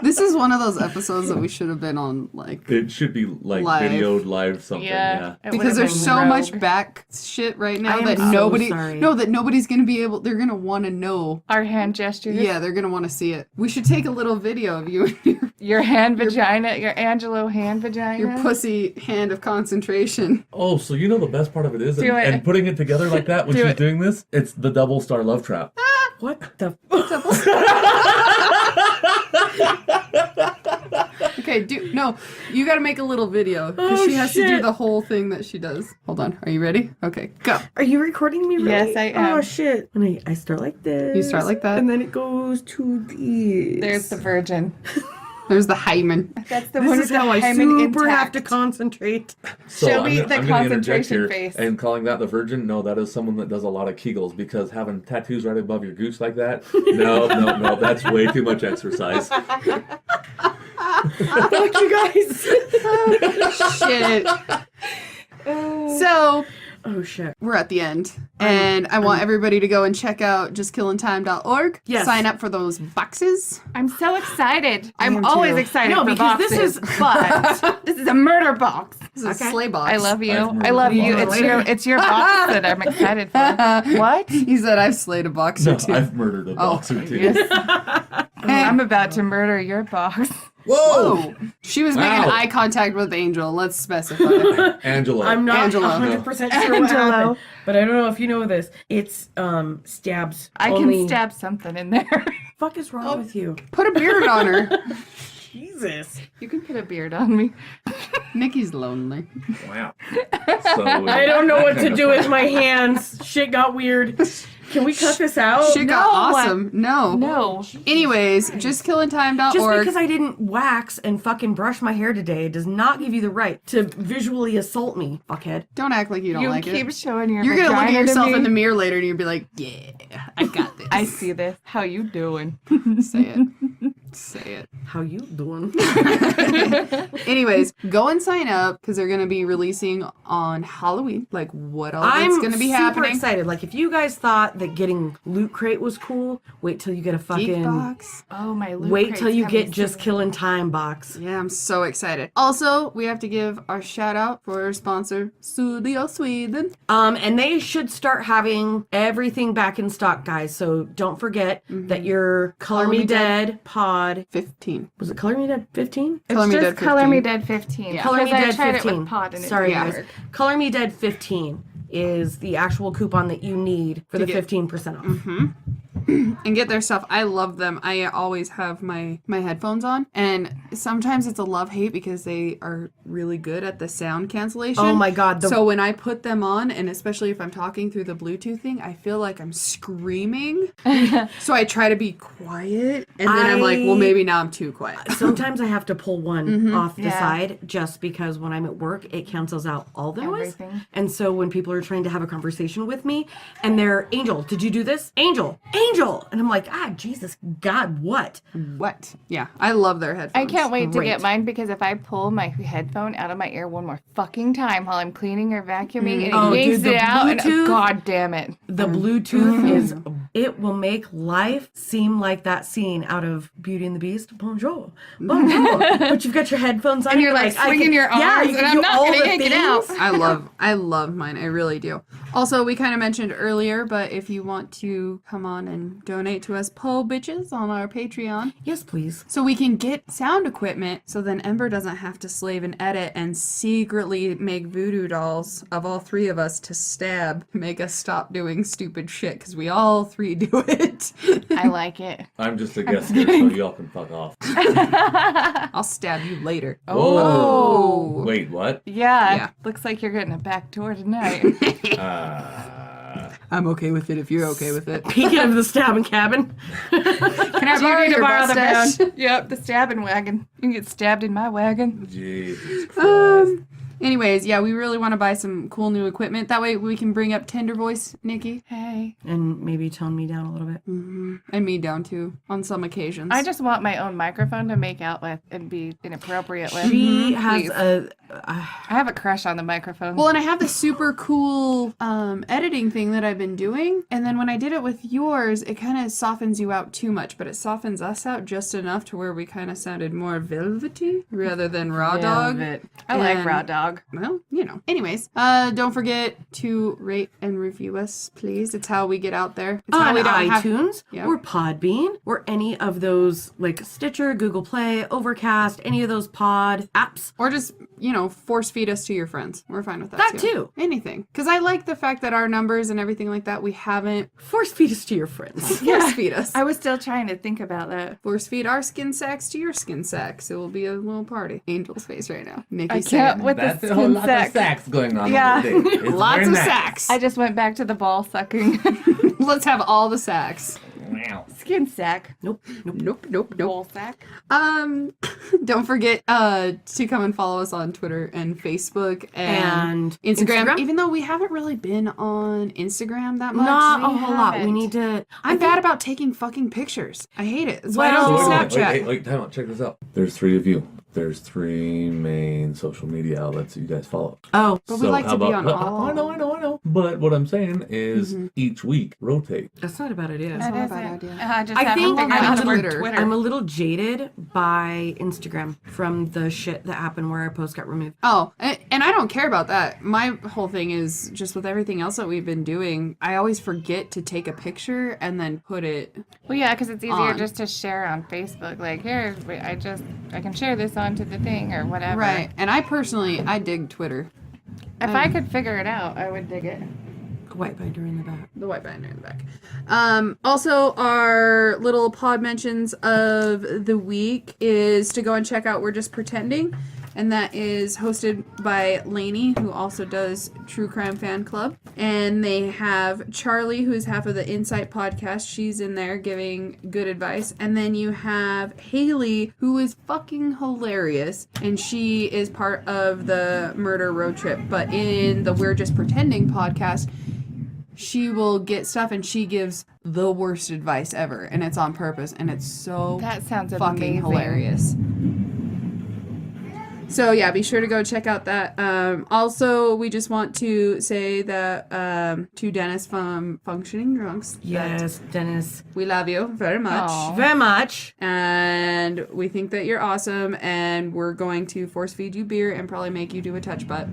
This is one of those episodes that we should have been on, like... It should be, like, Live. videoed live something, yeah. Because there's so much back shit right now that nobody's going to be able... They're going to want to know. Our hand gestures. Yeah, they're going to want to see it. We should take a little video of you and your hand vagina, your Angelo hand vagina. your pussy hand of concentration. Oh, so you know the best part of it is, Do it. and putting it together like that when Do she's it. doing this, it's the double star love trap. What the? Okay, you got to make a little video because she has to do the whole thing that she does. Hold on, are you ready? Okay, go. Are you recording me? Really? Yes, I am. Oh shit! And I start like this. You start like that, and then it goes to this. There's the virgin. There's the hymen. That's the This one is with how the I hymen super have intact. to concentrate. So Show me the gonna interject concentration here, face. And calling that the virgin, no, that is someone that does a lot of Kegels, because having tattoos right above your goose like that, no, that's way too much exercise. Fuck you guys. Shit. So, Oh shit. we're at the end. And I want everybody to go and check out justkillintime.org. Yes. Sign up for those boxes. I'm so excited. am I'm always too. excited No, for because boxes. this is but This is a murder box. This is a Okay. sleigh box. I love you. I've I love murdered you. a box. It's your box that I'm excited for. What? He said I've slayed a box or No, two. I've murdered a boxer too. Yes. I'm about to murder your box. Whoa! She was making Wow. eye contact with Angel. Let's specify. Angela. I'm not Angelo. 100% sure what happened. But I don't know if you know this. It's stabs. I only. can stab something in there. Fuck is wrong with you? Put a beard on her. Jesus. You can put a beard on me. Nikki's lonely. Wow. So, I don't know what to do with my hands. Shit got weird. Can we cut this out? Shit got awesome. No. No. Anyways, justkillintime.org. Just because I didn't wax and fucking brush my hair today does not give you the right to visually assault me, fuckhead. Don't act like you don't You like keep it. showing your You're gonna look at vagina to yourself me. in the mirror later and you'll be like, yeah, I got this. I see this. How you doing? Say it. Say it. How you doing? Anyways, go and sign up because they're going to be releasing on Halloween. Like, what else is going to be super happening? excited. Like, if you guys thought that getting Loot Crate was cool, wait till you get a fucking... Geek box. Oh, my Loot Wait Crate's till you coming get Just soon. Killing Time box. Yeah, I'm so excited. Also, we have to give our shout out for our sponsor, Studio Sweden. And they should start having everything back in stock, guys. So don't forget that your Color Me Dead pod... 15. Was it Color Me Dead 15? Color Me It's Dead just Color Me 15. Dead 15. Yeah. Color Me Because I Dead tried 15. it with pod and it Sorry, didn't guys. work. Color Me Dead 15 is the actual coupon that you need for the get- 15% off. And get their stuff. I love them. I always have my headphones on. And sometimes it's a love-hate because they are really good at the sound cancellation. Oh my God. So when I put them on, and especially if I'm talking through the Bluetooth thing, I feel like I'm screaming. So I try to be quiet. And then I'm like, well, maybe now I'm too quiet. Sometimes I have to pull one off the Yeah. side just because when I'm at work, it cancels out all the noise. Everything. And so when people are trying to have a conversation with me and they're, Angel, did you do this? Angel! And I'm like, Jesus, God, what? What? Yeah, I love their headphones. I can't wait to Great. get mine because if I pull my headphone out of my ear one more fucking time while I'm cleaning or vacuuming and Oh, it yanks dude, the it out, and Bluetooth- God damn it. The Bluetooth is, it will make life seem like that scene out of Beauty and the Beast. Bonjour. But you've got your headphones on. And you're like I swinging can- your yeah, arms, you and can I'm do not all gonna the yank it out. things. I love mine. I really do. Also, we kind of mentioned earlier, but if you want to come on and donate to us po bitches on our Patreon, Yes, please. so we can get sound equipment, so then Ember doesn't have to slave and edit and secretly make voodoo dolls of all three of us to stab, make us stop doing stupid shit because we all three do it. I like it. I'm just a guest here, so y'all can fuck off. I'll stab you later. Oh. Wait, what? Yeah. Looks like you're getting a back door tonight. I'm okay with it if you're okay with it. Speaking of the stabbing cabin. Can I Do you need to borrow the van? Yep, the stabbing wagon. You can get stabbed in my wagon. Jesus Christ. Anyways, yeah, we really want to buy some cool new equipment. That way we can bring up tender voice, Nikki. Hey. And maybe tone me down a little bit. Mm-hmm. And me down too, on some occasions. I just want my own microphone to make out with and be inappropriate with. She has I have a crush on the microphone. Well, and I have this super cool editing thing that I've been doing. And then when I did it with yours, it kind of softens you out too much, but it softens us out just enough to where we kind of sounded more velvety rather than raw dog. I like raw dog. Well, you know. Anyways, don't forget to rate and review us, please. It's how we get out there. It's how on we don't iTunes Yep. or Podbean or any of those like Stitcher, Google Play, Overcast, any of those pod apps. Or just, you know, force feed us to your friends. We're fine with that, That too. Anything. Because I like the fact that our numbers and everything like that, we haven't Force feed us to your friends. force feed us. I was still trying to think about that. Force feed our skin sacks to your skin sacks. It will be a little party. Angel's face right now. Nikki I can't with That's the a whole skin lot sack. of sacks going on. Yeah. Over there. It's Lots very of nice. sacks. I just went back to the ball sucking. Let's have all the sacks. Wow. Skin sack. Nope. Nope. Ball sack. Don't forget to come and follow us on Twitter and Facebook and Instagram. Even though we haven't really been on Instagram that much. Not a whole lot. We haven't. need to. I'm bad about taking fucking pictures. I hate it. That's why I don't Well- do Snapchat. Wait, time out. Check this out. There's 3 of you. There's 3 main social media outlets that you guys follow. Oh, But we like how to be about- on all. I know. But what I'm saying is each week rotate. that's not a bad idea. not a That bad isn't. idea. I just I haven't think figured out I'm how a to work little- Twitter. I'm a little jaded by Instagram from the shit that happened where our post got removed. Oh, and I don't care about that. My whole thing is just with everything else that we've been doing, I always forget to take a picture and then put it. Well, yeah, because it's easier on. just to share on Facebook. Like, here, I can share this onto the thing or whatever. Right. And I dig Twitter. If I could figure it out, I would dig it. White binder in the back. The white binder in the back. Also, our little pod mentions of the week is to go and check out We're Just Pretending. And that is hosted by Lainey, who also does True Crime Fan Club. And they have Charlie, who is half of the Insight podcast. She's in there giving good advice. And then you have Haley, who is fucking hilarious. And she is part of the Murder Road Trip. But in the We're Just Pretending podcast, she will get stuff and she gives the worst advice ever. And it's on purpose. And it's so That sounds fucking amazing. hilarious. So yeah, be sure to go check out that. Also, we just want to say that to Dennis from Functioning Drunks, that Yes, Dennis. we love you very much. Aw. Very much. And we think that you're awesome, and we're going to force feed you beer and probably make you do a touch butt.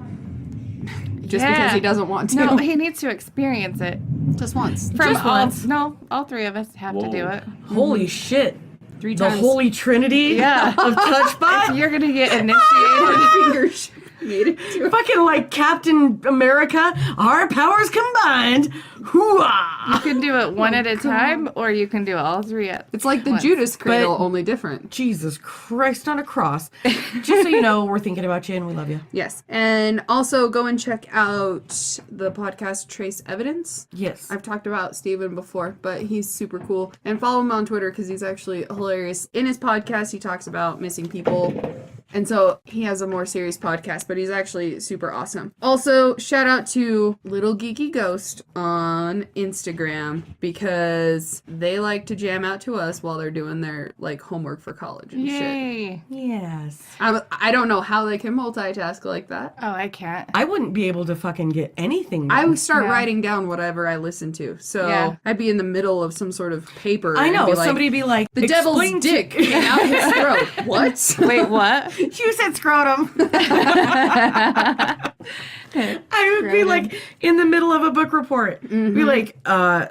Just Yeah. because he doesn't want to. No, he needs to experience it. Just once. From Just all, once. No, all 3 of us have to do Whoa. it. Holy shit. 3 The times. holy trinity Yeah. of touch If butt. you're gonna get initiated, fingers made it to Fucking like Captain America, our powers combined. Hooah! you can do it one at a time, or you can do all 3 at It's like the once. Judas Cradle, But- only different. Jesus Christ on a cross. Just so you know, we're thinking about you and we love you. Yes. And also go and check out the podcast Trace Evidence. Yes. I've talked about Steven before, but he's super cool. And follow him on Twitter because he's actually hilarious. In his podcast, he talks about missing people. And so he has a more serious podcast, but he's actually super awesome. Also, shout out to Little Geeky Ghost on Instagram because they like to jam out to us while they're doing their like homework for college and shit. Yay! Yes. I don't know how they can multitask like that. Oh, I can't. I wouldn't be able to fucking get anything I done. would start Yeah. writing down whatever I listen to. So Yeah. I'd be in the middle of some sort of paper. I and know. be like, Somebody be like, the devil's "Explain to-" dick came out his throat. What? Wait, what? You said scrotum. I would be like in the middle of a book report. Be like,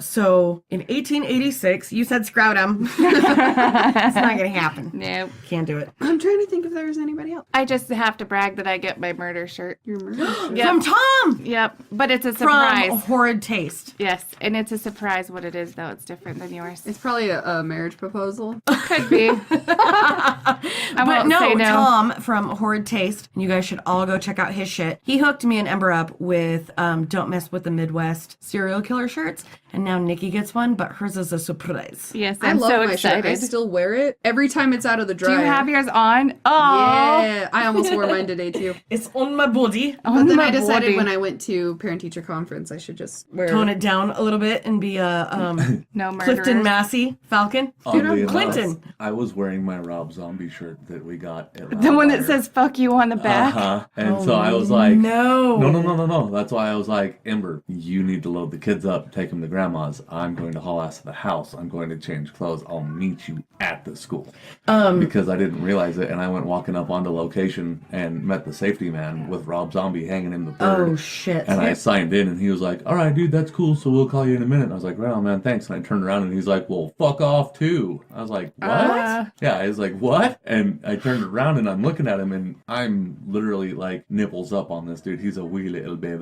so in 1886, you said scrotum. It's not gonna happen. Nope. Can't do it. I'm trying to think if there's anybody else. I just have to brag that I get my murder shirt. Your murder shirt. Yep. From Tom. Yep, but it's a surprise. From Horrid Taste. Yes, and it's a surprise what it is, though. It's different than yours. It's probably a marriage proposal. Could be. I But won't say no. Tom from Horrid Taste, and you guys should all go check out his shit. He hooked me and Ember up with Don't Mess with the Midwest serial killer shirts, and now Nikki gets one, but hers is a surprise. Yes, I I'm love so my excited. shirt. I still wear it every time it's out of the dryer. Do you have yours on? Oh, Yeah, I almost wore mine today too. It's on my body. But then I decided when I went to parent-teacher conference, I should just wear Tone it down a little bit and be a no murderers. Clifton Massey Falcon. Oddly enough, Clinton. I was wearing my Rob Zombie shirt that we got at The one that Loudwire. says "fuck you" on the back. And so I was like, No. No. That's why I was like, Ember, you need to load the kids up, take them to grandma's. I'm going to haul ass to the house. I'm going to change clothes. I'll meet you at the school. Because I didn't realize it, and I went walking up onto location and met the safety man with Rob Zombie hanging in the bird. Oh, shit. And I signed in, and he was like, all right, dude, that's cool, so we'll call you in a minute. And I was like, right on, man, thanks. And I turned around, and he's like, well, fuck off, too. I was like, what? Yeah, I was like, what? And I turned around, and I'm looking at him, and I'm literally, like, nipples up on this dude. He's a wee little baby.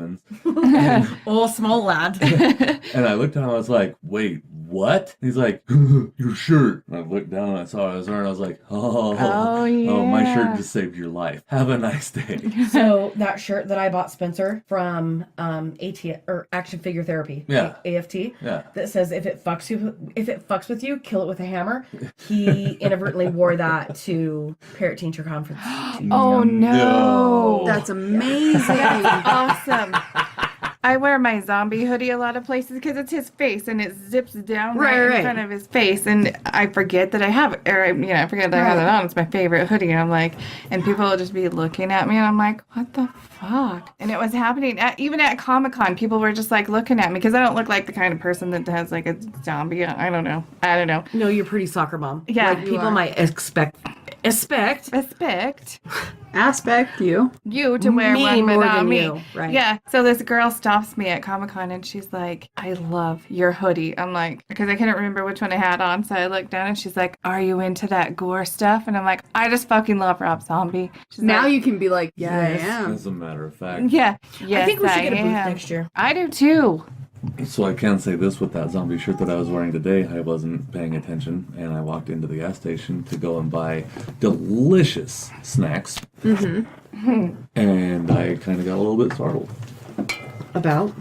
Oh, small lad. And I looked down, and I was like, wait, what? And he's like, your shirt. And I looked down, and I saw what I was wearing, and I was like, oh, my shirt just saved your life. Have a nice day. So that shirt that I bought Spencer from or Action Figure Therapy, Yeah. AFT, Yeah. that says if it fucks with you, kill it with a hammer. He inadvertently wore that to Parent Teacher Conference. Oh no. That's amazing. Awesome. I wear my zombie hoodie a lot of places because it's his face and it zips down right in front of his face, and I forget that I have it, or I forget that I have it on. It's my favorite hoodie, and I'm like, and people will just be looking at me, and I'm like, what the fuck? And it was happening even at Comic-Con. People were just like looking at me because I don't look like the kind of person that has like a zombie. I don't know. No, you're pretty soccer mom. Yeah, like, people might expect you to wear me one, but more not than me. you, right? Yeah. So this girl stops me at Comic-Con and she's like, I love your hoodie. I'm like, because I couldn't remember which one I had on. So I looked down and she's like, are you into that gore stuff? And I'm like, I just fucking love Rob Zombie. She's now like, you can be like, yeah, I am. As a matter of fact. yeah. Yes, I think we should get a booth am. next year. I do too. So I can say this with that zombie shirt that I was wearing today. I wasn't paying attention, and I walked into the gas station to go and buy delicious snacks. Mm-hmm. And I kind of got a little bit startled. About?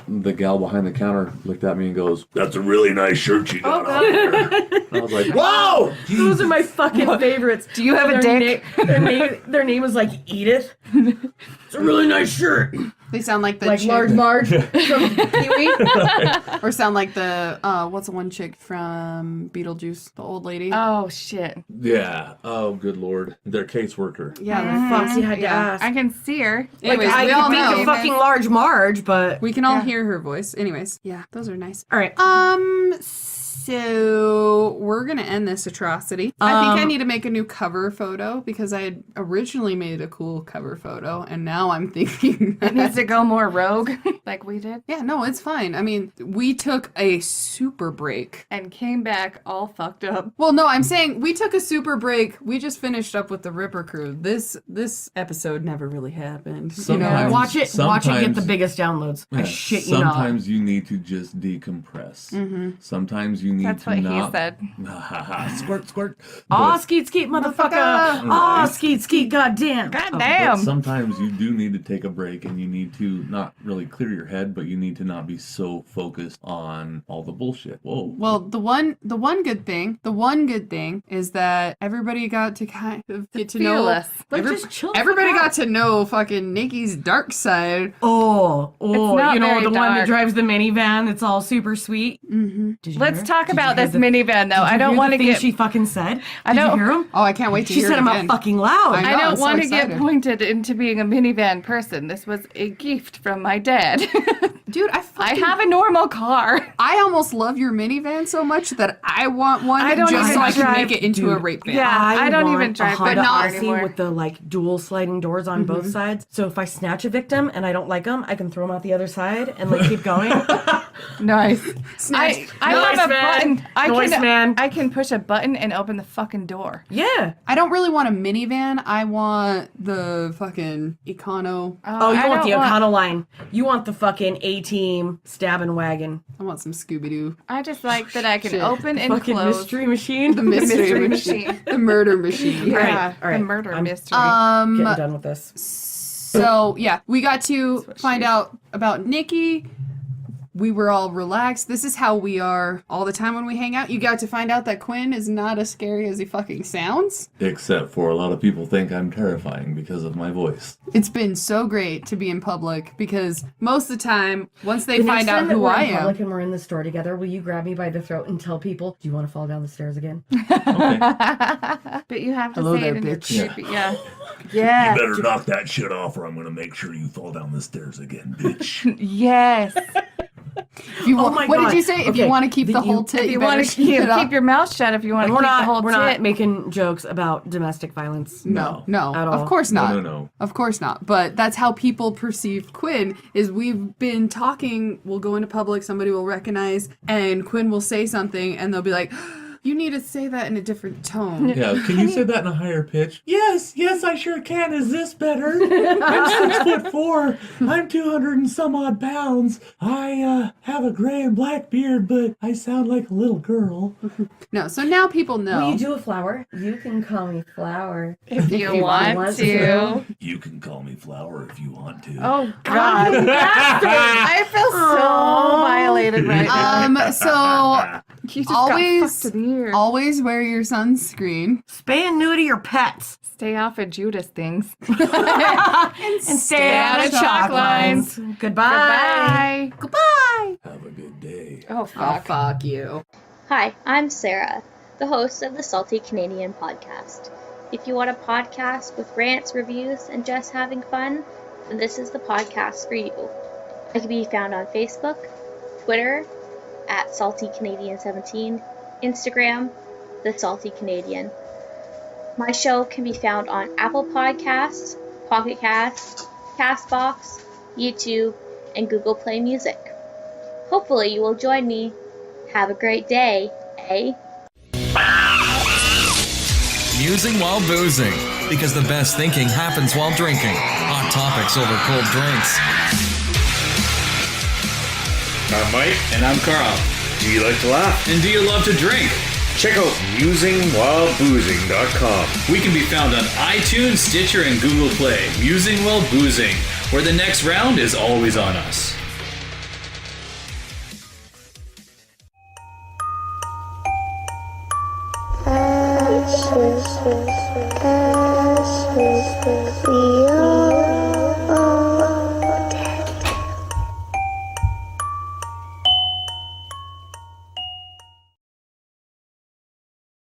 The gal behind the counter looked at me and goes, "That's a really nice shirt you got on there." And I was like, "Whoa!" Those are my fucking favorites. Do you have a dick? Their name was like Edith. It's a really nice shirt. They sound like the Like chick Large Marge from Pee-wee. or sound like the what's the one chick from Beetlejuice, the old lady. Oh, shit. Yeah. Oh, good lord. Their caseworker. Yeah, Fuck, you had to ask. I can see her. Anyways, I we all could think know. of fucking Large Marge, but We can all hear her voice. Anyways, yeah, those are nice. all right. So we're gonna end this atrocity. I think I need to make a new cover photo because I had originally made a cool cover photo, and now I'm thinking It needs to go more rogue, like we did, yeah, no, it's fine. I mean, we took a super break. and came back all fucked up. Well, no, I'm saying we took a super break. We just finished up with the Ripper Crew. This episode never really happened. Sometimes- Watch it get the sometimes- biggest downloads. I shit you not. Sometimes you need to just decompress. Sometimes you need That's to what not. he said. Squirt, squirt. Aw, But- skeet, skeet, motherfucker. Aw, skeet, skeet, goddamn. God But damn. sometimes you do need to take a break, and you need to not really clear your head, but you need to not be so focused on all the bullshit. Whoa. Well, the one good thing is that everybody got to kind of get to know Feel us. Like, just chill the everybody fuck got out. to know fucking Nikki's dark side. Oh, not you know, very the one that dark. drives the minivan. It's all super sweet. Mm-hmm. Let's talk about this minivan, though. I don't want to get. She fucking said. I Did you don't- hear him? Oh, I can't wait to She hear said it them again. out fucking loud. I know, I I'm don't so want to get excited. pointed into being a minivan person. This was a gift from my dad. Dude, I have a normal car. I almost love your minivan so much that I want one I don't just even so I can drive- make it into a rape van. Yeah. I don't want even drive a Honda my car Odyssey anymore. with the like dual sliding doors on both sides. So if I snatch a victim and I don't like them, I can throw them out the other side and like keep going. Nice. Snatch. I Noise want a man. button. Noise man. I can push a button and open the fucking door. Yeah. I don't really want a minivan. I want the fucking Econo. Oh, you I want the don't O'Connell line. You want the fucking A-Team stabbing wagon. I want some Scooby-Doo. I just like that I can Shit. open and Fucking close. mystery machine. The mystery, mystery machine. machine. The murder machine. Yeah, All right. the murder I'm mystery. Getting done with this. So, yeah, we got to find out about Nikki. We were all relaxed. This is how we are all the time when we hang out. You got to find out that Quinn is not as scary as he fucking sounds. Except for a lot of people think I'm terrifying because of my voice. It's been so great to be in public because most of the time, once they The find next time out that who we're I in public am, and we're in the store together, will you grab me by the throat and tell people, do you want to fall down the stairs again? Okay. But you have to Hello say there, it in your bitch. creepy, yeah. Yeah. Better knock that shit off or I'm gonna make sure you fall down the stairs again, bitch. Yes. if you want, my what God. did you say? If you Okay, want to keep the you- whole tit, If you better want to keep it up. keep your mouth shut, if you want to And keep the whole we're not tit. making jokes about domestic violence. No, At all. of course not. No. Of course not. But that's how people perceive Quinn, is we've been talking, we'll go into public, somebody will recognize, and Quinn will say something, and they'll be like, you need to say that in a different tone. Yeah, can you say that in a higher pitch? Yes, I sure can. Is this better? I'm 6'4". I'm 200 and some odd pounds. I have a gray and black beard, but I sound like a little girl. No, so now people Will know. you do a flower? You can call me Flower. If you want to. You can call me Flower if you want to. Oh, God. I feel so violated right now. So You just always- got fucked to the ear. always wear your sunscreen. Spay and neuter your pets. Stay off of Judas things. And stay out of chalk lines. Goodbye. Goodbye. Goodbye. Have a good day. Oh, Oh, fuck. fuck you. Hi, I'm Sarah, the host of the Salty Canadian podcast. If you want a podcast with rants, reviews, and just having fun, then this is the podcast for you. I can be found on Facebook, Twitter, at SaltyCanadian17, Instagram, The Salty Canadian. My show can be found on Apple Podcasts, Pocket Casts, Castbox, YouTube, and Google Play Music. Hopefully you will join me. Have a great day, eh? Musing while boozing, because the best thinking happens while drinking. Hot topics over cold drinks. I'm Mike. And I'm Carl. Do you like to laugh? And do you love to drink? Check out musingwhileboozing.com. We can be found on iTunes, Stitcher, and Google Play. Musing while boozing, where the next round is always on us. We